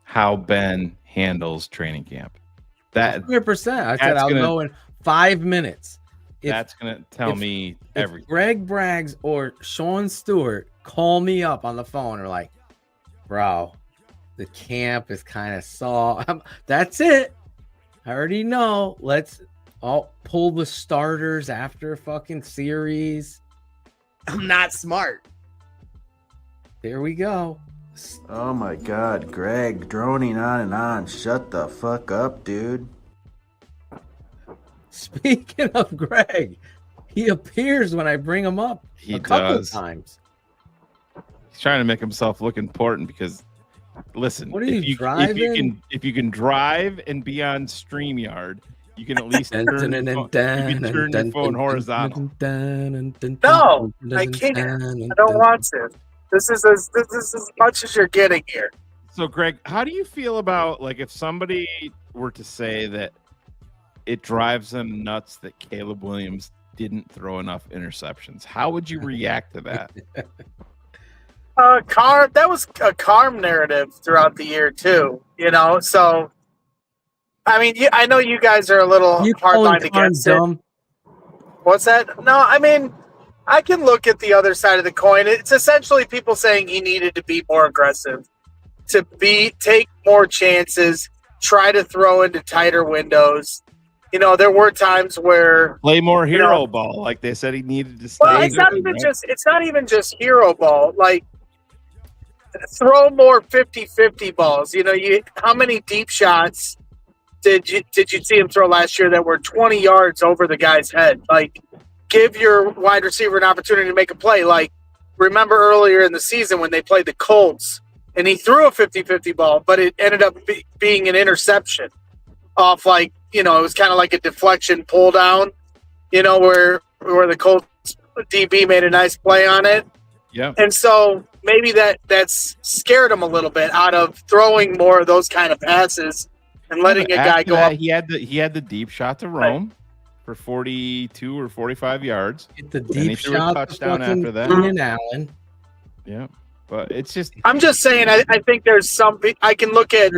how Ben handles training camp. That 100%. I said I'll know in 5 minutes. That's gonna tell me everything. Greg Braggs or Sean Stewart call me up on the phone and are like, bro, the camp is kind of soft. That's it. I already know. Let's all pull the starters after a fucking series. I'm not smart. There we go. Oh my God, Greg, droning on and on. Shut the fuck up, dude. Speaking of Greg, he appears when I bring him up a couple times. He's trying to make himself look important because, listen, what are you driving? If you can drive and be on StreamYard, you can at least turn your phone horizontal. No, I can't. I don't want to. This is as much as you're getting here. So, Greg, how do you feel about, like, if somebody were to say that it drives them nuts that Caleb Williams didn't throw enough interceptions? How would you react to that? That was a Carm narrative throughout the year too, so I mean, I know you guys are a little hardline against it. What's that? No, I mean, I can look at the other side of the coin. It's essentially people saying he needed to be more aggressive, to take more chances, try to throw into tighter windows. There were times where play more hero ball, like they said he needed to stay. Well, it's not even just hero ball. Like, throw more 50-50 balls. How many deep shots did you see him throw last year that were 20 yards over the guy's head? Like, give your wide receiver an opportunity to make a play. Like, remember earlier in the season when they played the Colts and he threw a 50-50 ball, but it ended up being an interception off it was kind of like a deflection pull down, where the Colts DB made a nice play on it. Yeah. And so maybe that's scared him a little bit out of throwing more of those kind of passes and letting a guy go up. He had the deep shot to Rome for 42 or 45 yards. Get the And he deep threw a shot touchdown to fucking after that. Keenan Allen. Yeah. But it's just I'm just saying, I think there's something I can look at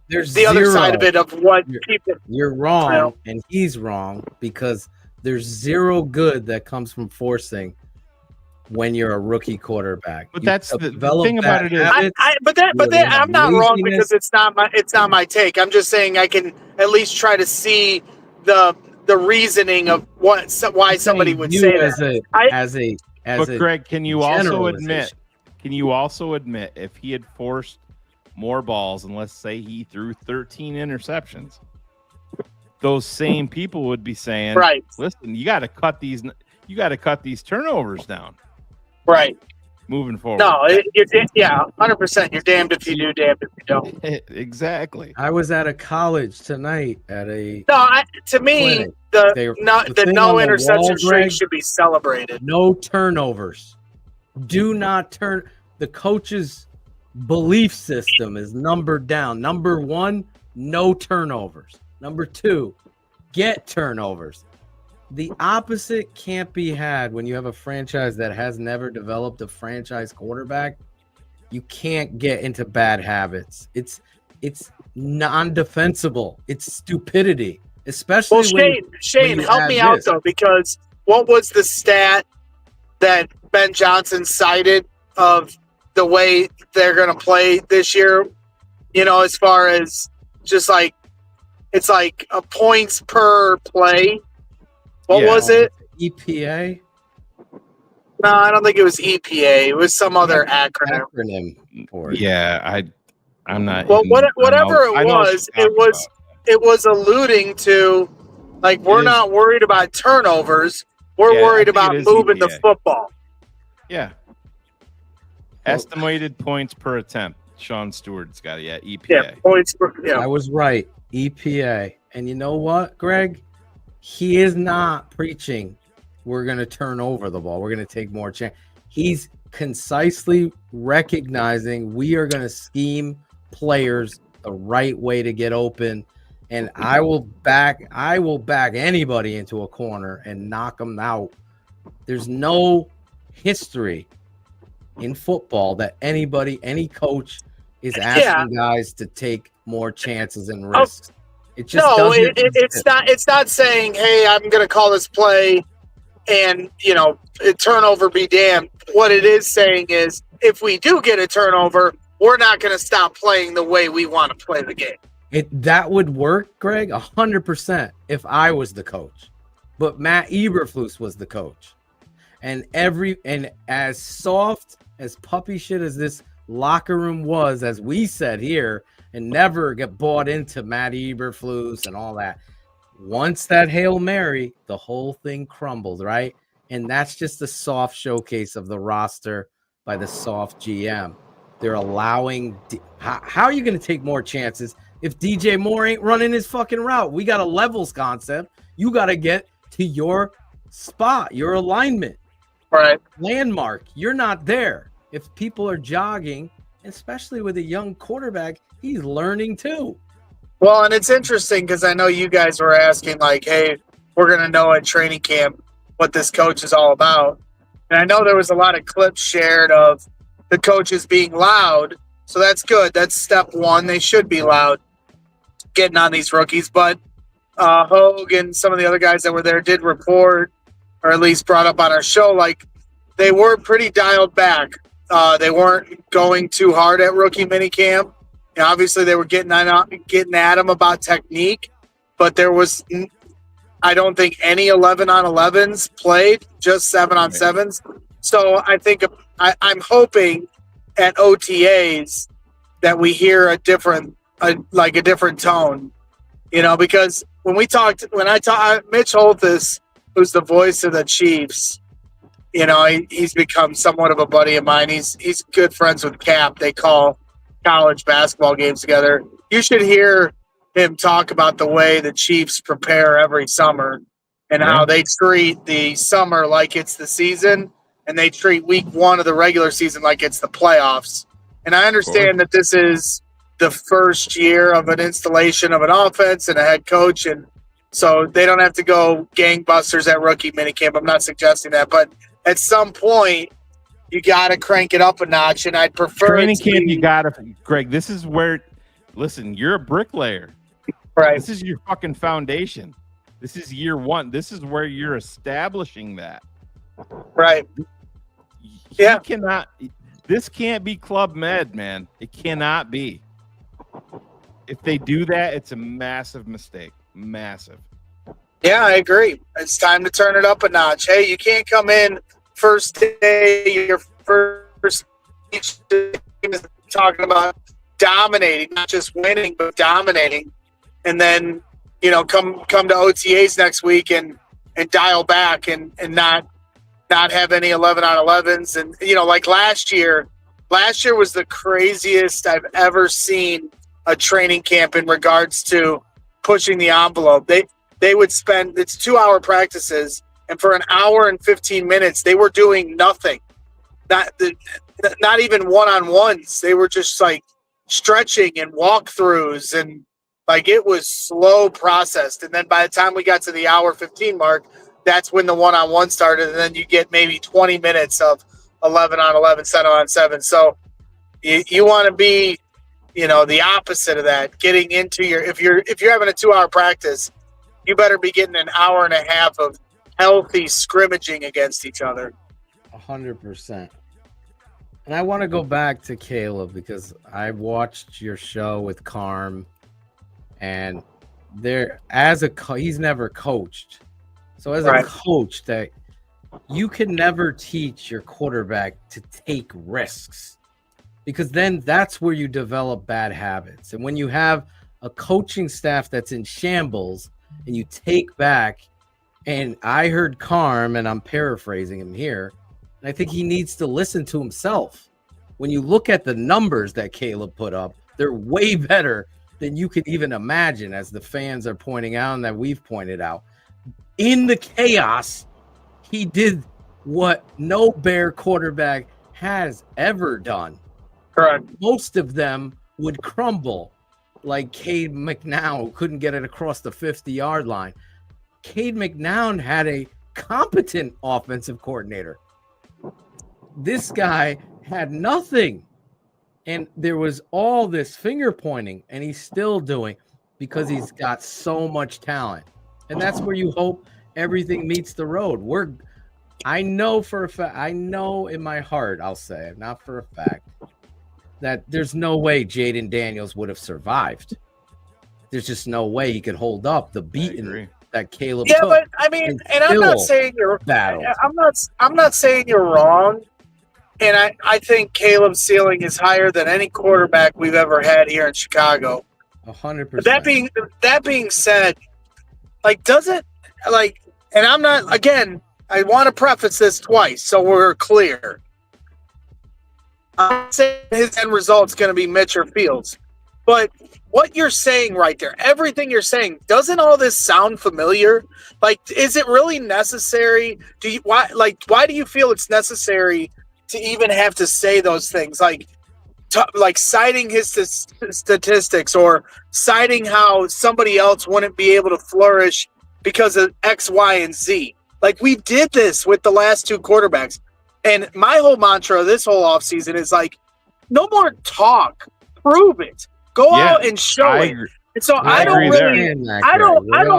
There's the other side of it of what people. You're wrong, and he's wrong because there's zero good that comes from forcing when you're a rookie quarterback. But You that's the develop thing about it is habits, But I'm not wrong because it's not my take. I'm just saying I can at least try to see the reasoning of why somebody would say that. But Greg, can you also admit if he had forced more balls and let's say he threw 13 interceptions, those same people would be saying, right, listen, you got to cut these turnovers down. Right. Moving forward. No, 100%. You're damned if you do, damned if you don't. Exactly. I was at a college tonight at a. No, to me, clinic. the no interception streak should be celebrated. No turnovers. Do not turn. The coach's belief system is numbered down. Number 1, no turnovers. Number 2, get turnovers. The opposite can't be had when you have a franchise that has never developed a franchise quarterback. You can't get into bad habits. It's non-defensible. It's stupidity, especially Shane, help me out though, because what was the stat that Ben Johnson cited of the way they're going to play this year? As far as just it's like a points per play. What was it? EPA? No, I don't think it was EPA. It was some other acronym. For it. Yeah, I'm not. Well, whatever it was alluding to, we're not worried about turnovers. We're worried about moving the football. Yeah. Estimated points per attempt. Sean Stewart's got it. EPA. Yeah, points per. Yeah. I was right. EPA. And you know what, Greg? He is not preaching we're going to turn over the ball. We're going to take more chance. He's concisely recognizing we are going to scheme players the right way to get open. And I will back anybody into a corner and knock them out. There's no history in football that any coach is asking guys to take more chances and risks. It just it's not saying, hey, I'm going to call this play and, turnover be damned. What it is saying is if we do get a turnover, we're not going to stop playing the way we want to play the game. That would work, Greg, 100% if I was the coach. But Matt Eberflus was the coach. And as soft as puppy shit as this locker room was, as we said here, and never get bought into Matt Eberflus and all that. Once that Hail Mary, the whole thing crumbled, right? And that's just a soft showcase of the roster by the soft GM. They're allowing how are you going to take more chances if DJ Moore ain't running his fucking route? We got a levels concept. You got to get to your spot, your alignment. Right. Landmark. You're not there. If people are jogging, especially with a young quarterback, he's learning too. Well, and it's interesting because I know you guys were asking, hey, we're going to know at training camp what this coach is all about. And I know there was a lot of clips shared of the coaches being loud. So that's good. That's step one. They should be loud getting on these rookies. But Hogue and some of the other guys that were there did report, or at least brought up on our show, they were pretty dialed back. They weren't going too hard at rookie minicamp. Obviously, they were getting at him about technique, but there was, I don't think, any 11-on-11s played, just 7-on-7s. So I think I'm hoping at OTAs that we hear a different tone, because Mitch Holthus, who's the voice of the Chiefs, he's become somewhat of a buddy of mine. He's good friends with Cap. They call college basketball games together. You should hear him talk about the way the Chiefs prepare every summer and how they treat the summer like it's the season, and they treat week 1 of the regular season like it's the playoffs. And I understand that this is the first year of an installation of an offense and a head coach, and so they don't have to go gangbusters at rookie minicamp. I'm not suggesting that, but at some point, you got to crank it up a notch, and I'd prefer training camp. You got to, Greg. This is where, listen, you're a bricklayer. Right. This is your fucking foundation. This is year 1. This is where you're establishing that. Right. You cannot. This can't be Club Med, man. It cannot be. If they do that, it's a massive mistake. Massive. Yeah, I agree. It's time to turn it up a notch. Hey, you can't come in first day, your first team is talking about dominating, not just winning, but dominating. And then, come to OTAs next week and dial back and not have any 11 on 11s. And, like last year was the craziest I've ever seen a training camp in regards to pushing the envelope. They would spend, it's 2-hour practices, and for an hour and 15 minutes, they were doing nothing. Not even one-on-ones. They were just like stretching and walkthroughs, and like it was slow processed. And then by the time we got to the hour 15 mark, that's when the one-on-one started, and then you get maybe 20 minutes of 11 on 11, 7 on 7. So you want to be, the opposite of that. Getting into if you're having a 2-hour practice, you better be getting an hour and a half of healthy scrimmaging against each other. 100%. And I want to go back to Caleb because I watched your show with Carm, and he's never coached. So as a coach, that you can never teach your quarterback to take risks, because then that's where you develop bad habits. And when you have a coaching staff that's in shambles and you take back, and I heard Carm, and I'm paraphrasing him here, and I think he needs to listen to himself. When you look at the numbers that Caleb put up, they're way better than you could even imagine, as the fans are pointing out and that we've pointed out. In the chaos, he did what no Bear quarterback has ever done. Correct. Most of them would crumble, like Cade McNown, who couldn't get it across the 50-yard line. Cade McNown had a competent offensive coordinator. This guy had nothing. And there was all this finger pointing, and he's still doing, because he's got so much talent. And that's where you hope everything meets the road. I know for a fact, I know in my heart, I'll say, not for a fact, that there's no way Jaden Daniels would have survived. There's just no way he could hold up the beating that Caleb took. But I mean, and I'm not saying you're battled. I'm not saying you're wrong. And I think Caleb's ceiling is higher than any quarterback we've ever had here in Chicago. 100%. That being said, and I'm not, again, I want to preface this twice so we're clear. I'm not saying his end result's going to be Mitch or Fields, but what you're saying right there, everything you're saying, doesn't all this sound familiar? Like, is it really necessary? Why do you feel it's necessary to even have to say those things? Like citing his statistics or citing how somebody else wouldn't be able to flourish because of X, Y, and Z. Like, we did this with the last 2 quarterbacks. And my whole mantra this whole offseason is like, no more talk, prove it. Go out and show it. And so I don't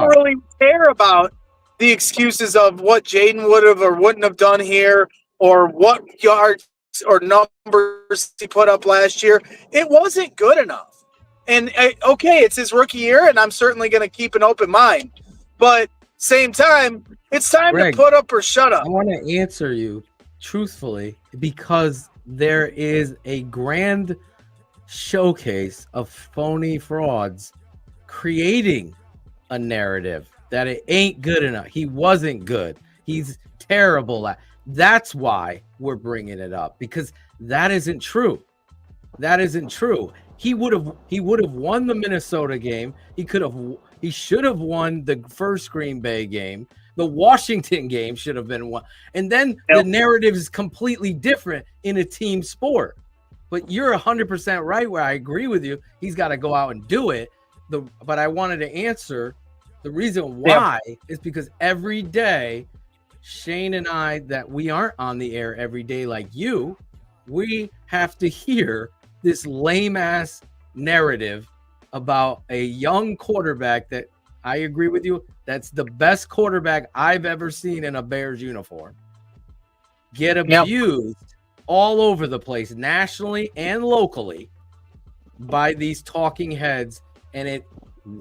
really care about the excuses of what Jaden would have or wouldn't have done here, or what yards or numbers he put up last year. It wasn't good enough. And okay, it's his rookie year, and I'm certainly going to keep an open mind. But same time, it's time to put up or shut up. I want to answer you truthfully, because there is a grand showcase of phony frauds creating a narrative that it ain't good enough. He wasn't good. He's terrible at. That's why we're bringing it up, because that isn't true. That isn't true. He would have won the Minnesota game. He should have won the first Green Bay game. The Washington game should have been won. And then the narrative is completely different in a team sport. But you're 100% right where I agree with you. He's got to go out and do it. But I wanted to answer the reason why is because every day, Shane and I, that we aren't on the air every day like you, we have to hear this lame ass narrative about a young quarterback that I agree with you. That's the best quarterback I've ever seen in a Bears uniform. Get abused all over the place, nationally and locally, by these talking heads. And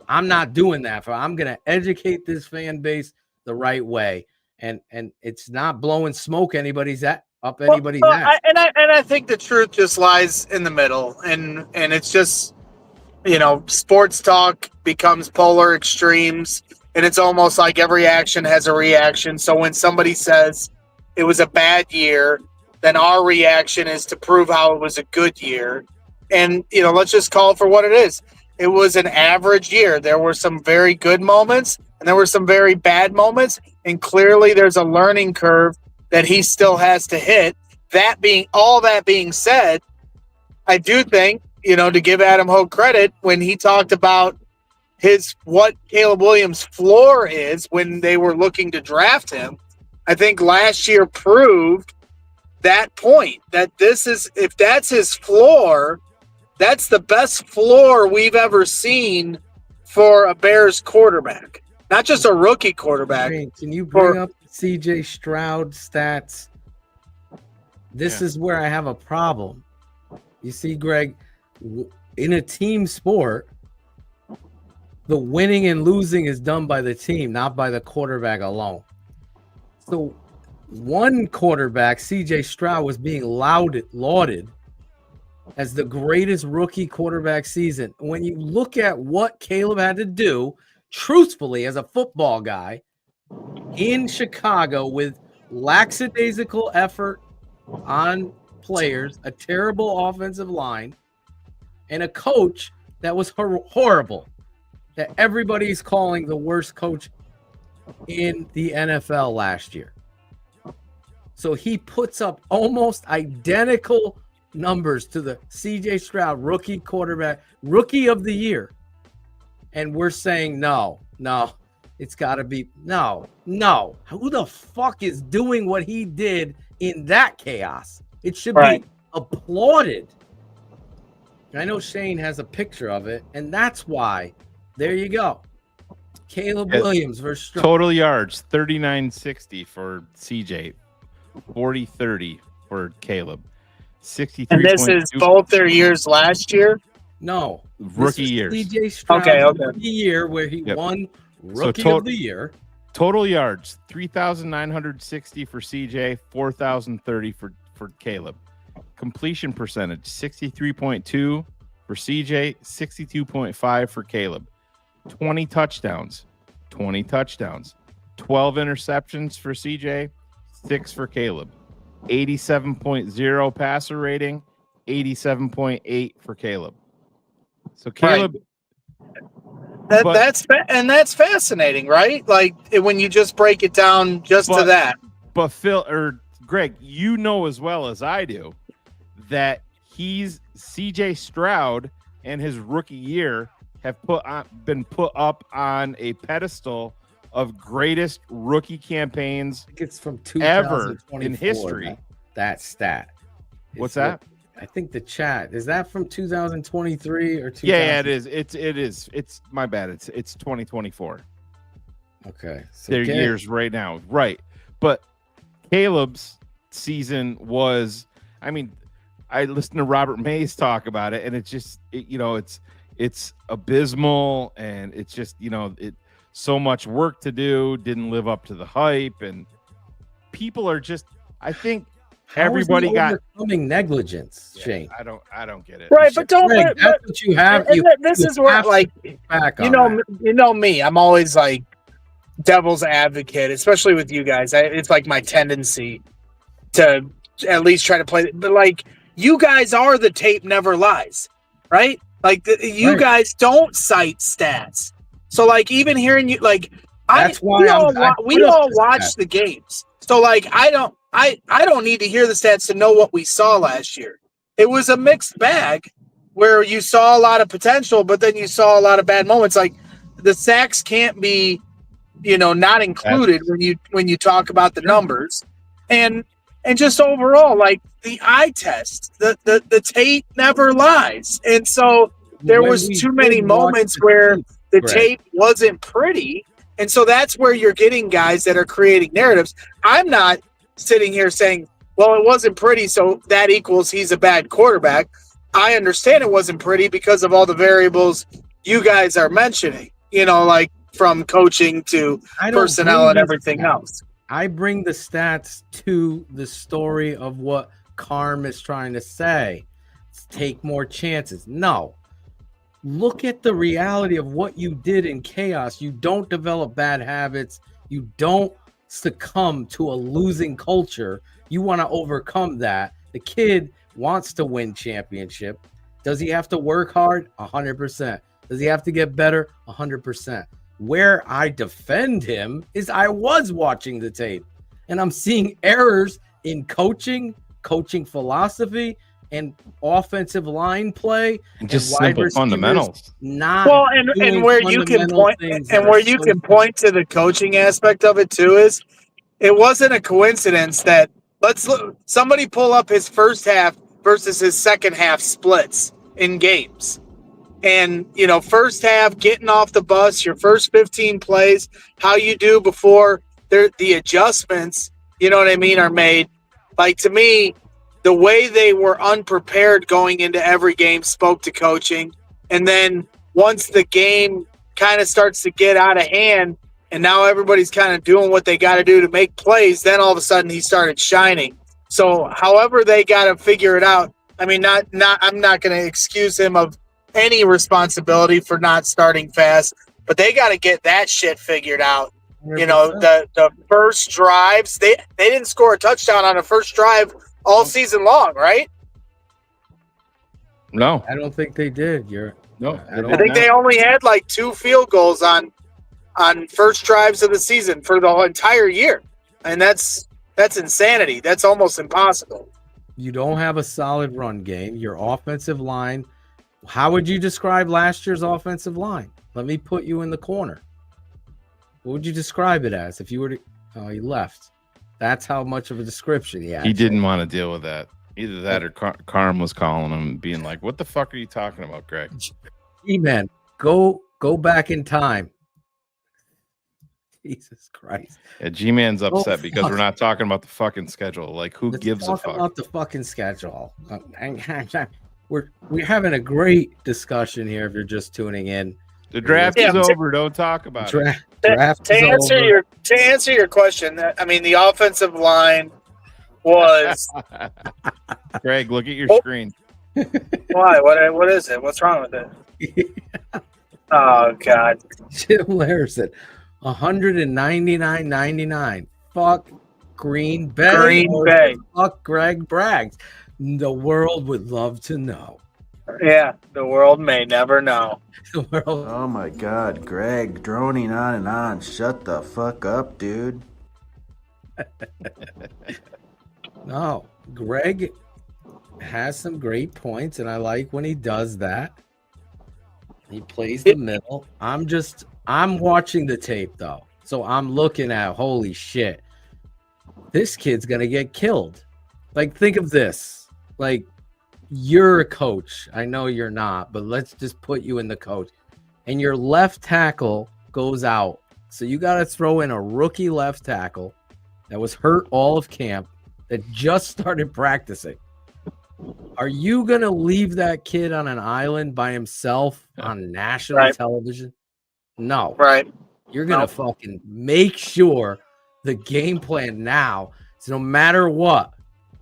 I'm not doing that. I'm going to educate this fan base the right way. And it's not blowing smoke anybody's ass. And I think the truth just lies in the middle, and it's just, sports talk becomes polar extremes, and it's almost like every action has a reaction. So when somebody says it was a bad year, then our reaction is to prove how it was a good year. And let's just call it for what it is. It was an average year. There were some very good moments and there were some very bad moments, and clearly there's a learning curve that he still has to hit. That being said, I do think, to give Adam Hogue credit, when he talked about what Caleb Williams' floor is when they were looking to draft him, I think last year proved that point, that if that's his floor, that's the best floor we've ever seen for a Bears quarterback, not just a rookie quarterback. Can you bring up CJ Stroud stats? This is where I have a problem. You see, Greg, in a team sport, the winning and losing is done by the team, not by the quarterback alone. So one quarterback, CJ Stroud, was being lauded as the greatest rookie quarterback season. When you look at what Caleb had to do, truthfully, as a football guy in Chicago, with lackadaisical effort on players, a terrible offensive line, and a coach that was horrible, that everybody's calling the worst coach in the NFL last year. So he puts up almost identical numbers to the CJ Stroud rookie quarterback, rookie of the year. And we're saying, no, it's got to be, no. Who the fuck is doing what he did in that chaos? It should be applauded. I know Shane has a picture of it, and that's why. There you go. Caleb Williams versus Stroud. Total yards, 3960 for CJ, 4030 for Caleb. 63. And this is both their years last year? No. Rookie years. CJ Stroud rookie year where he won rookie of the year. Total yards, 3,960 for CJ, 4,030 for Caleb. Completion percentage, 63.2 for CJ, 62.5 for Caleb. 20 touchdowns. 12 interceptions for CJ, 6 for Caleb. 87.0 passer rating, 87.8 for Caleb. So Caleb, that's fascinating, right? Like when you just break it down to that. But Phil or Greg, you know as well as I do that he's CJ Stroud and his rookie year have been put up on a pedestal of greatest rookie campaigns it's from ever in history. That stat. What's that? I think the chat is that from 2023 or 2000? Yeah, it is. It is. It's my bad. It's 2024. Okay, so their years right now, right? But Caleb's season was. I mean, I listened to Robert Mays talk about it, and it's just it's abysmal, and it's just so much work to do, didn't live up to the hype, and people are just. I think. Everybody got overcoming negligence, Shane. I don't get it. Right, but don't. Greg, that's what you have. This is where, you know me. I'm always like devil's advocate, especially with you guys. It's like my tendency to at least try to play. But like, you guys are the tape never lies, right? Like you guys don't cite stats. So like even hearing you like we all watch the games. So like I don't need to hear the stats to know what we saw last year. It was a mixed bag where you saw a lot of potential, but then you saw a lot of bad moments. Like the sacks can't be, not included when you talk about the numbers. And just overall, like the eye test, the tape never lies. And so there was too many moments where the tape wasn't pretty. And so that's where you're getting guys that are creating narratives. I'm not sitting here saying, well, it wasn't pretty, so that equals he's a bad quarterback. I understand it wasn't pretty because of all the variables you guys are mentioning, like from coaching to personnel and everything else. I bring the stats to the story of what Carm is trying to say. Take more chances. No. Look at the reality of what you did in chaos. You don't develop bad habits. You don't succumb to a losing culture. You want to overcome that. The kid wants to win championship. Does he have to work hard? 100%. Does he have to get better? 100%. Where I defend him is I was watching the tape and I'm seeing errors in coaching philosophy, and offensive line play, and just simple fundamentals. Well, and where you can point point to the coaching aspect of it too is it wasn't a coincidence that somebody pull up his first half versus his second half splits in games. And, first half, getting off the bus, your first 15 plays, how you do before the adjustments, are made. Like, to me, the way they were unprepared going into every game spoke to coaching. And then once the game kind of starts to get out of hand and now everybody's kind of doing what they got to do to make plays, then all of a sudden he started shining. So however they got to figure it out, I mean, I'm not going to excuse him of any responsibility for not starting fast, but they got to get that shit figured out. 100%. The first drives, they didn't score a touchdown on a first drive all season long, right? No, I don't think they did. I think they only had like 2 field goals on first drives of the season for the entire year, and that's insanity. That's almost impossible. You don't have a solid run game. Your offensive line. How would you describe last year's offensive line? Let me put you in the corner. What would you describe it as if you were to? Oh, he left. That's how much of a description he had. He didn't want to deal with that. Either that or Carm was calling him, being like, "What the fuck are you talking about, Greg?" G-Man, go back in time. Jesus Christ. Yeah, G-Man's upset because we're not talking about the fucking schedule. Like, who gives a fuck about the fucking schedule? We're having a great discussion here. If you're just tuning in, the draft is over. Don't talk about it. Draft to answer your question, I mean, the offensive line was. Greg, look at your screen. Why? What is it? What's wrong with it? Oh God. Jim Larson, 199.99. Fuck Green Bay. Fuck Greg Braggs. The world would love to know. Yeah, the world may never know. Oh my God, Greg, droning on and on. Shut the fuck up, dude. No, Greg has some great points, and I like when he does that. He plays the middle. I'm watching the tape though, so I'm looking at, holy shit, this kid's gonna get killed. Like, think of this. Like, you're a coach. I know you're not, but let's just put you in the coach. And your left tackle goes out. So you got to throw in a rookie left tackle that was hurt all of camp, that just started practicing. Are you going to leave that kid on an island by himself on national television? No. Right. You're going to fucking make sure the game plan now is no matter what,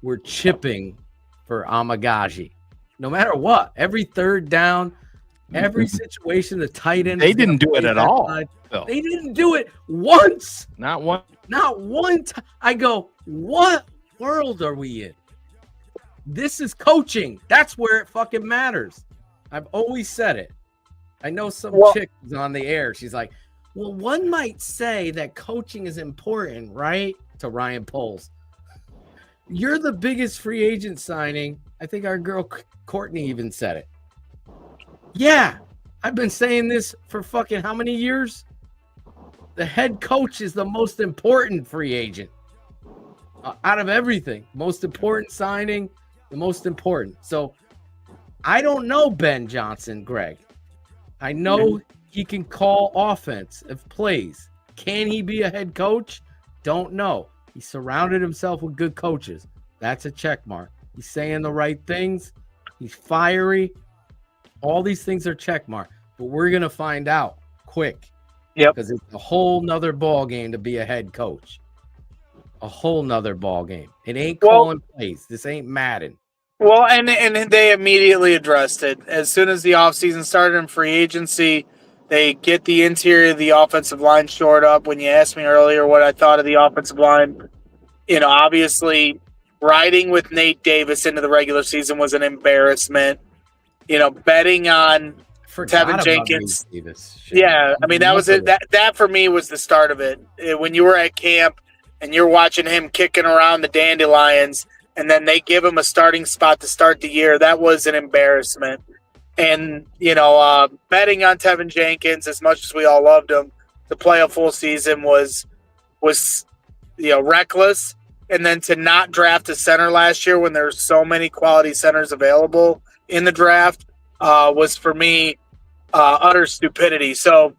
we're chipping for Amagaji. No matter what, every third down, every situation, the tight end. They didn't do it at all. They didn't do it once. Not one. Not one time. I go, what world are we in? This is coaching. That's where it fucking matters. I've always said it. I know some chick is on the air. She's like, well, one might say that coaching is important, right? To Ryan Poles. You're the biggest free agent signing. I think our girl Courtney even said it. Yeah, I've been saying this for fucking how many years? The head coach is the most important free agent out of everything. Most important signing, the most important. So I don't know Ben Johnson, Greg. I know he can call offense of plays. Can he be a head coach? Don't know. He surrounded himself with good coaches. That's a check mark. He's saying the right things. He's fiery. All these things are check mark. But we're going to find out quick. Yep. Because it's a whole nother ball game to be a head coach. A whole nother ball game. It ain't calling plays. This ain't Madden. Well, and they immediately addressed it. As soon as the offseason started in free agency, they get the interior of the offensive line shored up. When you asked me earlier what I thought of the offensive line, obviously riding with Nate Davis into the regular season was an embarrassment. Betting on Tevin Jenkins. Yeah, I mean, that was it. That for me was the start of it. When you were at camp and you're watching him kicking around the Dandelions, and then they give him a starting spot to start the year, that was an embarrassment. And, betting on Tevin Jenkins, as much as we all loved him, to play a full season was reckless. And then to not draft a center last year when there's so many quality centers available in the draft was, for me, utter stupidity. So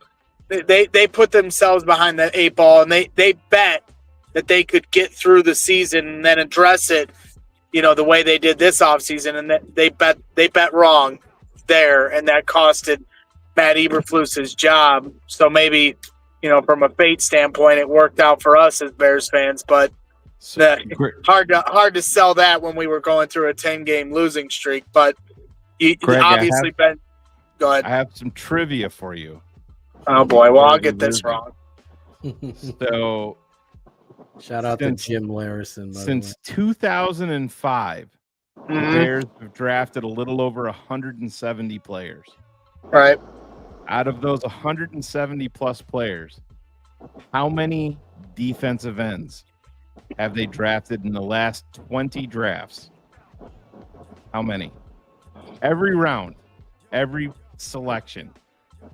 they put themselves behind that 8 ball, and they bet that they could get through the season and then address it, the way they did this offseason, and that they bet wrong there, and that costed Matt Eberflus his job. So maybe, from a fate standpoint, it worked out for us as Bears fans, but hard to sell that when we were going through a 10-game losing streak. But Greg, obviously, Ben, go ahead. I have some trivia for you. Oh boy, well, I'll get this wrong. So, shout out to Jim Larison. Since 2005, the Bears have drafted a little over 170 players. Right. Out of those 170 plus players, how many defensive ends have they drafted in the last 20 drafts? How many? Every round, every selection,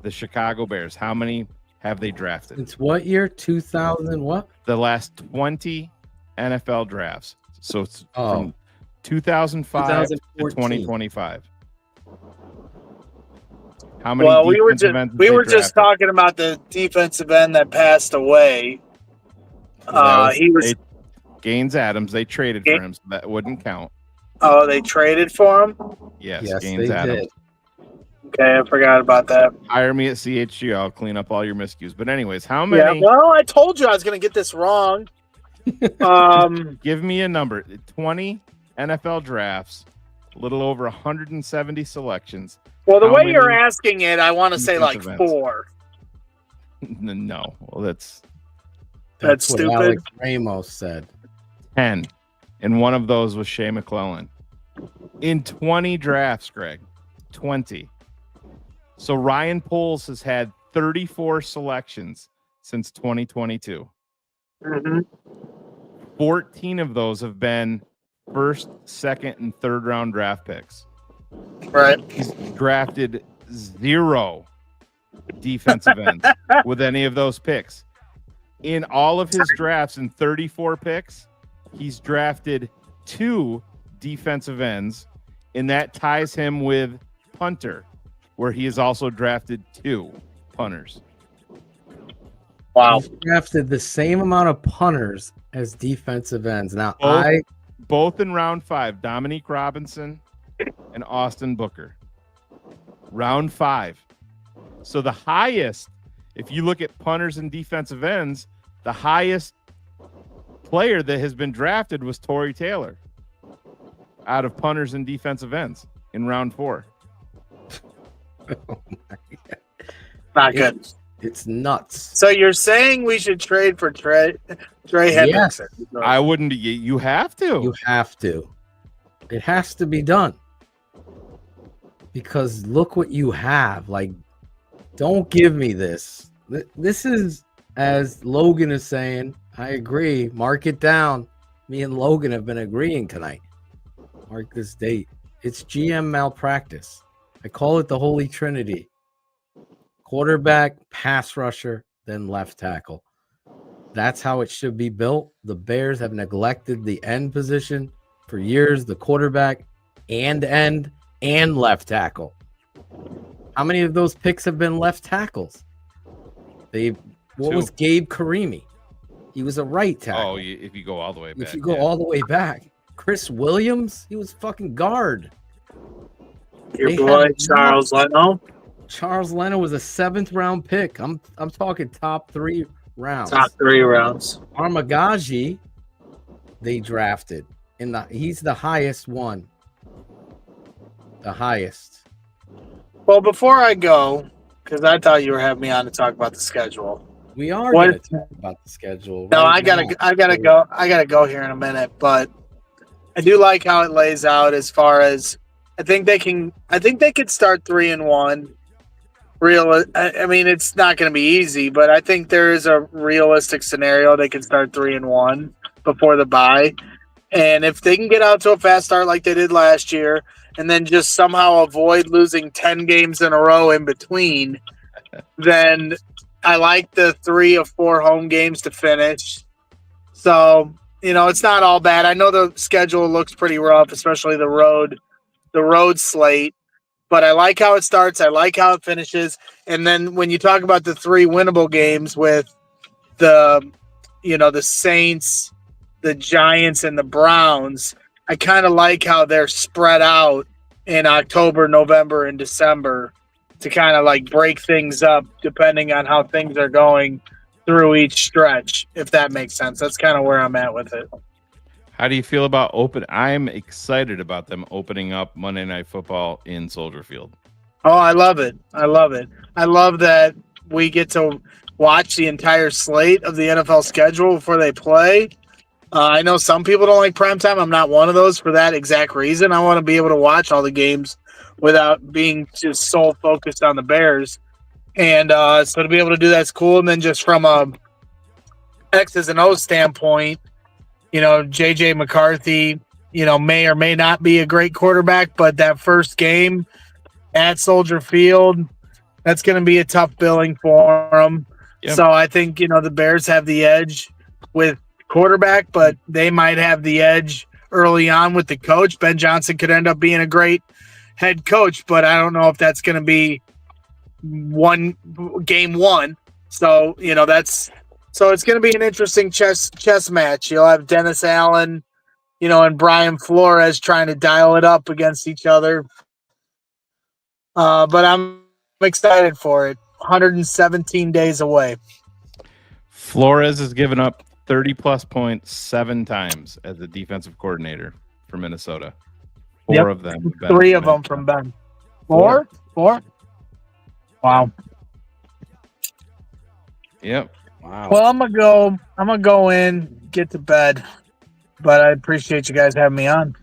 the Chicago Bears, how many have they drafted? It's what year? 2000 what? The last 20 NFL drafts. So it's from 2005 to 2025. How many? Well, we were just talking about the defensive end that passed away. He was Gaines Adams. They traded for him, so that wouldn't count. Oh, they traded for him? Yes, Gaines Adams. Did. Okay, I forgot about that. Hire me at CHG. I'll clean up all your miscues. But anyways, how many? Yeah, well, I told you I was going to get this wrong. Give me a number. 20 NFL drafts, a little over 170 selections. Well, the way you're asking it, I want to say like 4. No, well, that's what stupid. Alex Ramos said. 10, and one of those was Shea McClellan. In 20 drafts, Greg, 20. So Ryan Poles has had 34 selections since 2022. 14 of those have been first, second, and third round draft picks. Right. He's drafted 0 defensive ends with any of those picks. In all of his drafts, in 34 picks, he's drafted 2 defensive ends, and that ties him with punter, where he has also drafted 2 punters. Wow. He's drafted the same amount of punters as defensive ends. Now, both in round 5, Dominique Robinson and Austin Booker. Round 5. So the highest, if you look at punters and defensive ends, the highest player that has been drafted was Torrey Taylor out of punters and defensive ends in round 4. Oh my God. Not good. It's nuts. So you're saying we should trade for Trey Hendrickson? Yes. I wouldn't. You have to. You have to. It has to be done. Because look what you have. Like, don't give me this. This is, as Logan is saying, I agree. Mark it down. Me and Logan have been agreeing tonight. Mark this date. It's GM malpractice. I call it the Holy Trinity. Quarterback, pass rusher, then left tackle. That's how it should be built. The Bears have neglected the end position for years, the quarterback and end and left tackle. How many of those picks have been left tackles? What was Gabe Karimi? He was a right tackle. Oh, if you go all the way back. If you go all the way back. Chris Williams, he was fucking guard. Your boy Charles Leno. Charles Leno was a 7th round pick. I'm talking top 3 rounds. Top 3 rounds. Armagaji, they drafted. He's the highest one. The highest. Well, before I go, because I thought you were having me on to talk about the schedule. We are going to talk about the schedule. No, right I gotta go. I gotta go here in a minute, but I do like how it lays out as far as I think they could start 3-1. I mean, it's not going to be easy, but I think there is a realistic scenario they can start 3-1 before the bye. And if they can get out to a fast start like they did last year, and then just somehow avoid losing 10 games in a row in between, then I like the 3 of 4 home games to finish. So, it's not all bad. I know the schedule looks pretty rough, especially the road slate. But I like how it starts. I like how it finishes. And then when you talk about the 3 winnable games with the Saints, the Giants, and the Browns, I kind of like how they're spread out in October, November, and December to kind of like break things up depending on how things are going through each stretch, if that makes sense. That's kind of where I'm at with it. How do you feel about I'm excited about them opening up Monday Night Football in Soldier Field. Oh, I love it. I love that we get to watch the entire slate of the NFL schedule before they play. I know some people don't like primetime. I'm not one of those for that exact reason. I want to be able to watch all the games without being just sole focused on the Bears. And so to be able to do that's cool. And then just from a X's and O's standpoint, J.J. McCarthy, may or may not be a great quarterback, but that first game at Soldier Field, that's going to be a tough billing for him. Yep. So I think, the Bears have the edge with quarterback, but they might have the edge early on with the coach. Ben Johnson could end up being a great head coach, but I don't know if that's going to be game one. So, So it's going to be an interesting chess match. You'll have Dennis Allen, and Brian Flores trying to dial it up against each other. But I'm excited for it. 117 days away. Flores has given up 30-plus points 7 times as a defensive coordinator for Minnesota. 4 of them. 3 of them from Ben. 4? Wow. Yep. Wow. Well, I'm gonna go in, get to bed. But I appreciate you guys having me on.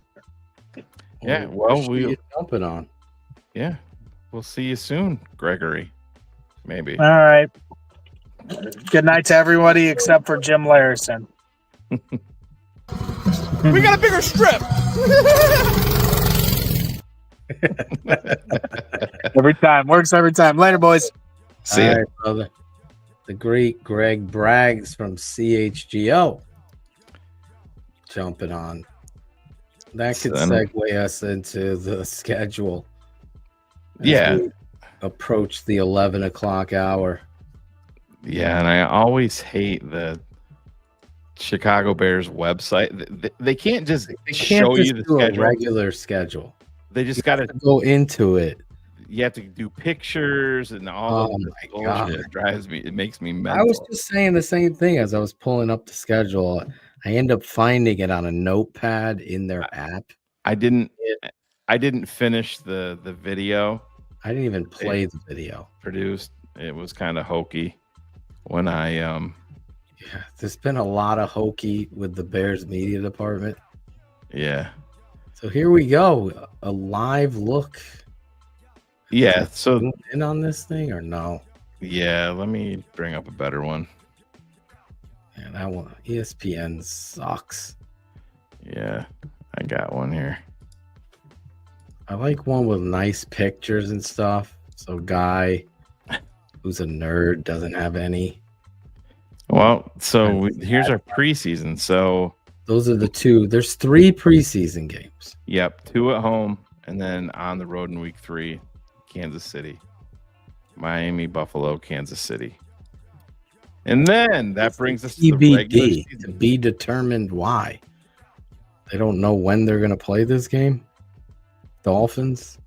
Yeah, well, we're jumping on. Yeah. We'll see you soon, Gregory. Maybe. All right. Good night to everybody except for Jim Larison. We got a bigger strip. Every time. Works every time. Later, boys. See ya. All right, brother. The great Greg Braggs from CHGO jumping on. That could segue us into the schedule. Yeah. Approach the 11 o'clock hour. Yeah, and I always hate the Chicago Bears website. They can't just show you the schedule. A regular schedule. They just got to go into it. You have to do pictures and all of this bullshit. It makes me mental. I was just saying the same thing as I was pulling up the schedule. I end up finding it on a notepad in their app. I didn't finish the video. I didn't even play the video. Produced. It was kind of hokey when I Yeah, there's been a lot of hokey with the Bears media department. Yeah. So here we go. A live look. Yeah. So In on this thing or no? yeah, let me bring up a better one. Yeah, that one. ESPN sucks. Yeah, I got one here. I like one with nice pictures and stuff. So guy who's a nerd doesn't have any. Well, so here's our preseason. So those are the two. There's 3 preseason games. Yep, 2 at home, and then on the road in week 3, Kansas City, Miami, Buffalo, Kansas City. And then that brings us to the regular TBD, to be determined why. They don't know when they're going to play this game. Dolphins?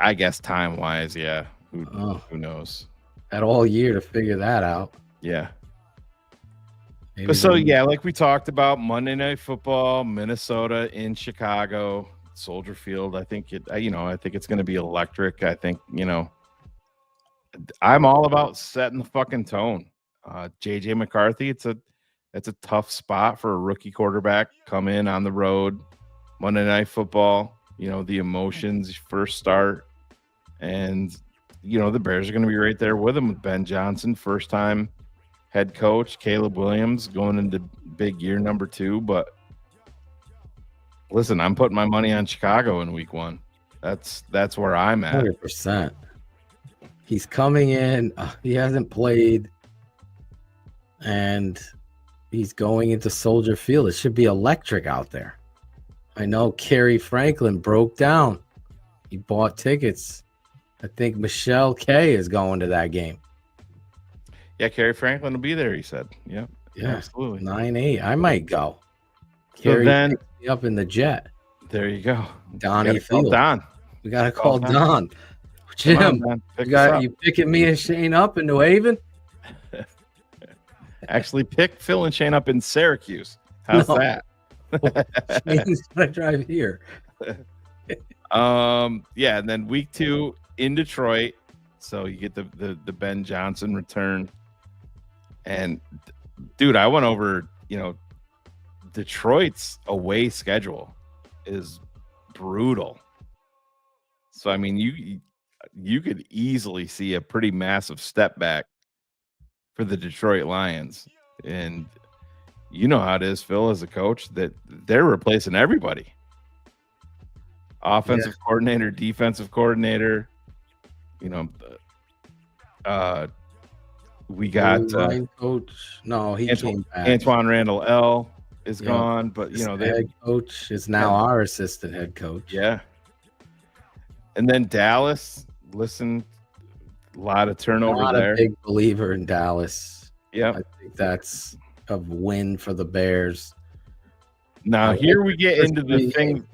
I guess time-wise, yeah. Who knows? Had all year to figure that out. Yeah. Maybe But so, yeah, like we talked about, Monday Night Football, Minnesota in Chicago, Soldier Field. I think I think it's going to be electric. I think, I'm all about setting the fucking tone. JJ McCarthy, it's a tough spot for a rookie quarterback. Come in on the road, Monday Night Football. The emotions, first start, and the Bears are going to be right there with him with Ben Johnson, first time head coach, Caleb Williams going into big year number 2. But listen, I'm putting my money on Chicago in week 1. That's where I'm at. 100%. He's coming in. He hasn't played, and he's going into Soldier Field. It should be electric out there. I know Kerry Franklin broke down. He bought tickets. I think Michelle K is going to that game. Yeah, Kerry Franklin will be there, he said. Yeah, absolutely. 9-8. I might go. So Kerry then picks me up in the jet. There you go. Donnie Field. Don. We got to call Don. Jim, you picking me and Shane up in New Haven? Actually, pick Phil and Shane up in Syracuse. How's that? Shane's gonna drive here. Yeah, and then week 2 in Detroit. So you get the Ben Johnson return. And dude, I went over, Detroit's away schedule is brutal. So I mean, you could easily see a pretty massive step back for the Detroit Lions. And you know how it is, Phil, as a coach, that they're replacing everybody. Offensive coordinator, defensive coordinator. We got coach. No, he came back. Antoine Randall L is gone, but the head coach is now our assistant head coach. Yeah. And then Dallas, listen, a lot of turnover Not there. a big believer in Dallas. Yeah, I think that's a win for the Bears. Now here we get into the thing.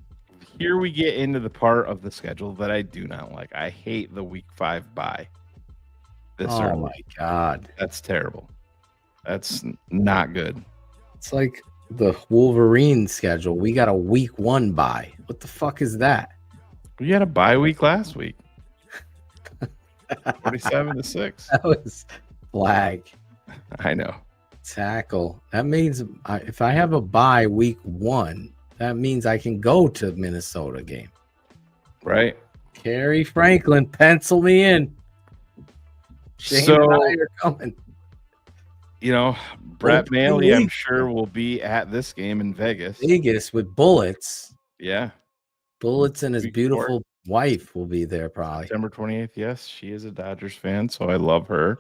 Here we get into the part of the schedule that I do not like. I hate the week 5 bye. Oh my God. That's terrible. That's not good. It's like the Wolverine schedule. We got a week 1 bye. What the fuck is that? We had a bye week last week. 47-6. That was flag. I know. Tackle. That means if I have a bye week 1, that means I can go to the Minnesota game. Right. Kerry Franklin, pencil me in. Shane and I are coming. Brett Maley, I'm sure, will be at this game in Vegas. Vegas with Bullets. Yeah. Bullets and his beautiful wife will be there probably. September 28th. Yes, she is a Dodgers fan, so I love her.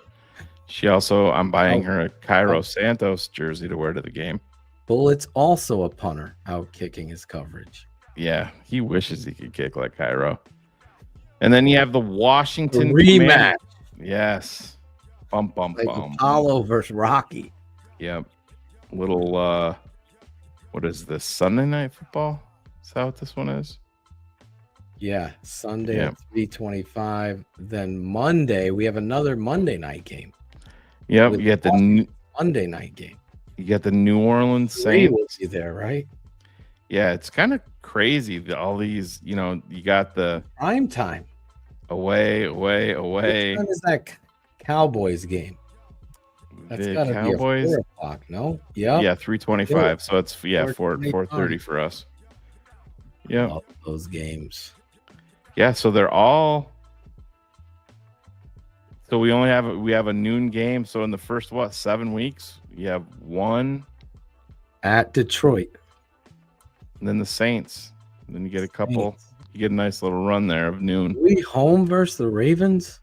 She also, I'm buying her a Cairo Santos jersey to wear to the game. Bullets also a punter out kicking his coverage. Yeah, he wishes he could kick like Cairo. And then you have the Washington rematch. Yes. Bum. Apollo versus Rocky. Yep. Little what is this? Sunday Night Football? Is that what this one is? Yeah, Sunday at 3:25. Then Monday we have another Monday night game. Yep, you get the Monday night game. You get the New Orleans Saints. Will be there, right? Yeah, it's kind of crazy. All these, you got the prime time. Away. Which time is that Cowboys game? That's got to be at 4 o'clock, no? Yeah, 3:25. So it's 4:30 for us. Yeah. Love those games. Yeah, so they're all. So we have a noon game. So in the first 7 weeks, you have one At Detroit. and then the Saints. And then you get a couple. You get a nice little run there of noon. We home versus the Ravens?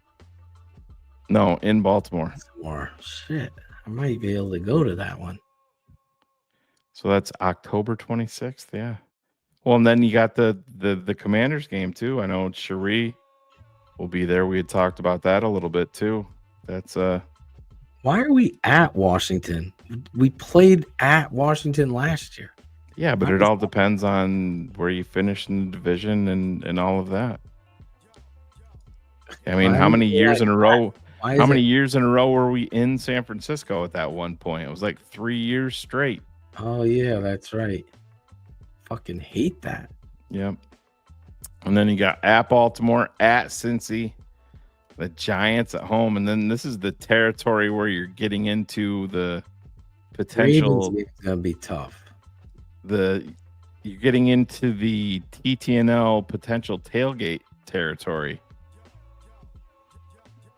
No, in Baltimore. Shit. I might be able to go to that one. So that's October 26th. Yeah. Well, and then you got the Commanders game too. I know Cherie will be there. We had talked about that a little bit too. That's Why are we at Washington? We played at Washington last year. yeah, but it all depends on where you finish in the division and all of that. I mean, how many years in a row? How many years in a row were we in San Francisco at that one point? It was like 3 years straight. Oh yeah, that's right. Fucking hate that. Yep. And then you got at Baltimore, at Cincy, the Giants at home, and then this is the territory where you're getting into the potential. Ravens is gonna be tough. You're getting into the TTNL potential tailgate territory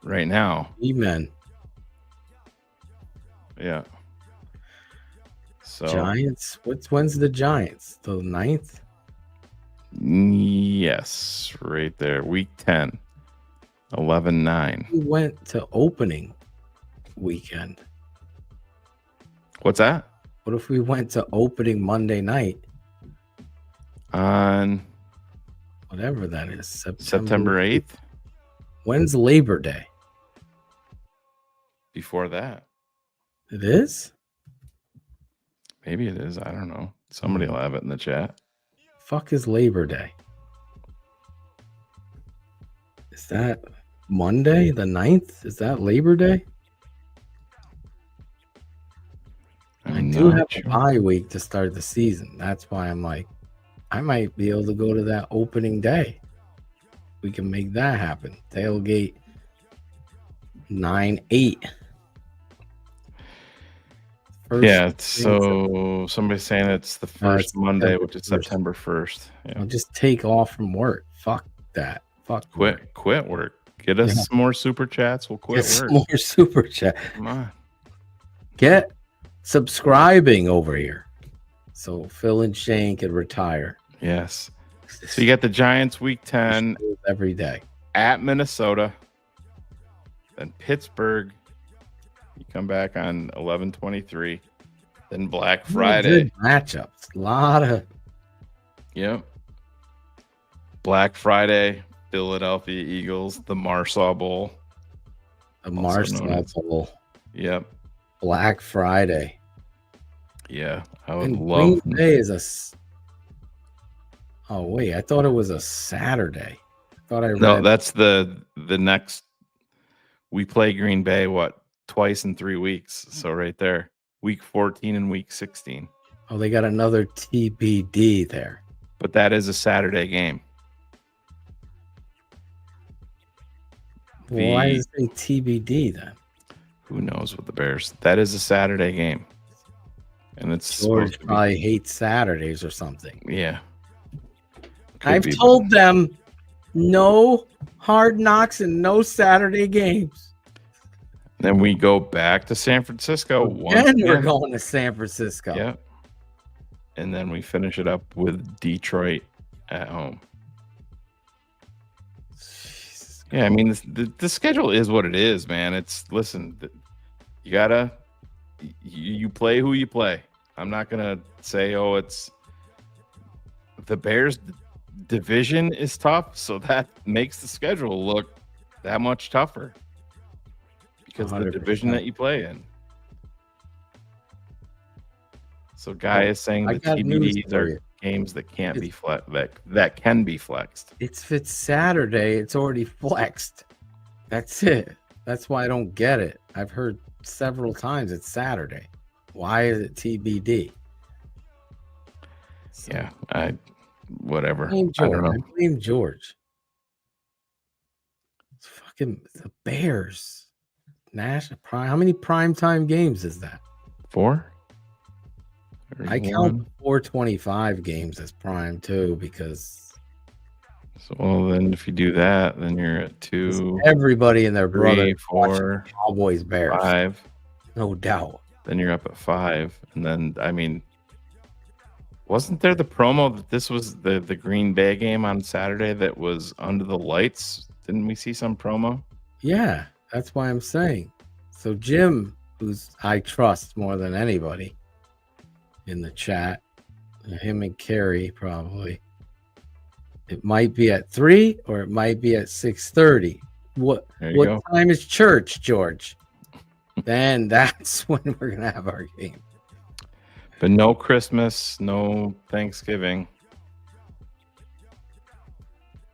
right now. Amen. Yeah. So Giants. When's the Giants? The 9th? yes, right there. Week 10. 11-9. We went to opening weekend. What's that? What if we went to opening Monday night? On whatever that is. September 8th? When's Labor Day? Before that. It is? Maybe it is. I don't know. Somebody will have it in the chat. Fuck is Labor Day? Is that Monday, the 9th? Is that Labor Day? I do have a bye week to start the season. That's why I'm like, I might be able to go to that opening day. We can make that happen. Tailgate 9/8. Yeah, so somebody's saying it's the first Monday, which is September 1st. Yeah. I'll just take off from work. Fuck that. Fuck quit work. Get us some more super chats. We'll quit Get work. some more super chat. Come on. Get subscribing over here so Phil and Shane can retire. Yes. So you got the Giants week 10 every day at Minnesota, then Pittsburgh. You come back on 11/23, then Black Friday. Good matchups. A lot of Yep. Black Friday, Philadelphia Eagles, the Marsaw Bowl. The Marsaw Bowl. Yep. Black Friday. Yeah, I would And love. Green Bay is Oh wait, I thought it was a Saturday. I thought I read. No, that's the next. We play Green Bay twice in 3 weeks. So right there, week 14 and week 16. Oh, they got another TBD there. But that is a Saturday game. Why is it TBD then? Who knows with the Bears? That is a Saturday game, and it's George probably hates Saturdays or something. Yeah, I've told them no Hard Knocks and no Saturday games. Then we go back to San Francisco. Then we're going to San Francisco. Yep. And then we finish it up with Detroit at home. Yeah, I mean, the schedule is what it is, man. Listen, you gotta, you play who you play. I'm not gonna say, it's the Bears division is tough, so that makes the schedule look that much tougher because of the division that you play in. So Guy is saying the TBDs are games that can't be that can be flexed. If it's Saturday, it's already flexed. That's it. That's why I don't get it. I've heard several times it's Saturday. Why is it TBD? Yeah, whatever. Blame I don't George. know. I blame George. It's fucking the Bears. National prime. How many primetime games is that? 4? I count 425 games as prime too because So well, then if you do that, then you're at 2. everybody and their brother 3, 4, Cowboys Bears, 5. no doubt. Then you're up at 5, and then I mean, wasn't there the promo that this was the Green Bay game on Saturday that was under the lights? Didn't we see some promo? Yeah, that's why I'm saying. So Jim, who's I trust more than anybody in the chat, him and Carrie probably. It might be at 3 or it might be at 6:30. What go. time is church, George? Then that's when we're gonna have our game. But no Christmas, no Thanksgiving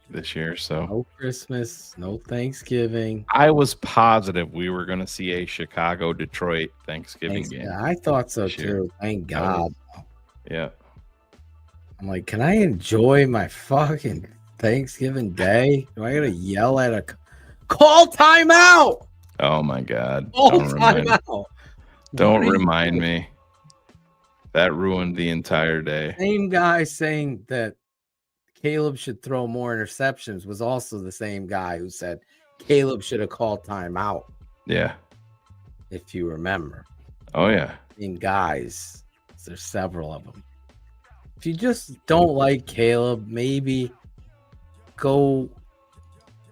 this year. So no Christmas, no Thanksgiving. I was positive we were going to see a Chicago-Detroit Thanksgiving game. I thought so this year. too. Thank God. Yeah. I'm like, can I enjoy my fucking Thanksgiving day? Do I gotta yell at a call timeout? Oh my God! Call timeout. Don't remind me. That ruined the entire day. Same guy saying that Caleb should throw more interceptions was also the same guy who said Caleb should have called timeout. Yeah. If you remember. Oh yeah. In guys, there's several of them. If you just don't like Caleb, maybe go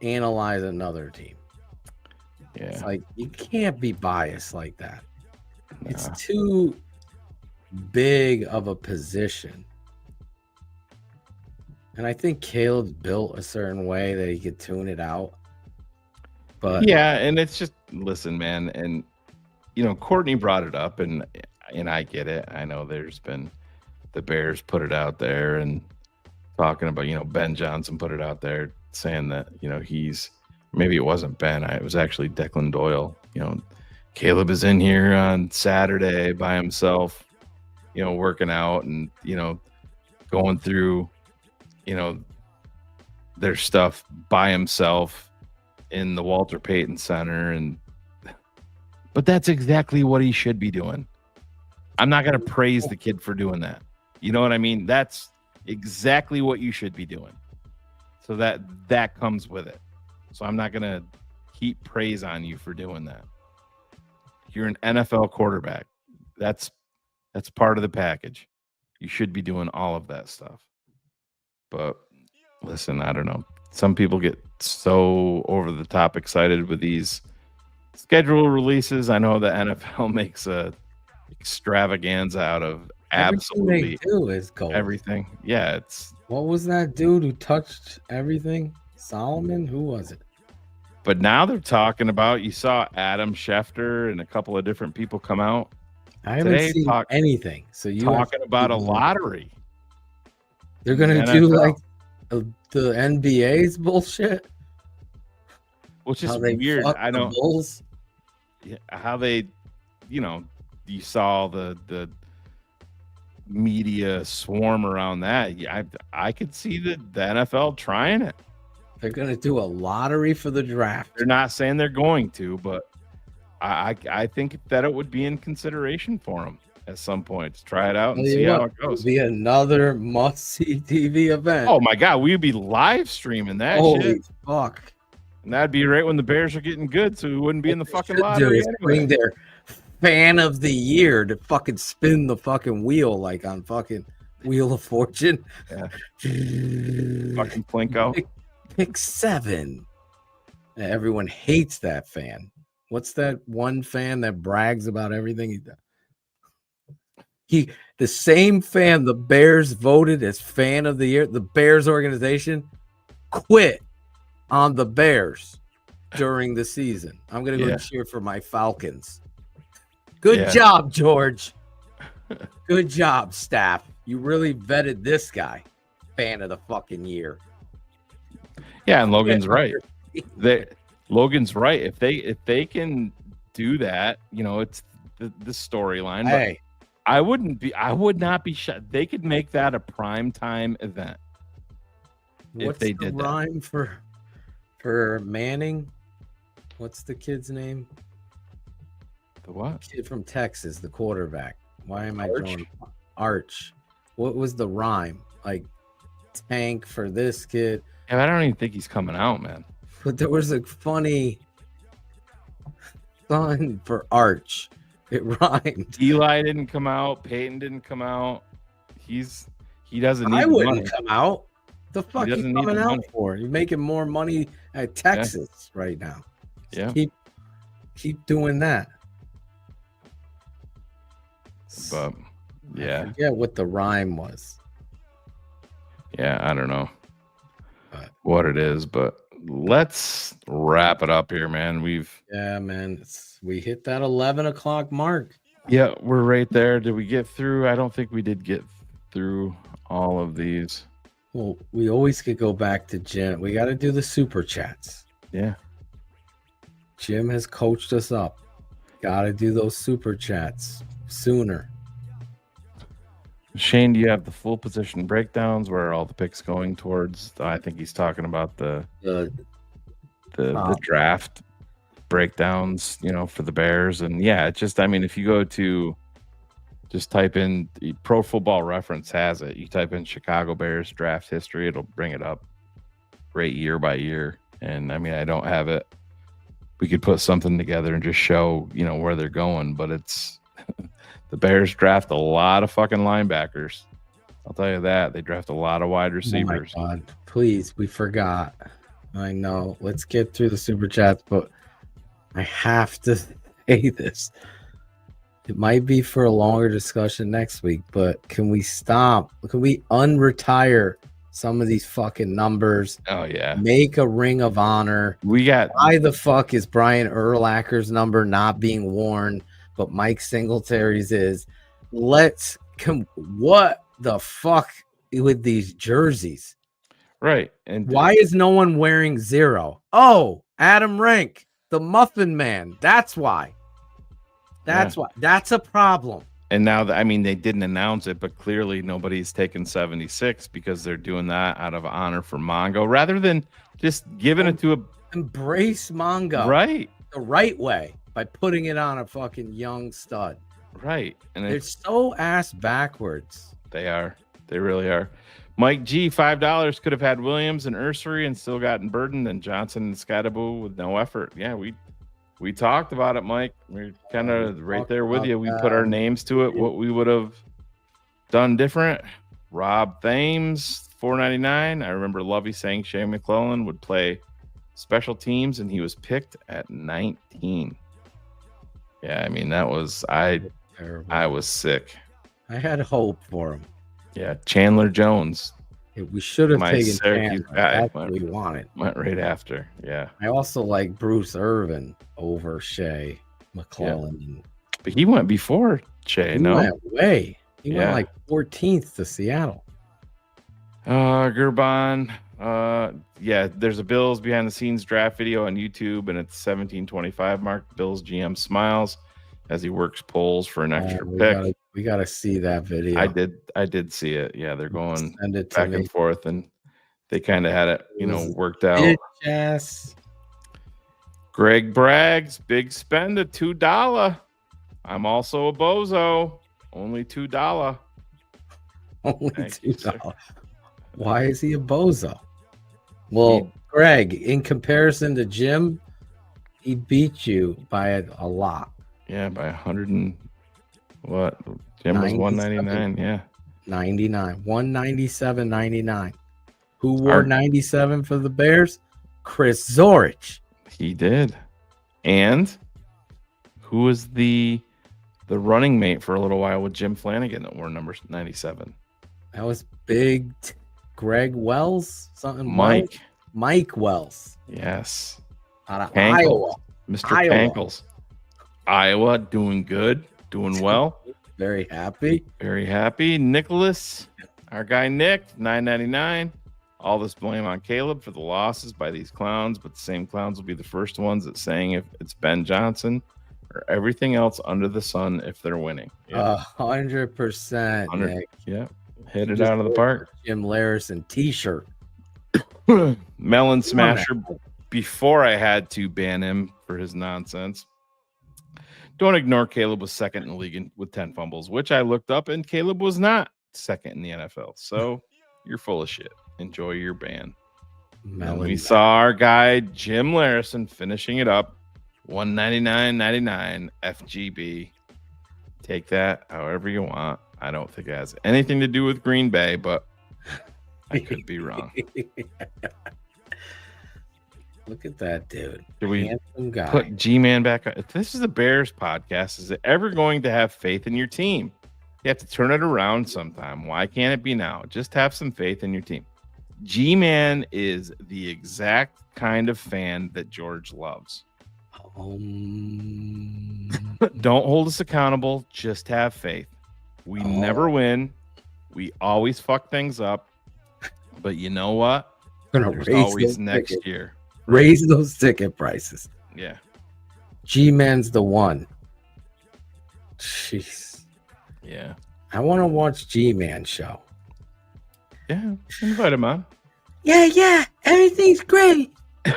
analyze another team. Yeah. It's like you can't be biased like that. Nah. It's too big of a position. And I think Caleb's built a certain way that he could tune it out. But yeah, and it's just listen, man, and you know, Courtney brought it up and I get it. I know there's been the Bears put it out there and talking about, you know, Ben Johnson put it out there saying that, you know, maybe it wasn't Ben, it was actually Declan Doyle. You know, Caleb is in here on Saturday by himself, you know, working out and, you know, going through, you know, their stuff by himself in the Walter Payton Center. But that's exactly what he should be doing. I'm not going to praise the kid for doing that. You know what I mean? That's exactly what you should be doing. So that comes with it. So I'm not going to heap praise on you for doing that. You're an NFL quarterback. That's part of the package. You should be doing all of that stuff. But listen, I don't know. Some people get so over the top excited with these schedule releases. I know the NFL makes a extravaganza out of absolutely everything they do is gold. Everything. Yeah, it's what was that dude who touched everything? Solomon? Who was it? But now they're talking about, you saw Adam Schefter and a couple of different people come out. I haven't seen anything. So you talking about a lottery. They're gonna do like the NBA's bullshit, which is weird. I know how they, you know, you saw the media swarm around that. Yeah, I could see the NFL trying it. They're gonna do a lottery for the draft. They're not saying they're going to, but I think that it would be in consideration for them at some point to try it out and see how it goes. It'll be another must-see TV event. Oh my God, we'd be live streaming that shit. Fuck. And that'd be right when the Bears are getting good, so we wouldn't be in the fucking lottery. Anyway. Bring their fan of the year to fucking spin the fucking wheel like on fucking Wheel of Fortune. Yeah. Fucking Plinko. Pick 7. Everyone hates that fan. What's that one fan that brags about everything he does? The same fan the Bears voted as fan of the year, the Bears organization quit on the Bears during the season. I'm gonna go cheer for my Falcons. Good job, George. Good job, staff. You really vetted this guy. Fan of the fucking year. Yeah, and Logan's right. Logan's right. If they can do that, you know, it's the storyline. Hey. I would not be shut. They could make that a prime time event. What's the rhyme for Manning? What's the kid's name? The what? Kid from Texas, the quarterback. Why am I going? Arch. What was the rhyme? Like tank for this kid. Yeah, I don't even think he's coming out, man. But there was a funny sign for Arch. It rhymed. Eli didn't come out. Peyton didn't come out. He doesn't need I the wouldn't money. come out. The fuck you doesn't need coming the out money. for? You're making more money at Texas right now. Yeah. Keep doing that. But I yeah, forget what the rhyme was. yeah, I don't know what it is, but let's wrap it up here, man. Yeah, man. We hit that 11 o'clock mark. Yeah, we're right there. Did we get through? I don't think we did get through all of these. Well, we always could go back to Jim. We got to do the super chats. Yeah. Jim has coached us up. Got to do those super chats sooner. Shane, do you have the full position breakdowns? Where are all the picks going towards? I think he's talking about the draft breakdowns, for the Bears. And yeah, it's just, I mean, if you go to just type in Pro Football Reference has it. You type in Chicago Bears draft history, it'll bring it up right year by year. And I mean, I don't have it. We could put something together and just show, where they're going, but it's the Bears draft a lot of fucking linebackers. I'll tell you that. They draft a lot of wide receivers. Oh my God. Please, we forgot. I know. Let's get through the super chats, but I have to say this. It might be for a longer discussion next week, but can we stop? Can we unretire some of these fucking numbers? Oh, yeah. Make a ring of honor. Why the fuck is Brian Urlacher's number not being worn, but Mike Singletary's is? What the fuck with these jerseys? Right. And why is no one wearing 0? Oh, Adam Rank, the Muffin Man. That's why. That's why. That's a problem. And now that, I mean, they didn't announce it, but clearly nobody's taken 76 because they're doing that out of honor for Mongo rather than just giving it to embrace Mongo right the right way by putting it on a fucking young stud. Right. And they're so ass backwards. They are. They really are. Mike G, $5 could have had Williams and Ursery and still gotten Burden and Johnson and Scadaboo with no effort. Yeah, we talked about it, Mike. We're kind of right there with you. We put our names to it, what we would have done different. Rob Thames, $4.99. I remember Lovey saying Shane McClellan would play special teams, and he was picked at 19. Yeah, I mean, that was I was sick. I had hope for him. Yeah, Chandler Jones. We should have taken Syracuse Chandler. guy. That's what we wanted. Went right after. Yeah. I also like Bruce Irvin over Shea McClellan. Yeah. But he went before Shea, He no? went way. He went like 14th to Seattle. Gerban. Yeah, there's a Bills behind the scenes draft video on YouTube, and it's 17:25 mark. Bills GM smiles as he works polls for an extra pick. We gotta see that video. I did see it. Yeah, they're going Send it to back me. and forth, and they kind of had it, worked out. Bitch ass. Greg Braggs, big spend of $2. I'm also a bozo. Only $2. Only $2. Why is he a bozo? Well, Greg, in comparison to Jim, he beat you by a lot. Yeah, by 100 and what? Jim was 199. Yeah, 99, 197.99. Who wore 97 for the Bears? Chris Zorich. He did. And who was the running mate for a little while with Jim Flanagan that wore number 97? That was big Greg Wells, something. Mike. Mike Wells. Yes. Out of Pankles. Iowa. Mr. Iowa. Pankles. Iowa doing good, doing well. Very happy. Very happy. Nicholas, our guy Nick, $9.99. All this blame on Caleb for the losses by these clowns, but the same clowns will be the first ones that saying if it's Ben Johnson or everything else under the sun if they're winning. 100%. Nick. Yeah. Hit it out of the park. Jim Larison t-shirt. Melon Smasher before I had to ban him for his nonsense. Don't ignore Caleb was second in the league with 10 fumbles, which I looked up, and Caleb was not second in the NFL. So you're full of shit. Enjoy your ban. And we saw our guy Jim Larison finishing it up, 199.99 FGB. Take that however you want. I don't think it has anything to do with Green Bay, but I could be wrong. Look at that dude. Do we Handsome guy. put G-Man back? If this is the Bears podcast, is it ever going to have faith in your team? You have to turn it around sometime. Why can't it be now? Just have some faith in your team. G-Man is the exact kind of fan that George loves. Don't hold us accountable. Just have faith. We never win. We always fuck things up. But you know what? There's always next year. Raise those ticket prices. Yeah. G-Man's the one. Jeez. Yeah. I want to watch G-Man show. Yeah. Invite him on. Yeah. Everything's great.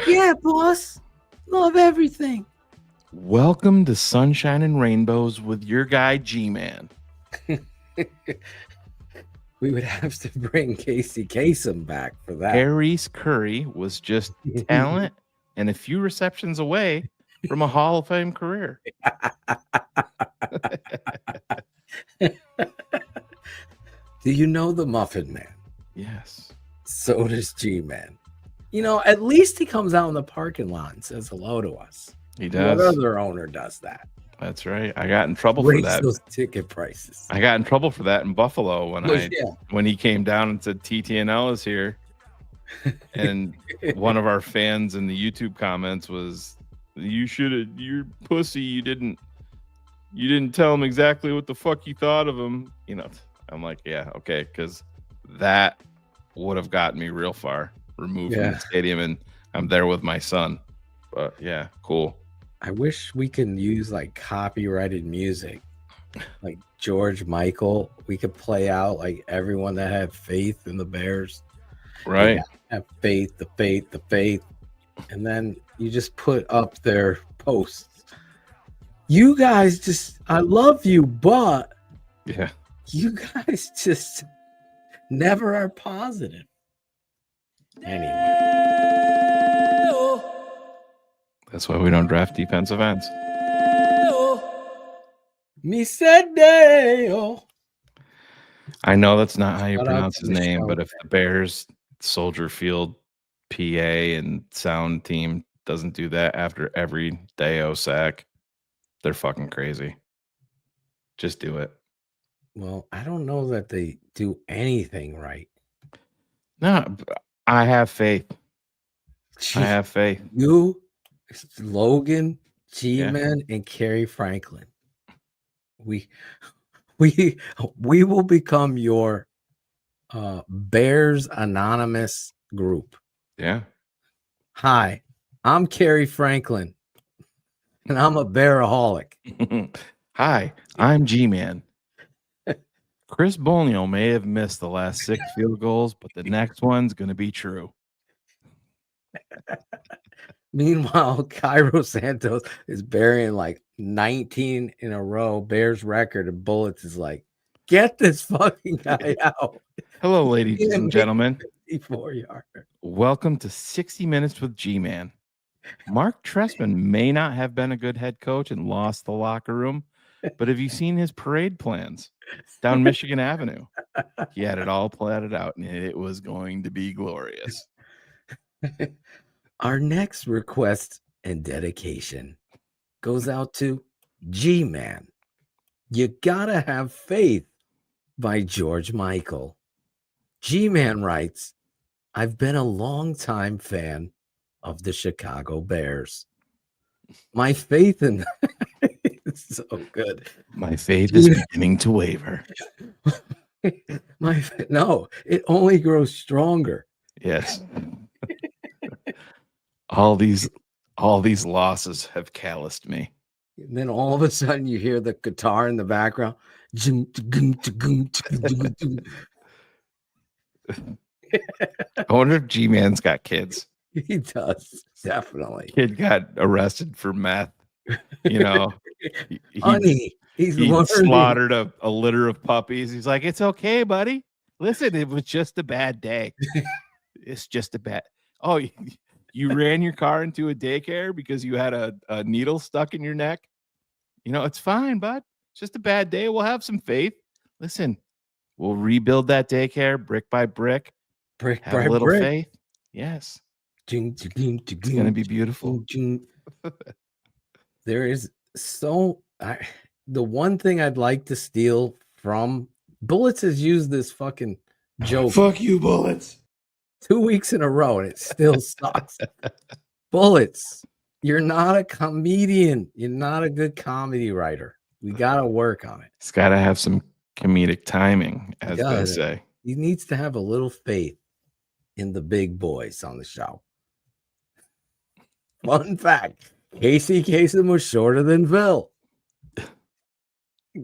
Yeah, boss. Love everything. Welcome to Sunshine and Rainbows with your guy G-Man. We would have to bring Casey Kasem back for that. Harris Curry was just talent and a few receptions away from a Hall of Fame career. Do you know the Muffin Man? Yes. So does G-Man. You know, at least he comes out in the parking lot and says hello to us. He does. What other owner does that? That's right. I got in trouble Raise for that. those ticket prices. I got in trouble for that in Buffalo when he came down and said TTNL is here. And one of our fans in the YouTube comments was, you're pussy. You didn't tell him exactly what the fuck you thought of him. You know, I'm like, yeah, okay, because that would have gotten me real far removed from the stadium, and I'm there with my son. But yeah, cool. I wish we can use like copyrighted music, like George Michael. We could play out like everyone that had faith in the Bears. Right. Have faith, the faith. And then you just put up their posts. You guys just, I love you, but yeah, you guys just never are positive. Anyway. That's why we don't draft defensive ends. Me said Deo. I know that's not how you Shout pronounce out his to the name, show. but if the Bears Soldier Field PA and sound team doesn't do that after every Deo sack, they're fucking crazy. Just do it. Well, I don't know that they do anything right. No, I have faith. I have faith. You, Logan, G-Man, and Kerry Franklin. We will become your Bears Anonymous group. Yeah. Hi, I'm Kerry Franklin, and I'm a bearaholic. Hi, I'm G-Man. Chris Bolnio may have missed the last 6 field goals, but the next one's going to be true. Meanwhile, Cairo Santos is burying like 19 in a row. Bears record of bullets is like, get this fucking guy out. Hello, ladies and gentlemen. 54-yard. Welcome to 60 Minutes with G-Man. Mark Trestman may not have been a good head coach and lost the locker room, but have you seen his parade plans down Michigan Avenue? He had it all plotted out, and it was going to be glorious. Our next request and dedication goes out to G-Man. You Gotta Have Faith by George Michael. G-Man writes, I've been a long-time fan of the Chicago Bears. My faith in it's so good. My faith is beginning to waver. No, it only grows stronger. Yes. All these losses have calloused me. And then all of a sudden you hear the guitar in the background. I wonder if G-Man's got kids. He does, definitely. Kid got arrested for meth, you know, Honey, he's he learning. slaughtered a litter of puppies. He's like, it's okay, buddy. Listen, it was just a bad day. It's just a bad. Oh, you ran your car into a daycare because you had a needle stuck in your neck. You know, it's fine, bud. It's just a bad day. We'll have some faith. Listen, we'll rebuild that daycare brick by brick. Brick Have by a little brick. faith. Yes. It's going to be beautiful. There is the one thing I'd like to steal from Bullets has used this fucking joke. Fuck you, Bullets. 2 weeks in a row, and it still sucks. Bullets, you're not a comedian. You're not a good comedy writer. We got to work on it. It's got to have some comedic timing, as they say. He needs to have a little faith in the big boys on the show. Fun fact, Casey Kasem was shorter than Phil.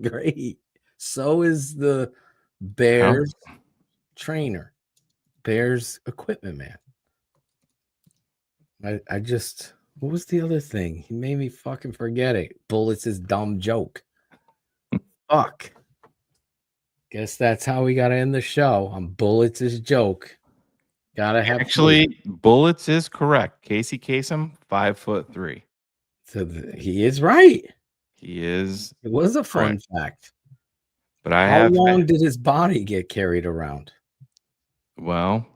Great. So is the Bears trainer. Bears equipment man. I just, what was the other thing? He made me fucking forget it. Bullets is dumb joke. Fuck. Guess that's how we gotta end the show. On Bullets is joke. Gotta have Actually, Bullets is correct. Casey Kasem, 5'3". So he is right. He is. It was a fun fact. But how long did his body get carried around? Well,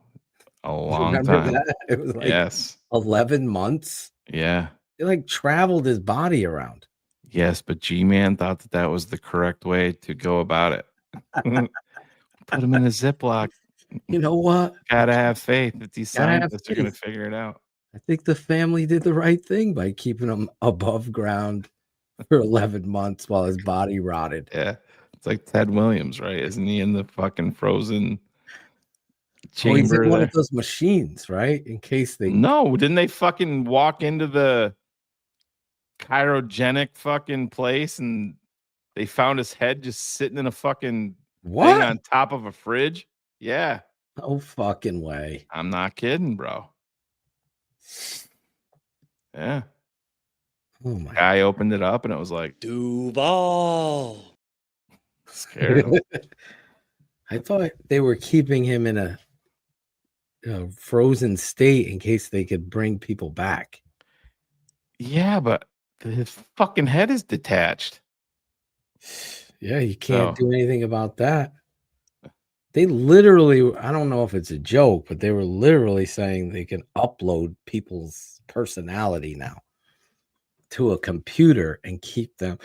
a long Remember time. that? It was like 11 months. Yeah. He like traveled his body around. Yes, but G-Man thought that was the correct way to go about it. Put him in a Ziploc. You know what? Gotta have faith that these scientists are going to figure it out. I think the family did the right thing by keeping him above ground for 11 months while his body rotted. Yeah. It's like Ted Williams, right? Isn't he in the fucking frozen Well, he's chamber? in one of those machines, right? In case they No, didn't they fucking walk into the cryogenic fucking place and they found his head just sitting in a fucking thing on top of a fridge? Yeah. No fucking way. I'm not kidding, bro. Yeah. Oh my Guy opened it up and it was like Duval. Scared him. I thought they were keeping him in a frozen state in case they could bring people back. Yeah, but his fucking head is detached. Yeah, you can't do anything about that. They literally, I don't know if it's a joke, but they were literally saying they can upload people's personality now to a computer and keep them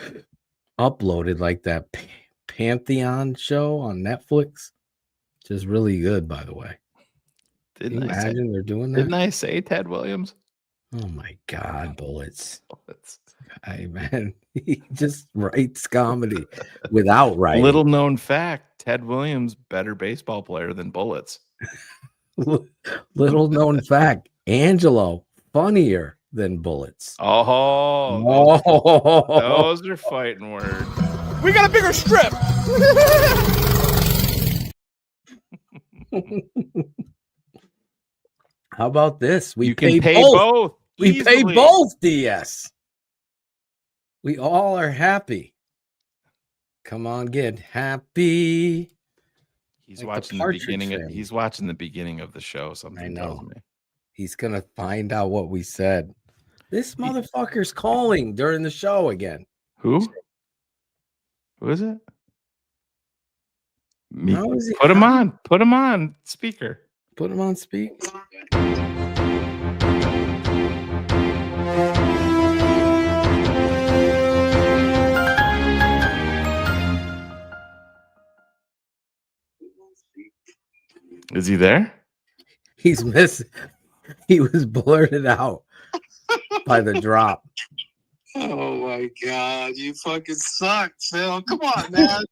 uploaded, like that Pantheon show on Netflix. Which is really good, by the way. Didn't Can you I imagine they're doing that? Didn't I say Ted Williams? Oh my God, Bullets. Hey man, he just writes comedy without writing. Little known fact, Ted Williams, better baseball player than Bullets. Little known fact, Angelo, funnier than Bullets. Oh, those are fighting words. We got a bigger strip. How about this? We You can pay both. We pay easily. both, DS. We all are happy. Come on, get happy. He's Like watching the the Partridge beginning of Family. he's watching the beginning of the show. Something tells me. He's gonna find out what we said. This motherfucker's calling during the show again. Who? Who is it? Me. How is he- Put him on. Put him on speaker. Put him on speak. Is he there? He's missing. He was blurted out by the drop. Oh my God, you fucking suck, Phil. Come on, man.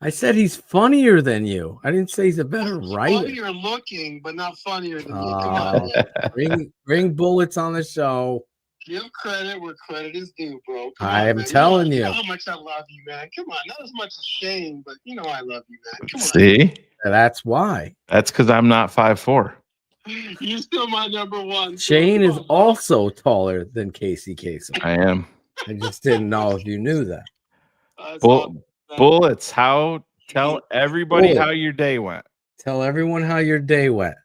I said he's funnier than you. I didn't say he's a better writer. Funnier looking, but not funnier than me. Come on, man. Bring Bullets on the show. Give credit where credit is due, bro. Come I on, am man. telling You you. know how much I love you, man. Come on, not as much as Shane, but you know I love you, man. Come on. See? That's why. That's because I'm not 5'4". You're still my number one. Shane is also taller than Casey Kasem. I am. I just didn't know if you knew that. Bullets. Tell everybody how your day went. Tell everyone how your day went.